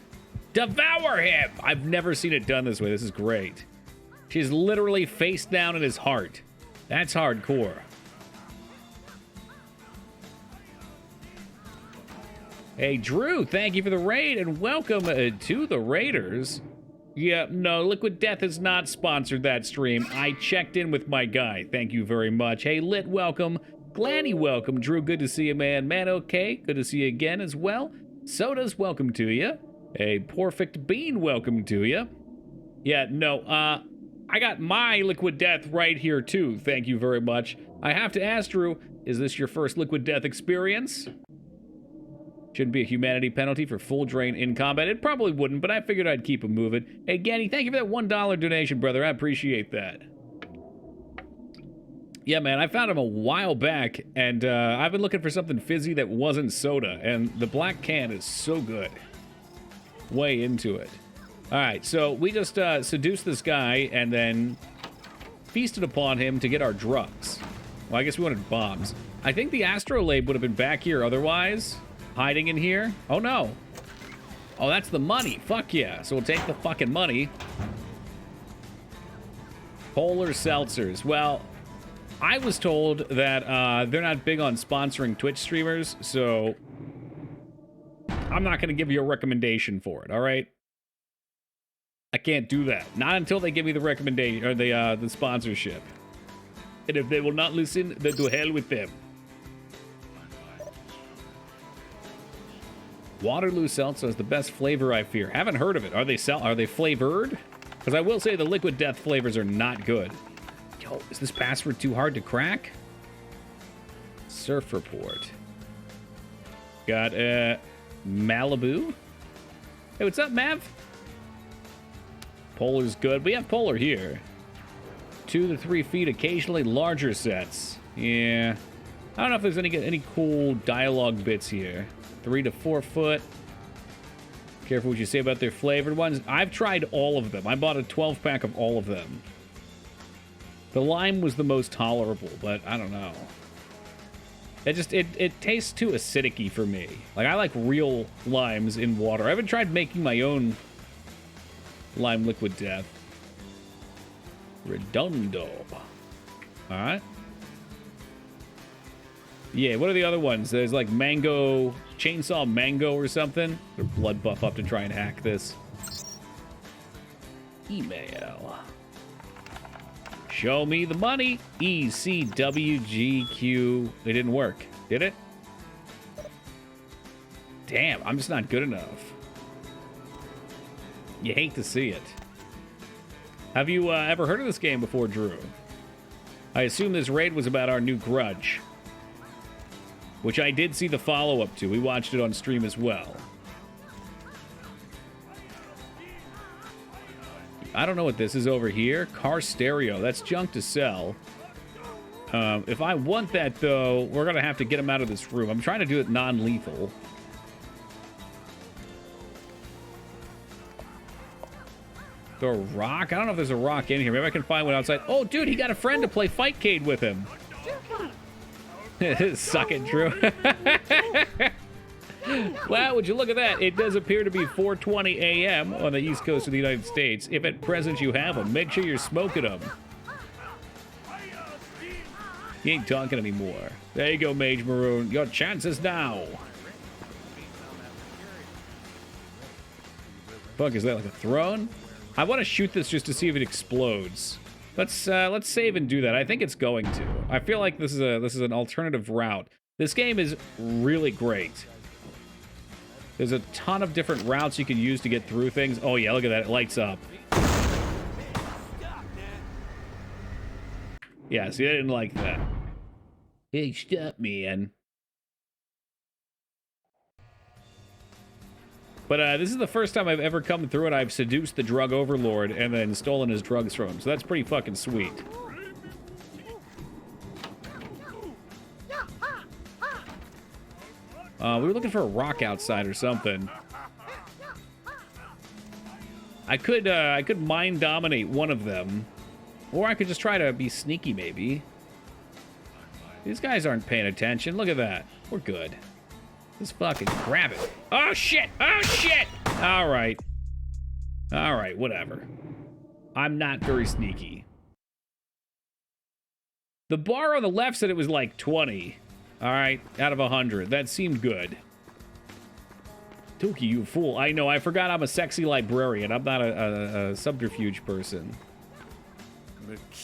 Devour him! I've never seen it done this way. This is great. She's literally face down in his heart. That's hardcore. Hey, Drew, thank you for the raid, and welcome to the Raiders. Yeah, no, Liquid Death has not sponsored that stream. I checked in with my guy. Thank you very much. Hey, Lit, welcome. Glanny, welcome. Drew, good to see you, man. Man, okay, good to see you again as well. Soda's, welcome to you. Hey, Perfect Bean, welcome to you. Yeah, no, I got my Liquid Death right here, too. Thank you very much. I have to ask, Drew, is this your first Liquid Death experience? Shouldn't be a humanity penalty for full drain in combat. It probably wouldn't, but I figured I'd keep them moving. Hey, Ganny, thank you for that $1 donation, brother. I appreciate that. Yeah, man, I found him a while back, and I've been looking for something fizzy that wasn't soda, and the black can is so good. Way into it. All right, so we just seduced this guy and then feasted upon him to get our drugs. Well, I guess we wanted bombs. I think the astrolabe would have been back here otherwise. Hiding in here. Oh, no. Oh, that's the money. Fuck yeah. So we'll take the fucking money. Polar seltzers. Well, I was told that they're not big on sponsoring Twitch streamers, so I'm not going to give you a recommendation for it, all right? I can't do that. Not until they give me the recommendation or the sponsorship. And if they will not listen, then to hell with them. Waterloo Seltzer is the best flavor, I fear. Haven't heard of it. Are they flavored? Because I will say the Liquid Death flavors are not good. Yo, is this password too hard to crack? Surf report. Got Malibu. Hey, what's up, Mav? Polar's good. We have Polar here. 2 to 3 feet, occasionally larger sets. Yeah. I don't know if there's any cool dialogue bits here. 3 to 4 foot. Careful what you say about their flavored ones. I've tried all of them. I bought a 12-pack of all of them. The lime was the most tolerable, but I don't know. It tastes too acidic-y for me. Like, I like real limes in water. I haven't tried making my own lime Liquid Death. Redondo. Alright. Yeah, what are the other ones? There's like mango, chainsaw mango or something. Or blood buff up to try and hack this. Email. Show me the money. ECWGQ. It didn't work, did it? Damn, I'm just not good enough. You hate to see it. Have you ever heard of this game before, Drew? I assume this raid was about our new grudge. Which I did see the follow-up to. We watched it on stream as well. I don't know what this is over here. Car stereo. That's junk to sell. If I want that, though, we're going to have to get him out of this room. I'm trying to do it non-lethal. The rock? I don't know if there's a rock in here. Maybe I can find one outside. Oh, dude, he got a friend to play Fightcade with him. Suck it, Drew. Wow, would you look at that? It does appear to be 4:20 a.m. on the east coast of the United States. If at present you have them, make sure you're smoking them. He ain't talking anymore. There you go, Mage Maroon. Your chances now. Fuck, is that like a throne? I want to shoot this just to see if it explodes. Let's save and do that. I think it's going to. I feel like this is an alternative route. This game is really great. There's a ton of different routes you can use to get through things. Oh yeah, look at that. It lights up. Yeah, see, I didn't like that. Hey, stop, man. But this is the first time I've ever come through and I've seduced the drug overlord and then stolen his drugs from him. So that's pretty fucking sweet. We were looking for a rock outside or something. I could mind dominate one of them. Or I could just try to be sneaky, maybe. These guys aren't paying attention. Look at that. We're good. Just fucking grab it. Oh, shit! Oh, shit! All right. All right, whatever. I'm not very sneaky. The bar on the left said it was like 20. All right, out of 100. That seemed good. Tuki, you fool. I know, I forgot I'm a sexy librarian. I'm not a subterfuge person.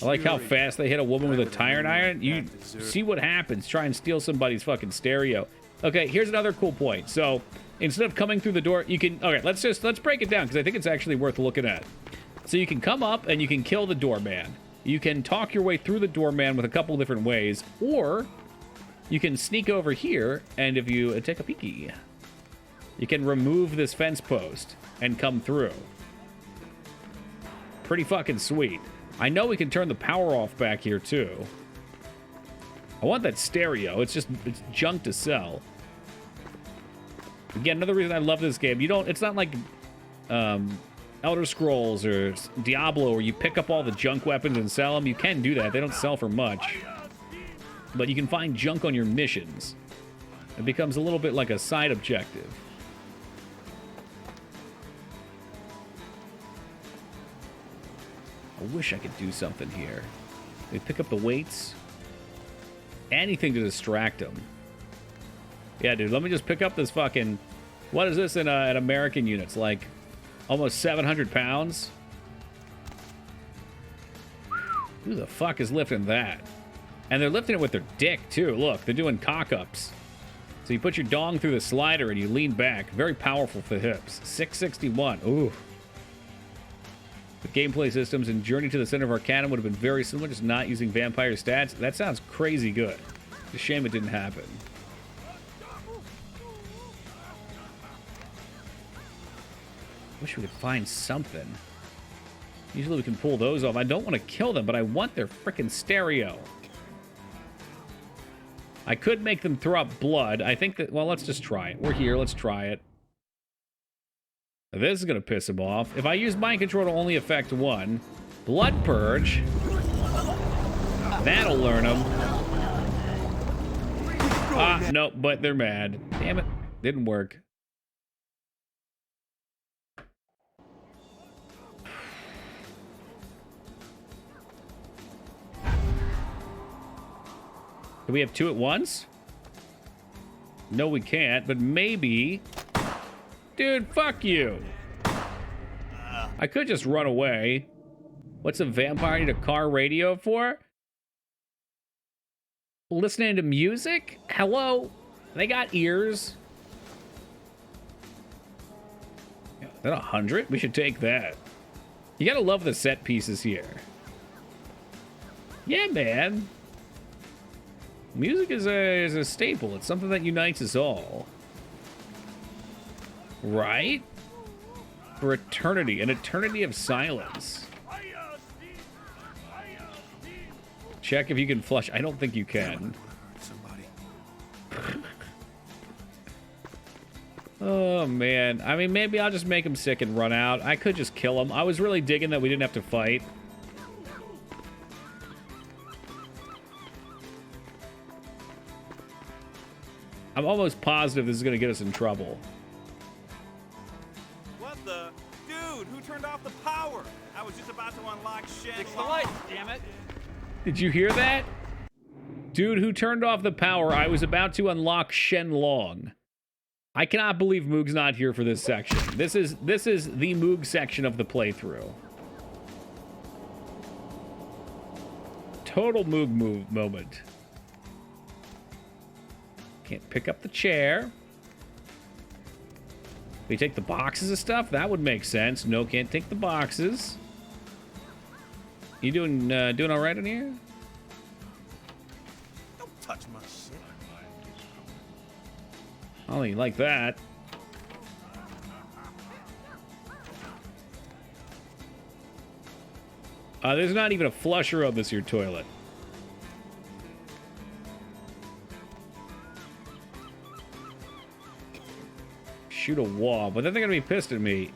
I like how fast they hit a woman with a tire iron. You see what happens. Try and steal somebody's fucking stereo. Okay, here's another cool point. So, instead of coming through the door, you can... Okay, let's break it down, because I think it's actually worth looking at. So you can come up, and you can kill the doorman. You can talk your way through the doorman with a couple different ways, or you can sneak over here, and if you take a peeky, you can remove this fence post and come through. Pretty fucking sweet. I know we can turn the power off back here, too. I want that stereo. It's junk to sell. Again, another reason I love this game. It's not like Elder Scrolls or Diablo where you pick up all the junk weapons and sell them. You can do that. They don't sell for much. But you can find junk on your missions. It becomes a little bit like a side objective. I wish I could do something here. They pick up the weights. Anything to distract them. Yeah, dude, let me just pick up this fucking... What is this in American units? Like, almost 700 pounds? Who the fuck is lifting that? And they're lifting it with their dick, too. Look, they're doing cock-ups. So you put your dong through the slider and you lean back. Very powerful for the hips. 661. Ooh. The gameplay systems in Journey to the Center of Arcanum would have been very similar, just not using vampire stats. That sounds crazy good. It's a shame it didn't happen. Wish we could find something. Usually we can pull those off. I don't want to kill them, but I want their frickin' stereo. I could make them throw up blood. I think that... Well, let's just try it. We're here. Let's try it. This is going to piss him off. If I use mind control to only affect one, blood purge. That'll learn them. Ah, no, but they're mad. Damn it. Didn't work. Do we have two at once? No, we can't, but maybe... Dude, fuck you. I could just run away. What's a vampire need a car radio for? Listening to music? Hello? They got ears. Is that 100? We should take that. You gotta love the set pieces here. Yeah, man. Music is a staple. It's something that unites us all. Right? for eternity, an eternity of silence. Check if you can flush. I don't think you can. Oh, man. I mean, maybe I'll just make him sick and run out. I could just kill him. I was really digging that we didn't have to fight. I'm almost positive this is going to get us in trouble. What the? Dude, who turned off the power? I was just about to unlock Shen. Fix the lights, damn it. Did you hear that? Dude, who turned off the power? I was about to unlock Shen Long. I cannot believe Moog's not here for this section. This is the Moog section of the playthrough. Total Moog moment. Can't pick up the chair. We take the boxes of stuff? That would make sense. No, can't take the boxes. You doing all right in here? Don't touch my shit. Oh, you like that. There's not even a flusher on this here toilet. Shoot a wall, but then they're gonna be pissed at me.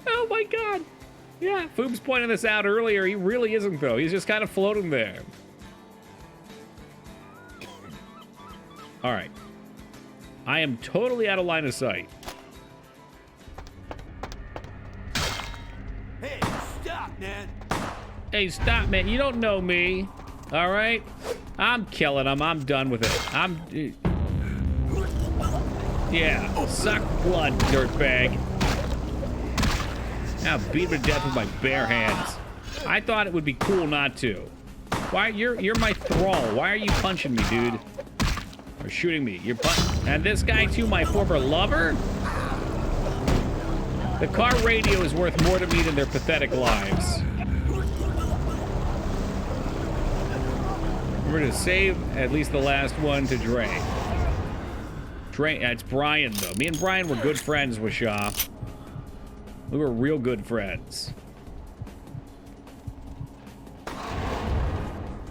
Oh my god. Yeah, Foob's pointing this out earlier. He really isn't, though. He's just kind of floating there. All right. I am totally out of line of sight. Hey, stop, man. Hey, stop, man. You don't know me. All right? I'm killing him. I'm done with it. Yeah, suck blood, dirtbag. Now beat him to death with my bare hands. I thought it would be cool not to. Why? You're my thrall. Why are you punching me, dude? Or shooting me? And this guy too, my former lover? The car radio is worth more to me than their pathetic lives. We're gonna save at least the last one to Dre. It's Brian, though. Me and Brian were good friends with Shaw. We were real good friends.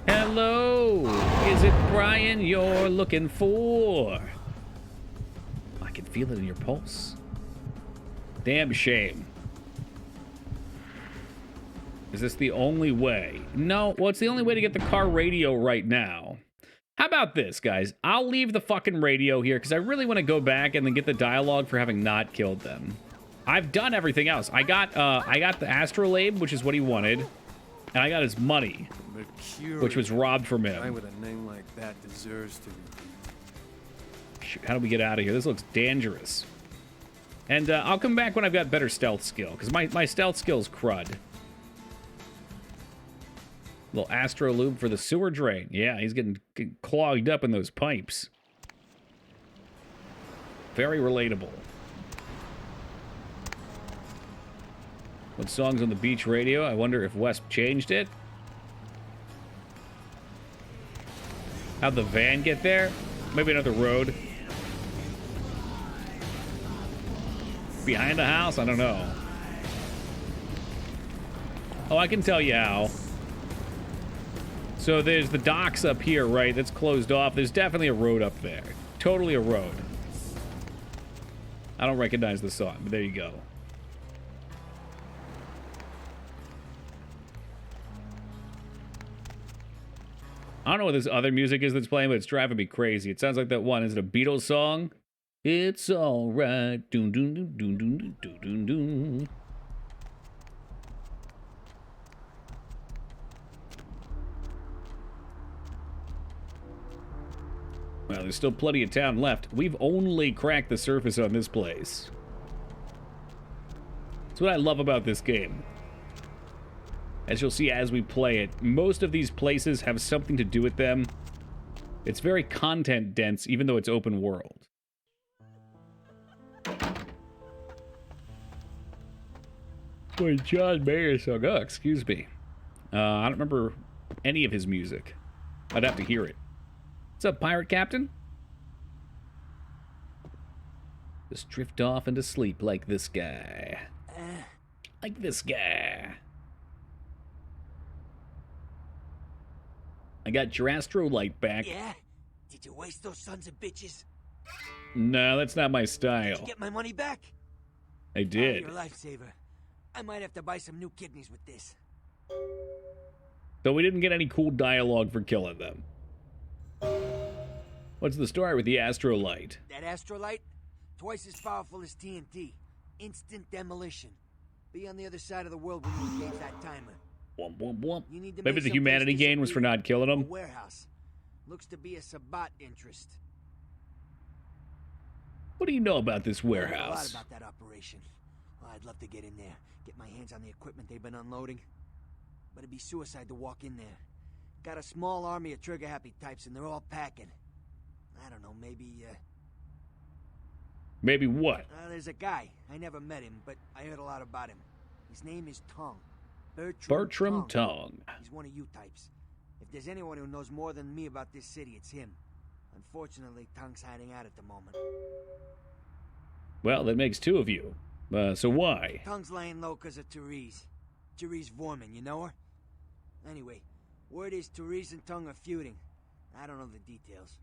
Hello! Is it Brian you're looking for? I can feel it in your pulse. Damn shame. Is this the only way? No, well, it's the only way to get the car radio right now. How about this, guys? I'll leave the fucking radio here because I really want to go back and then get the dialogue for having not killed them. I've done everything else. I got the astrolabe, which is what he wanted, and I got his money, which was robbed from him. A guy with a name like that deserves to be. Shoot, how do we get out of here? This looks dangerous. And I'll come back when I've got better stealth skill, because my stealth skill's crud. Little astro lube for the sewer drain. Yeah, he's getting clogged up in those pipes. Very relatable. What song's on the beach radio? I wonder if Wesp changed it. How'd the van get there? Maybe another road. Behind the house? I don't know. Oh, I can tell you how. So there's the docks up here, right? That's closed off. There's definitely a road up there. Totally a road. I don't recognize the song, but there you go. I don't know what this other music is that's playing, but it's driving me crazy. It sounds like that one. Is it a Beatles song? It's alright. Doon doon doon doon doon doon doon doon. Well, there's still plenty of town left. We've only cracked the surface on this place. That's what I love about this game. As you'll see as we play it, most of these places have something to do with them. It's very content dense, even though it's open world. Wait, John Mayer song. Oh, excuse me. I don't remember any of his music. I'd have to hear it. What's up, Pirate Captain? Just drift off into sleep like this guy. Like this guy. I got your astrolight back. Yeah? Did you waste those sons of bitches? No, that's not my Did style. you get my money back? I did. You're a lifesaver. I might have to buy some new kidneys with this. So we didn't get any cool dialogue for killing them. What's the story with the astrolight? That astrolight? Twice as powerful as TNT. Instant demolition. Be on the other side of the world when you engage that timer. Womp, womp, womp. You need to Maybe make the some humanity place gain was for not killing A them. warehouse. Looks to be a Sabat interest. What do you know about this I know a warehouse? lot about that operation. Well, I'd love to get in there, get my hands on the equipment they've been unloading. But it'd be suicide to walk in there. Got a small army of trigger-happy types, and they're all packing. I don't know, maybe, Maybe what? there's a guy. I never met him, but I heard a lot about him. His name is Tong. Bertram Tong. He's one of you types. If there's anyone who knows more than me about this city, it's him. Unfortunately, Tong's hiding out at the moment. Well, that makes two of you. So why? Tong's laying low because of Therese. Therese Vorman, you know her? Anyway, word is Therese and Tong are feuding. I don't know the details.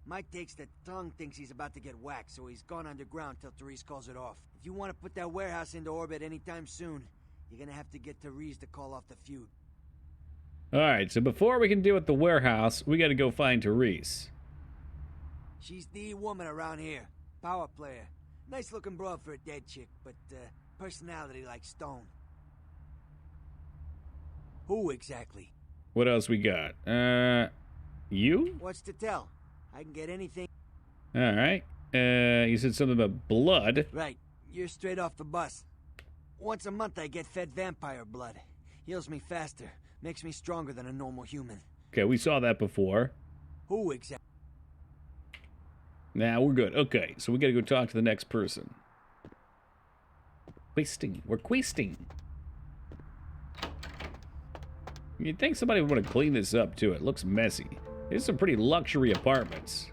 Mike takes that Tong thinks he's about to get whacked, so he's gone underground till Therese calls it off. If you want to put that warehouse into orbit anytime soon, you're gonna have to get Therese to call off the feud. Alright, so before we can deal with the warehouse, we gotta go find Therese. She's the woman around here. Power player. Nice looking broad for a dead chick, but personality like stone. Who exactly? What else we got? You? What's to tell? I can get anything. Alright. You said something about blood. Right. You're straight off the bus. Once a month I get fed vampire blood. Heals me faster. Makes me stronger than a normal human. Okay, we saw that before. Who exactly? Nah, we're good. Okay, so we gotta go talk to the next person. Questing. We're questing. You'd think somebody would want to clean this up, too. It looks messy. These are some pretty luxury apartments.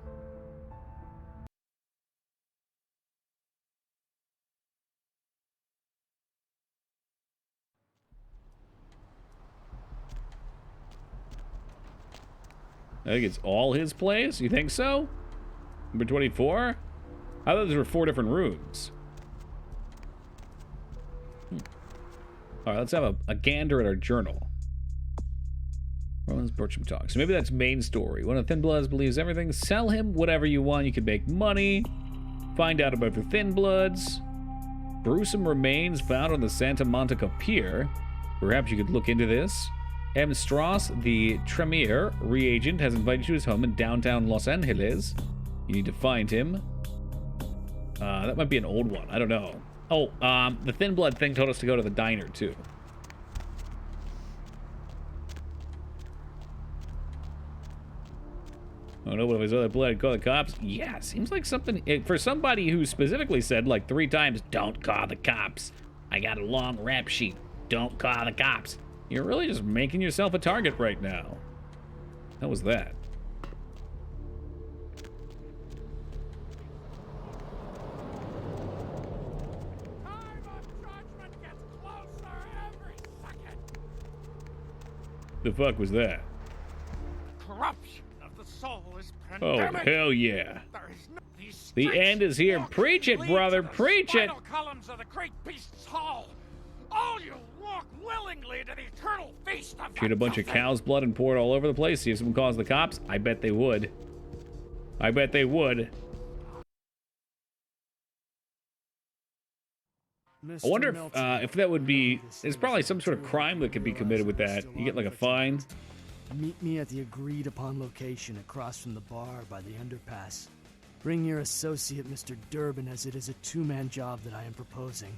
I think it's all his place? You think so? Number 24? I thought there were 4 different rooms. Alright, let's have a gander at our journal. Roland's Bertram talks. So maybe that's main story. One of the Thin Bloods believes everything. Sell him whatever you want. You can make money. Find out about the Thin Bloods. Gruesome remains found on the Santa Monica Pier. Perhaps you could look into this. M. Strauss, the Tremere reagent, has invited you to his home in downtown Los Angeles. You need to find him. That might be an old one. I don't know. Oh, the Thin Blood thing told us to go to the diner, too. Oh no, what if his other blood call the cops? Yeah, seems like something... For somebody who specifically said, like, 3 times, don't call the cops. I got a long rap sheet. Don't call the cops. You're really just making yourself a target right now. How was that? The fuck was that? Corruption of the soul is Oh, pandemic. hell yeah. There is no, these The streets end is here. walk Preach it, lead brother. to the Preach it. spinal columns of the great beast's hall. All you walk willingly to the eternal feast of Shoot a bunch of cow's blood and pour it all over the place. See if someone calls the cops. I bet they would. I bet they would. I wonder if that would be... There's probably some sort of crime that could be committed with that. You get like a fine. Meet me at the agreed-upon location across from the bar by the underpass. Bring your associate, Mr. Durbin, as it is a 2-man job that I am proposing.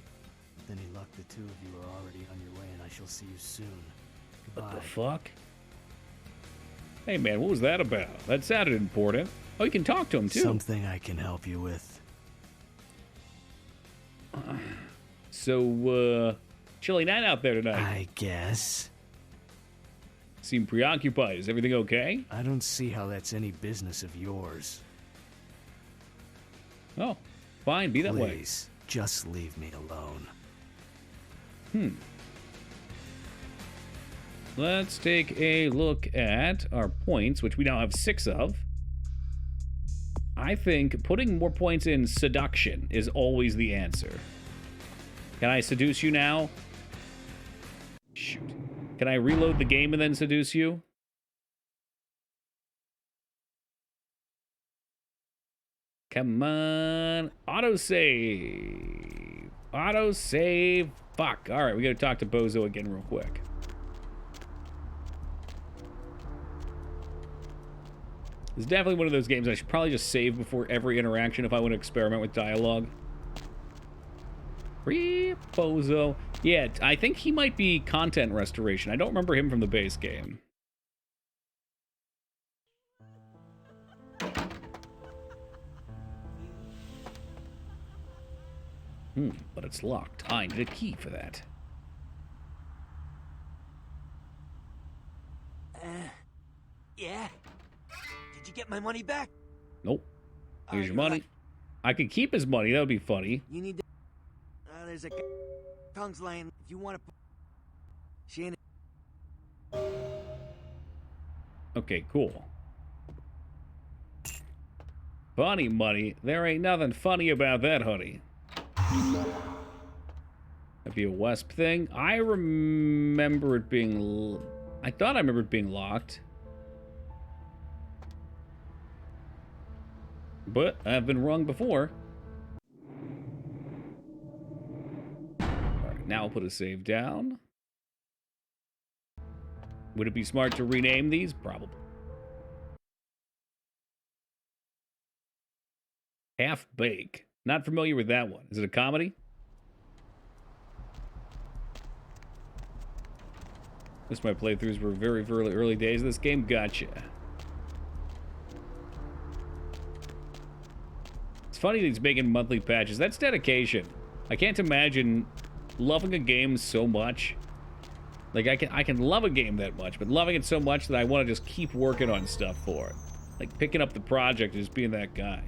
With any luck, the 2 of you are already on your way, and I shall see you soon. Goodbye. What the fuck? Hey, man, what was that about? That sounded important. Oh, you can talk to him, too. Something I can help you with. So, chilly night out there tonight. I guess. Seem preoccupied. Is everything okay? I don't see how that's any business of yours. Oh. Fine, be that way. Please, just leave me alone. Let's take a look at our points, which we now have 6 of. I think putting more points in seduction is always the answer. Can I seduce you now? Shoot. Can I reload the game and then seduce you? Come on. Autosave. Autosave. Fuck. All right, we gotta talk to Bozo again real quick. It's definitely one of those games I should probably just save before every interaction if I want to experiment with dialogue. Free Bozo. Yeah, I think he might be content restoration. I don't remember him from the base game. But it's locked. I need a key for that. Yeah? Did you get my money back? Nope. Here's your money. I could keep his money. That would be funny. You need to... there's a... tongue's laying. If you want to... She ain't... Okay, cool. Funny money. There ain't nothing funny about that, honey. That'd be a Wesp thing. I remember it being... I thought I remembered it being locked. But I've been wrong before. Alright, now I'll put a save down. Would it be smart to rename these? Probably. Half Bake. Not familiar with that one. Is it a comedy? This my playthroughs were very early days of this game. Gotcha. It's funny that he's making monthly patches. That's dedication. I can't imagine loving a game so much. Like, I can love a game that much, but loving it so much that I want to just keep working on stuff for it. Like, picking up the project and just being that guy.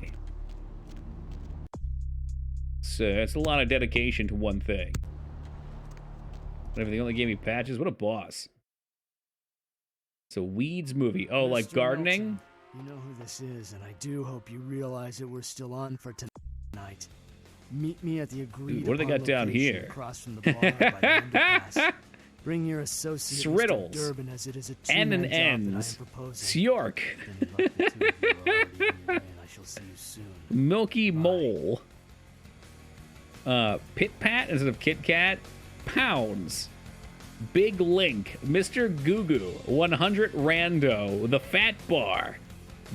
So, it's a lot of dedication to one thing. Whatever, they only gave me patches. What a boss. It's a Weeds movie. Oh, like gardening? You know who this is, and I do hope you realize that we're still on for tonight. Meet me at the agreed what do they got down here? Across from the bar by the underpass. Bring your associate Mr. Durbin, as it is a two-man job that I am proposing. Syork. I shall see you soon. Milky Mole. Pit Pat instead of Kit Kat. Pounds. Big Link. Mr. Goo Goo. 100 Rando. The Fat Bar.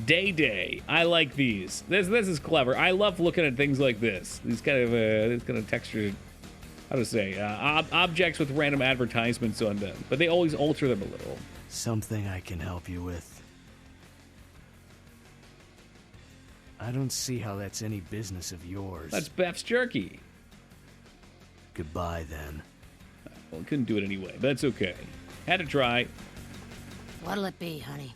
Day Day. I like these. This is clever. I love looking at things like this. These kind of textured, how to say, objects with random advertisements on them. But they always alter them a little. Something I can help you with. I don't see how that's any business of yours. That's Beth's jerky. Goodbye, then. Well, couldn't do it anyway, but that's okay. Had to try. What'll it be, honey?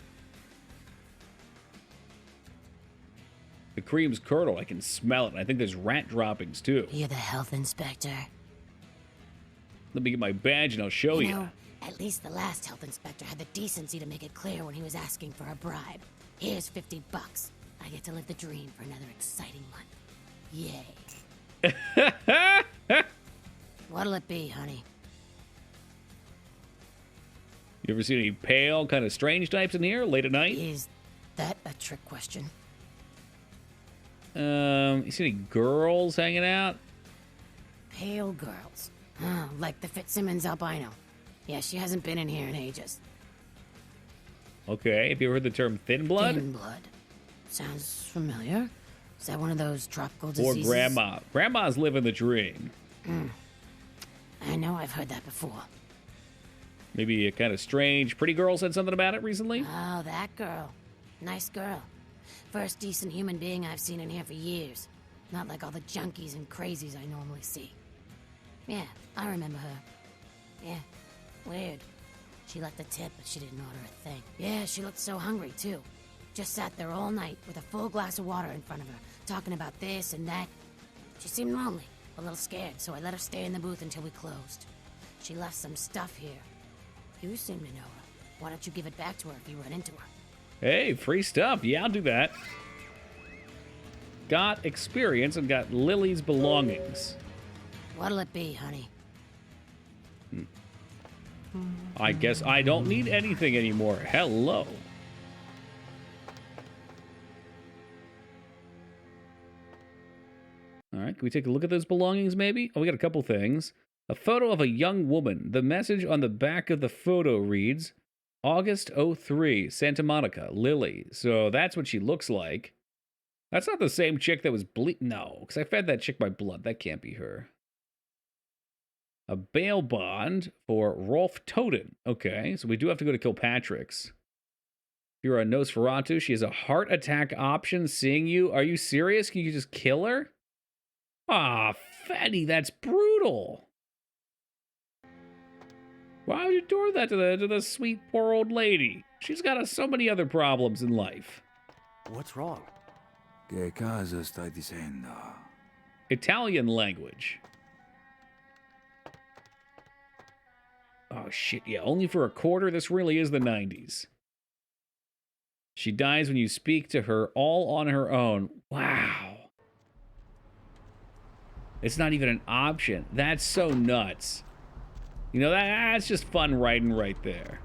The cream's curdled. I can smell it. And I think there's rat droppings, too. You're the health inspector. Let me get my badge and I'll show you. You know, at least the last health inspector had the decency to make it clear when he was asking for a bribe. Here's $50. I get to live the dream for another exciting month. Yay. What'll it be, honey? You ever seen any pale, kind of strange types in here late at night? Is that a trick question? You see any girls hanging out? Pale girls. Oh, like the Fitzsimmons albino. Yeah, she hasn't been in here in ages. Okay, have you ever heard the term thin blood? Thin blood. Sounds familiar. Is that one of those tropical diseases? Or grandma. Grandma's living the dream. I know I've heard that before. Maybe a kind of strange pretty girl said something about it recently? Oh, that girl. Nice girl. First decent human being I've seen in here for years. Not like all the junkies and crazies I normally see. Yeah, I remember her. Yeah, weird. She left a tip, but she didn't order a thing. Yeah, she looked so hungry, too. Just sat there all night with a full glass of water in front of her, talking about this and that. She seemed lonely, a little scared, so I let her stay in the booth until we closed. She left some stuff here. You seem to know her. Why don't you give it back to her if you run into her? Hey, free stuff. Yeah, I'll do that. Got experience and got Lily's belongings. What'll it be, honey? I guess I don't need anything anymore. Hello. All right, can we take a look at those belongings, maybe? Oh, we got a couple things. A photo of a young woman. The message on the back of the photo reads, August 03, Santa Monica, Lily. So that's what she looks like. That's not the same chick that was No, because I fed that chick my blood. That can't be her. A bail bond for Rolf Toten. Okay, so we do have to go to Kilpatrick's. If you're a Nosferatu, she has a heart attack option seeing you. Are you serious? Can you just kill her? Ah, Fetty, that's brutal. Why would you do that to the sweet poor old lady? She's got so many other problems in life. What's wrong? ¿Qué cosa estoy diciendo? Italian language. Oh, shit, yeah, only for a quarter? This really is the 90s. She dies when you speak to her all on her own. Wow. It's not even an option. That's so nuts. You know, that's just fun writing right there.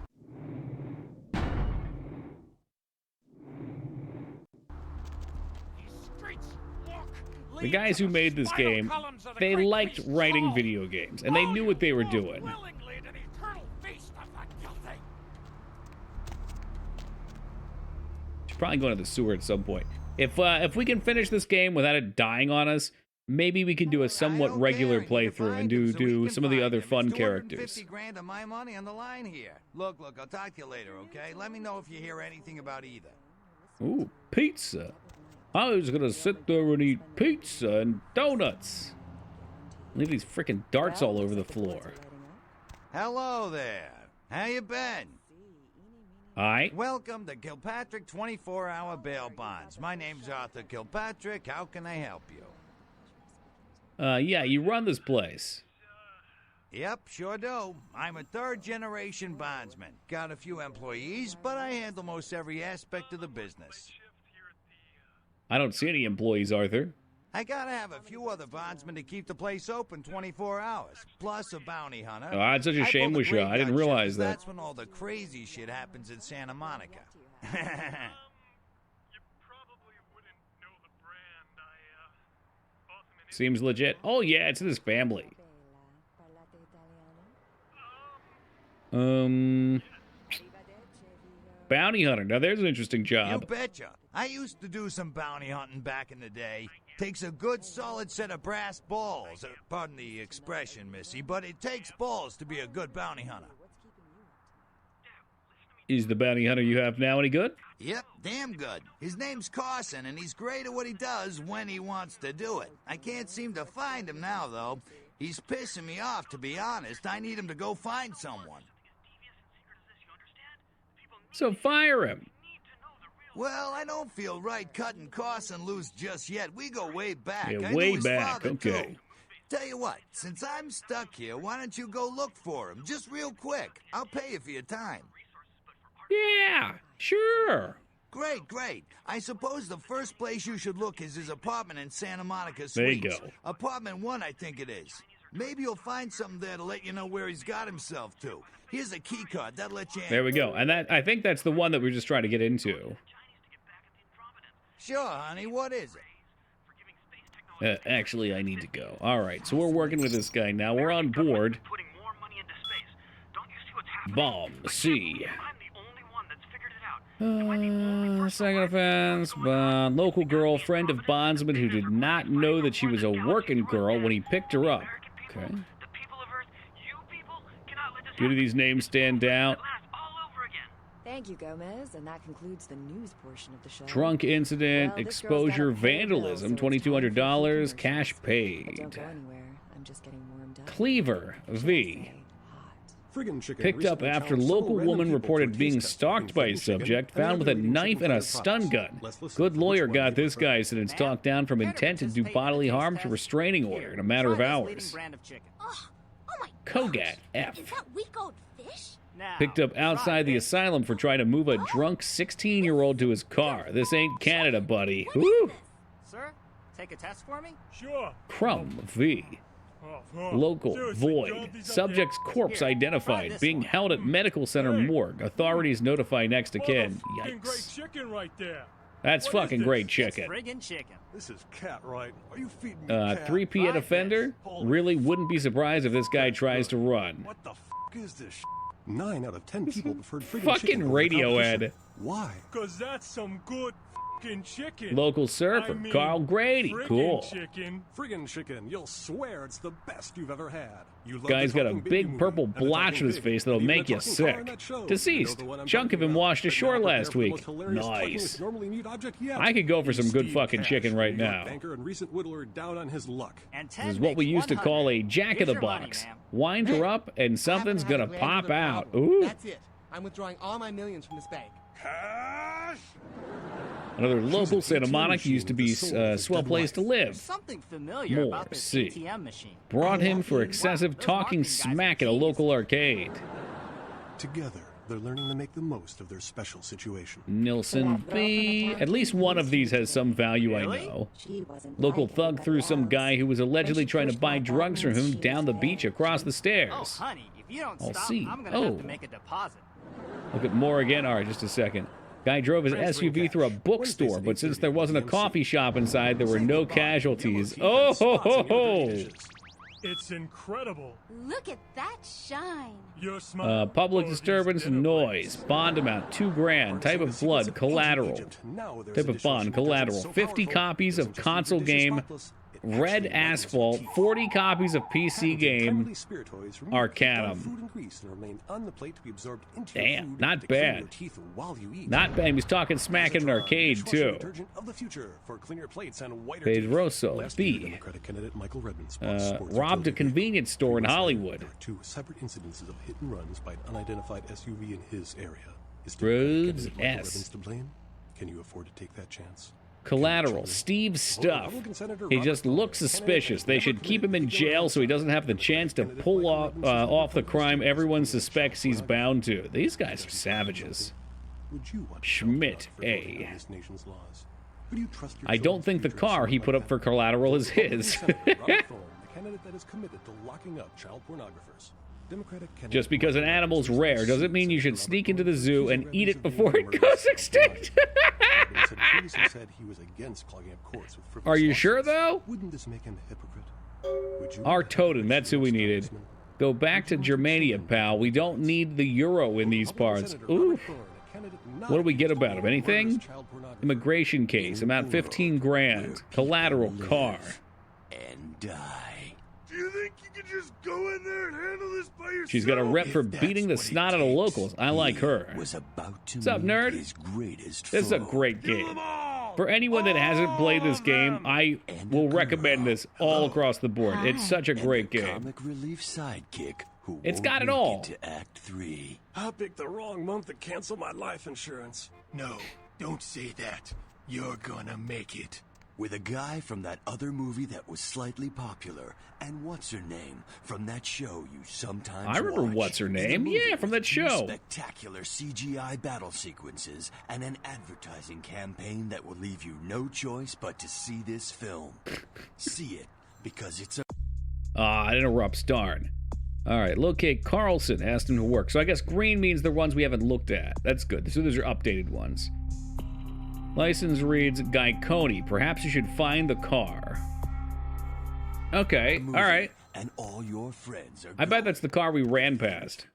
The guys who made this game, they liked writing video games, and they knew what they were doing. Should probably go into the sewer at some point. If we can finish this game without it dying on us, maybe we can do a somewhat regular playthrough and do some of the other fun characters. 50 grand of my money on the line here. Look, I'll talk to you later, okay? Let me know if you hear anything about either. Ooh, pizza. I was gonna sit there and eat pizza and donuts. Leave these freaking darts all over the floor. Hello there. How you been? Hi. Welcome to Kilpatrick 24-hour bail bonds. My name's Arthur Kilpatrick. How can I help you? Yeah, you run this place. Yep, sure do. I'm a third-generation bondsman. Got a few employees, but I handle most every aspect of the business. I don't see any employees, Arthur. I gotta have a few other bondsmen to keep the place open 24 hours, plus a bounty hunter. Oh, that's such a shame we shot. I didn't realize that. That's when all the crazy shit happens in Santa Monica. Seems legit. Oh, yeah, it's in his family. Bounty hunter. Now, there's an interesting job. You betcha. I used to do some bounty hunting back in the day. Takes a good solid set of brass balls. Pardon the expression, Missy, but it takes balls to be a good bounty hunter. Is the bounty hunter you have now any good? Yep, damn good. His name's Carson, and he's great at what he does when he wants to do it. I can't seem to find him now, though. He's pissing me off, to be honest. I need him to go find someone. So fire him. Well, I don't feel right cutting Carson loose just yet. We go way back. Yeah, I way knew his back, father, okay. Too. Tell you what, since I'm stuck here, why don't you go look for him? Just real quick. I'll pay you for your time. Yeah, sure. Great, great. I suppose the first place you should look is his apartment in Santa Monica Suites. There you go. Apartment 1, I think it is. Maybe you'll find something there to let you know where he's got himself to. Here's a key card. That'll let you in. There we go. And I think that's the one that we're just trying to get into. Sure, honey. What is it? Actually, I need to go. All right, so we're working with this guy now. We're on board. Bomb C. Second offense, local girlfriend of bondsman who did not know that she was a working girl when he picked her up. Okay. Do these names stand out? Thank you, Gomez, and that concludes the news portion of the show. Drunk incident, Well, this exposure, girl's got a pay bill, vandalism, so it's time for a few $2,200, commercials. cash But paid. don't go anywhere. I'm just getting warmed up. Cleaver, V. Picked up after local woman reported being stalked by a subject, found with a knife and a stun gun. Good lawyer got this guy sentence talked down from intent to do bodily harm to restraining order in a matter of hours. Kogat F. Is that week-old fish? Picked up outside the asylum for trying to move a drunk 16-year-old to his car. This ain't Canada, buddy. Woo! Sir, take a test for me? Sure. Crumb V. Local void. Subject's corpse identified. Being held at medical center morgue. Authorities notify next of kin. Great Yikes. chicken right there. That's fucking great chicken. Friggin' chicken. This is cat, right? Are you feeding me cat? 3P at offender? Really wouldn't be surprised if this guy tries to run. What the f*** is this? 9 out of 10 people preferred friggin' Fucking chicken over radio competition. ad. Why? Cause that's some good f***ing chicken. Local surfer, I mean, Carl Grady. friggin' Cool. Chicken. Friggin' chicken. You'll swear it's the best you've ever had. You love Guy's the got a Talking Baby big movie purple and the blotch Talking on his Baby, face that'll and even make the you talking car in sick. that show. Deceased. You know the one I'm Chunk of talking him about. washed But ashore now last prepare for the week. most hilarious Nice. pluckiest normally mute object yet. I could go for some good Steve fucking Cash, chicken right New York now. Banker and recent whittler down on his luck. This is what we used to call a jack of the box. Wind her up and something's gonna pop out. Ooh. That's it. I'm withdrawing all my millions from this bank. Cash? Another local Santa Monica used to be a swell place to live. Something familiar More, about this see. ATM machine. Brought him for excessive talking smack at a local arcade. Together, they're learning to make the most of their special situation. Nilsson B. At least one of these has some value, I know. Local thug threw some guy who was allegedly trying to buy drugs from him down the beach across the Oh, stairs. honey, if you don't I'll stop, see. I'm gonna have to make a deposit. Look at more again. All right, just a second. Guy drove his SUV through a bookstore, but since there wasn't a coffee shop inside, there were no casualties. Oh, ho, ho, ho. It's incredible. Look at that shine. You're smart. Public disturbance and noise. Bond amount, $2,000. Type of blood, collateral. Type of bond, collateral. 50 copies of console game Red Asphalt. 40 copies of PC game Arcanum. Damn, not bad. Not bad. He was talking smack in an arcade, too. Pedroso, B. Robbed a convenience store in Hollywood. Two separate incidences of hit and runs by an unidentified SUV in his area. Is Rhodes Michael S. Evans to blame? Can you afford to take that chance? Collateral, Steve Stuff. He just looks suspicious. They should keep him in jail so he doesn't have the chance to pull off the crime everyone suspects he's bound to. These guys are savages. Schmidt A. I don't think the car he put up for collateral is his. Just because an animal's rare doesn't mean you should sneak into the zoo and eat it before it goes extinct. Are you sure, though? Wouldn't this make him a hypocrite? Our totem, that's who we needed. Go back to Germania, pal. We don't need the euro in these parts. Ooh. What do we get about him? Anything? Immigration case, amount $15,000. Collateral car. And die. Do you think you can just go in there and handle this by yourself? She's got a rep for beating the snot out of locals. I like her. What's up, nerd? This is a great game. For anyone that hasn't played this game, I will recommend this all across the board. It's such a great game. Comic relief sidekick who It's won't got it make all. to Act 3. I picked the wrong month to cancel my life insurance. No, don't say that. You're gonna make it. With a guy from that other movie that was slightly popular, and what's her name from that show you sometimes I remember watch. what's her In a name. movie Yeah, from that with two show. Spectacular CGI battle sequences and an advertising campaign that will leave you no choice but to see this film. See it because it's a. It interrupts. Darn. All right, locate Carlson. Asked him to work. So I guess green means the ones we haven't looked at. That's good. So those are updated ones. License reads Guy Coney. Perhaps you should find the car. Okay, all right. And all your friends are. I bet that's the car we ran past.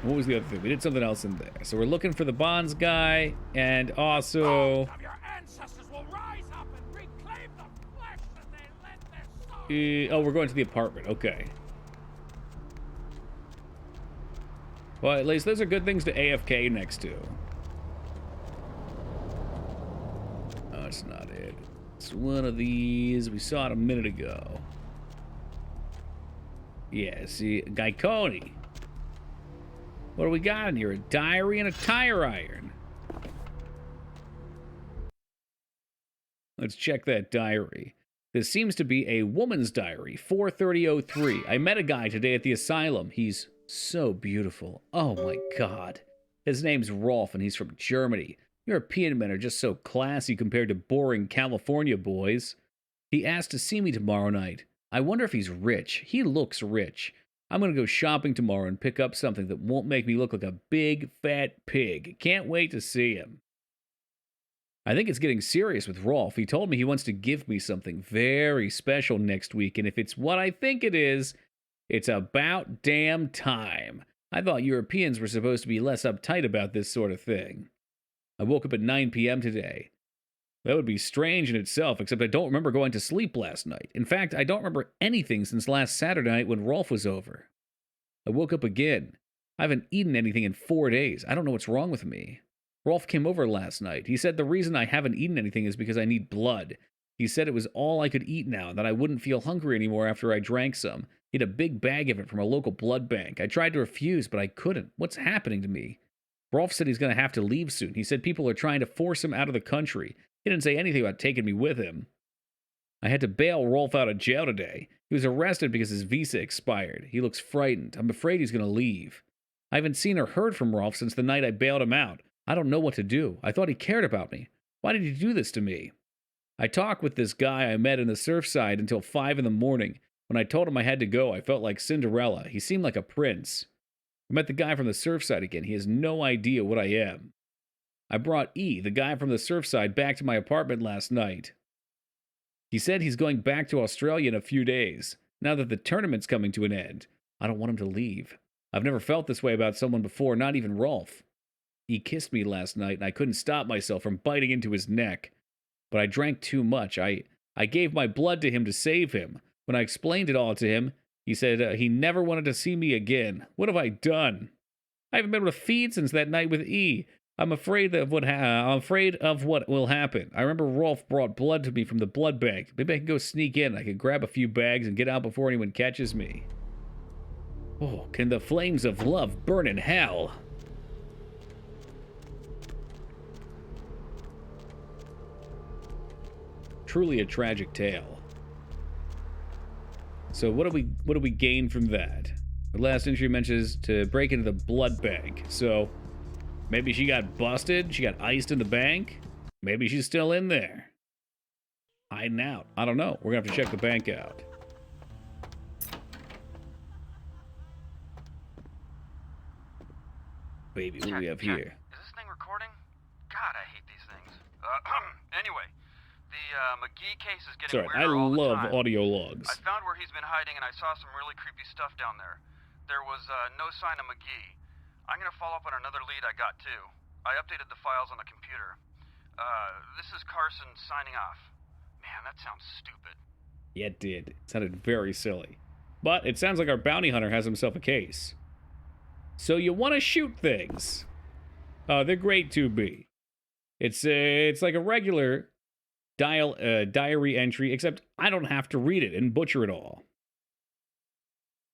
What was the other thing? We did something else in there. So we're looking for the Bonds guy, and also. We're going to the apartment. Okay. Well, at least those are good things to AFK next to. that's not it. It's one of these. We saw it a minute ago. Yeah, see, Gaikoni. What do we got in here? A diary and a tire iron. Let's check that diary. This seems to be a woman's diary, 4/30/03. I met a guy today at the asylum. He's so beautiful. Oh my God. His name's Rolf, and he's from Germany. European men are just so classy compared to boring California boys. He asked to see me tomorrow night. I wonder if he's rich. He looks rich. I'm going to go shopping tomorrow and pick up something that won't make me look like a big, fat pig. Can't wait to see him. I think it's getting serious with Rolf. He told me he wants to give me something very special next week, and if it's what I think it is, it's about damn time. I thought Europeans were supposed to be less uptight about this sort of thing. I woke up at 9 p.m. today. That would be strange in itself, except I don't remember going to sleep last night. In fact, I don't remember anything since last Saturday night when Rolf was over. I woke up again. I haven't eaten anything in 4 days. I don't know what's wrong with me. Rolf came over last night. He said the reason I haven't eaten anything is because I need blood. He said it was all I could eat now, and that I wouldn't feel hungry anymore after I drank some. He had a big bag of it from a local blood bank. I tried to refuse, but I couldn't. What's happening to me? Rolf said he's going to have to leave soon. He said people are trying to force him out of the country. He didn't say anything about taking me with him. I had to bail Rolf out of jail today. He was arrested because his visa expired. He looks frightened. I'm afraid he's going to leave. I haven't seen or heard from Rolf since the night I bailed him out. I don't know what to do. I thought he cared about me. Why did he do this to me? I talked with this guy I met in the Surfside until 5 in the morning. When I told him I had to go, I felt like Cinderella. He seemed like a prince. I met the guy from the Surfside again. He has no idea what I am. I brought E, the guy from the Surfside, back to my apartment last night. He said he's going back to Australia in a few days, now that the tournament's coming to an end. I don't want him to leave. I've never felt this way about someone before, not even Rolf. He kissed me last night, and I couldn't stop myself from biting into his neck. But I drank too much. I gave my blood to him to save him. When I explained it all to him, he said he never wanted to see me again. What have I done? I haven't been able to feed since that night with E. I'm afraid of what will happen. I remember Rolf brought blood to me from the blood bank. Maybe I can go sneak in. I could grab a few bags and get out before anyone catches me. Oh, can the flames of love burn in hell? Truly a tragic tale. So what do we gain from that? The last entry mentions to break into the blood bank. So maybe she got busted. She got iced in the bank. Maybe she's still in there, hiding out. I don't know. We're gonna have to check the bank out. Baby, what do we have here? Is this thing recording? God, I hate these things. Anyway, the McGee case is getting Sorry, I weirder all the love time. audio logs. I found where he's been hiding, and I saw some really creepy stuff down there. There was no sign of McGee. I'm gonna follow up on another lead I got too. I updated the files on the computer. This is Carson signing off. Man, that sounds stupid. Yeah, it did. It sounded very silly. But it sounds like our bounty hunter has himself a case. So you want to shoot things. They're grade 2B. It's like a regular diary entry, except I don't have to read it and butcher it all.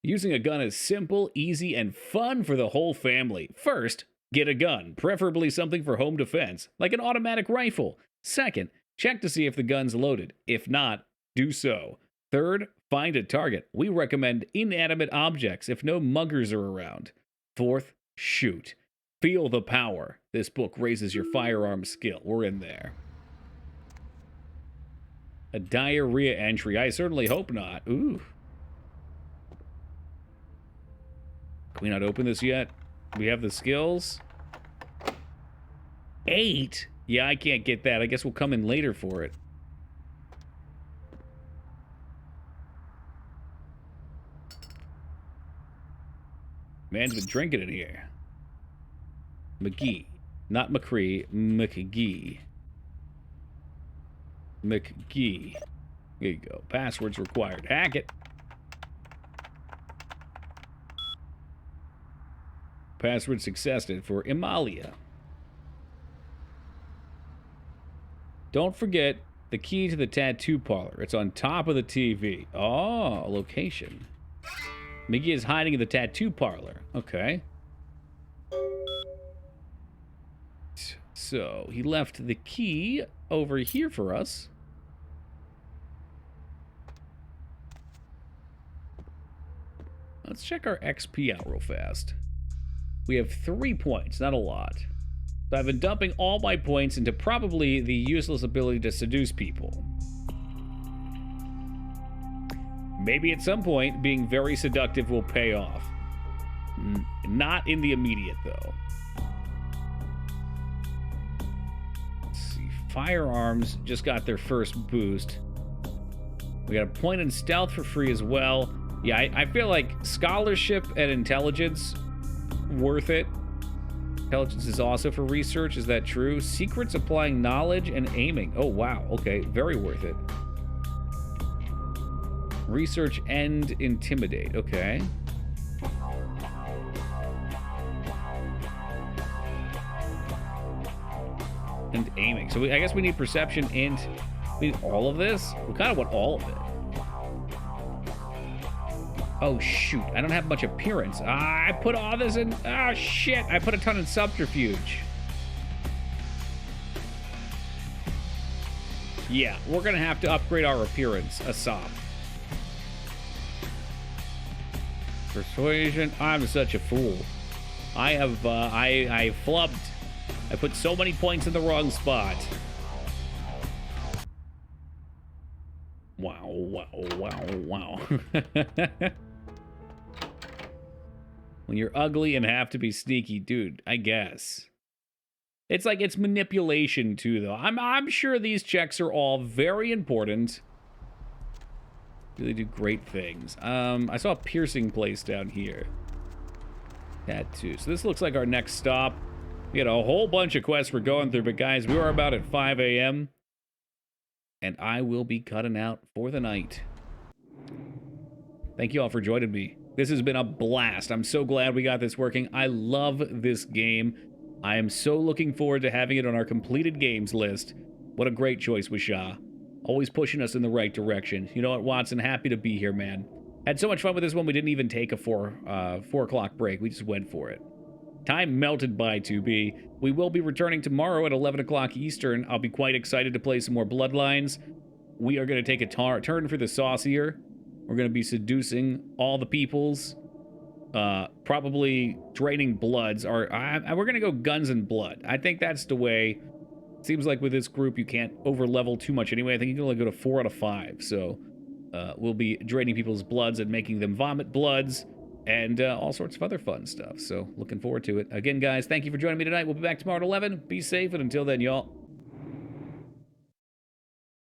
Using a gun is simple, easy, and fun for the whole family. First, get a gun, preferably something for home defense, like an automatic rifle. Second, check to see if the gun's loaded. If not, do so. Third, find a target. We recommend inanimate objects if no muggers are around. Fourth, shoot. Feel the power. This book raises your firearm skill. We're in there. A diarrhea entry. I certainly hope not. Ooh. Can we not open this yet? We have the skills. 8? Yeah, I can't get that. I guess we'll come in later for it. Man's been drinking in here. McGee. Not McCree. McGee. McGee. There you go. Passwords required. Hack it. Password successful for Emalia. Don't forget the key to the tattoo parlor. It's on top of the TV. Oh, location. Mickey is hiding in the tattoo parlor. Okay. So, he left the key over here for us. Let's check our XP out real fast. We have 3 points, not a lot. So I've been dumping all my points into probably the useless ability to seduce people. Maybe at some point, being very seductive will pay off. Not in the immediate, though. Let's see. Firearms just got their first boost. We got a point in stealth for free as well. Yeah, I feel like scholarship and intelligence, worth it. Intelligence is also for research, is that true? Secrets applying knowledge and aiming. Oh, wow, okay, very worth it. Research and intimidate, okay. And aiming. So I guess we need perception and we need all of this? We kind of want all of it. Oh, shoot. I don't have much appearance. I put all this in... Oh, shit. I put a ton in subterfuge. Yeah, we're going to have to upgrade our appearance. Asop. Persuasion. I'm such a fool. I have... I flubbed. I put so many points in the wrong spot. Wow, wow, wow, wow. When you're ugly and have to be sneaky, dude, I guess. It's like, it's manipulation too, though. I'm sure these checks are all very important. Really do great things. I saw a piercing place down here. Tattoo. So this looks like our next stop. We had a whole bunch of quests we're going through, but guys, we are about at 5 a.m. And I will be cutting out for the night. Thank you all for joining me. This has been a blast. I'm so glad we got this working. I love this game. I am so looking forward to having it on our completed games list. What a great choice with Shah. Always pushing us in the right direction. You know what, Watson? Happy to be here, man. Had so much fun with this one, we didn't even take a 4 o'clock break. We just went for it. Time melted by 2B. We will be returning tomorrow at 11 o'clock Eastern. I'll be quite excited to play some more Bloodlines. We are going to take a turn for the saucier. We're going to be seducing all the peoples. Probably draining bloods. We're going to go guns and blood. I think that's the way. Seems like with this group, you can't over-level too much anyway. I think you can only go to 4 out of 5. So we'll be draining people's bloods and making them vomit bloods. And all sorts of other fun stuff. So looking forward to it. Again, guys, thank you for joining me tonight. We'll be back tomorrow at 11. Be safe, and until then, y'all,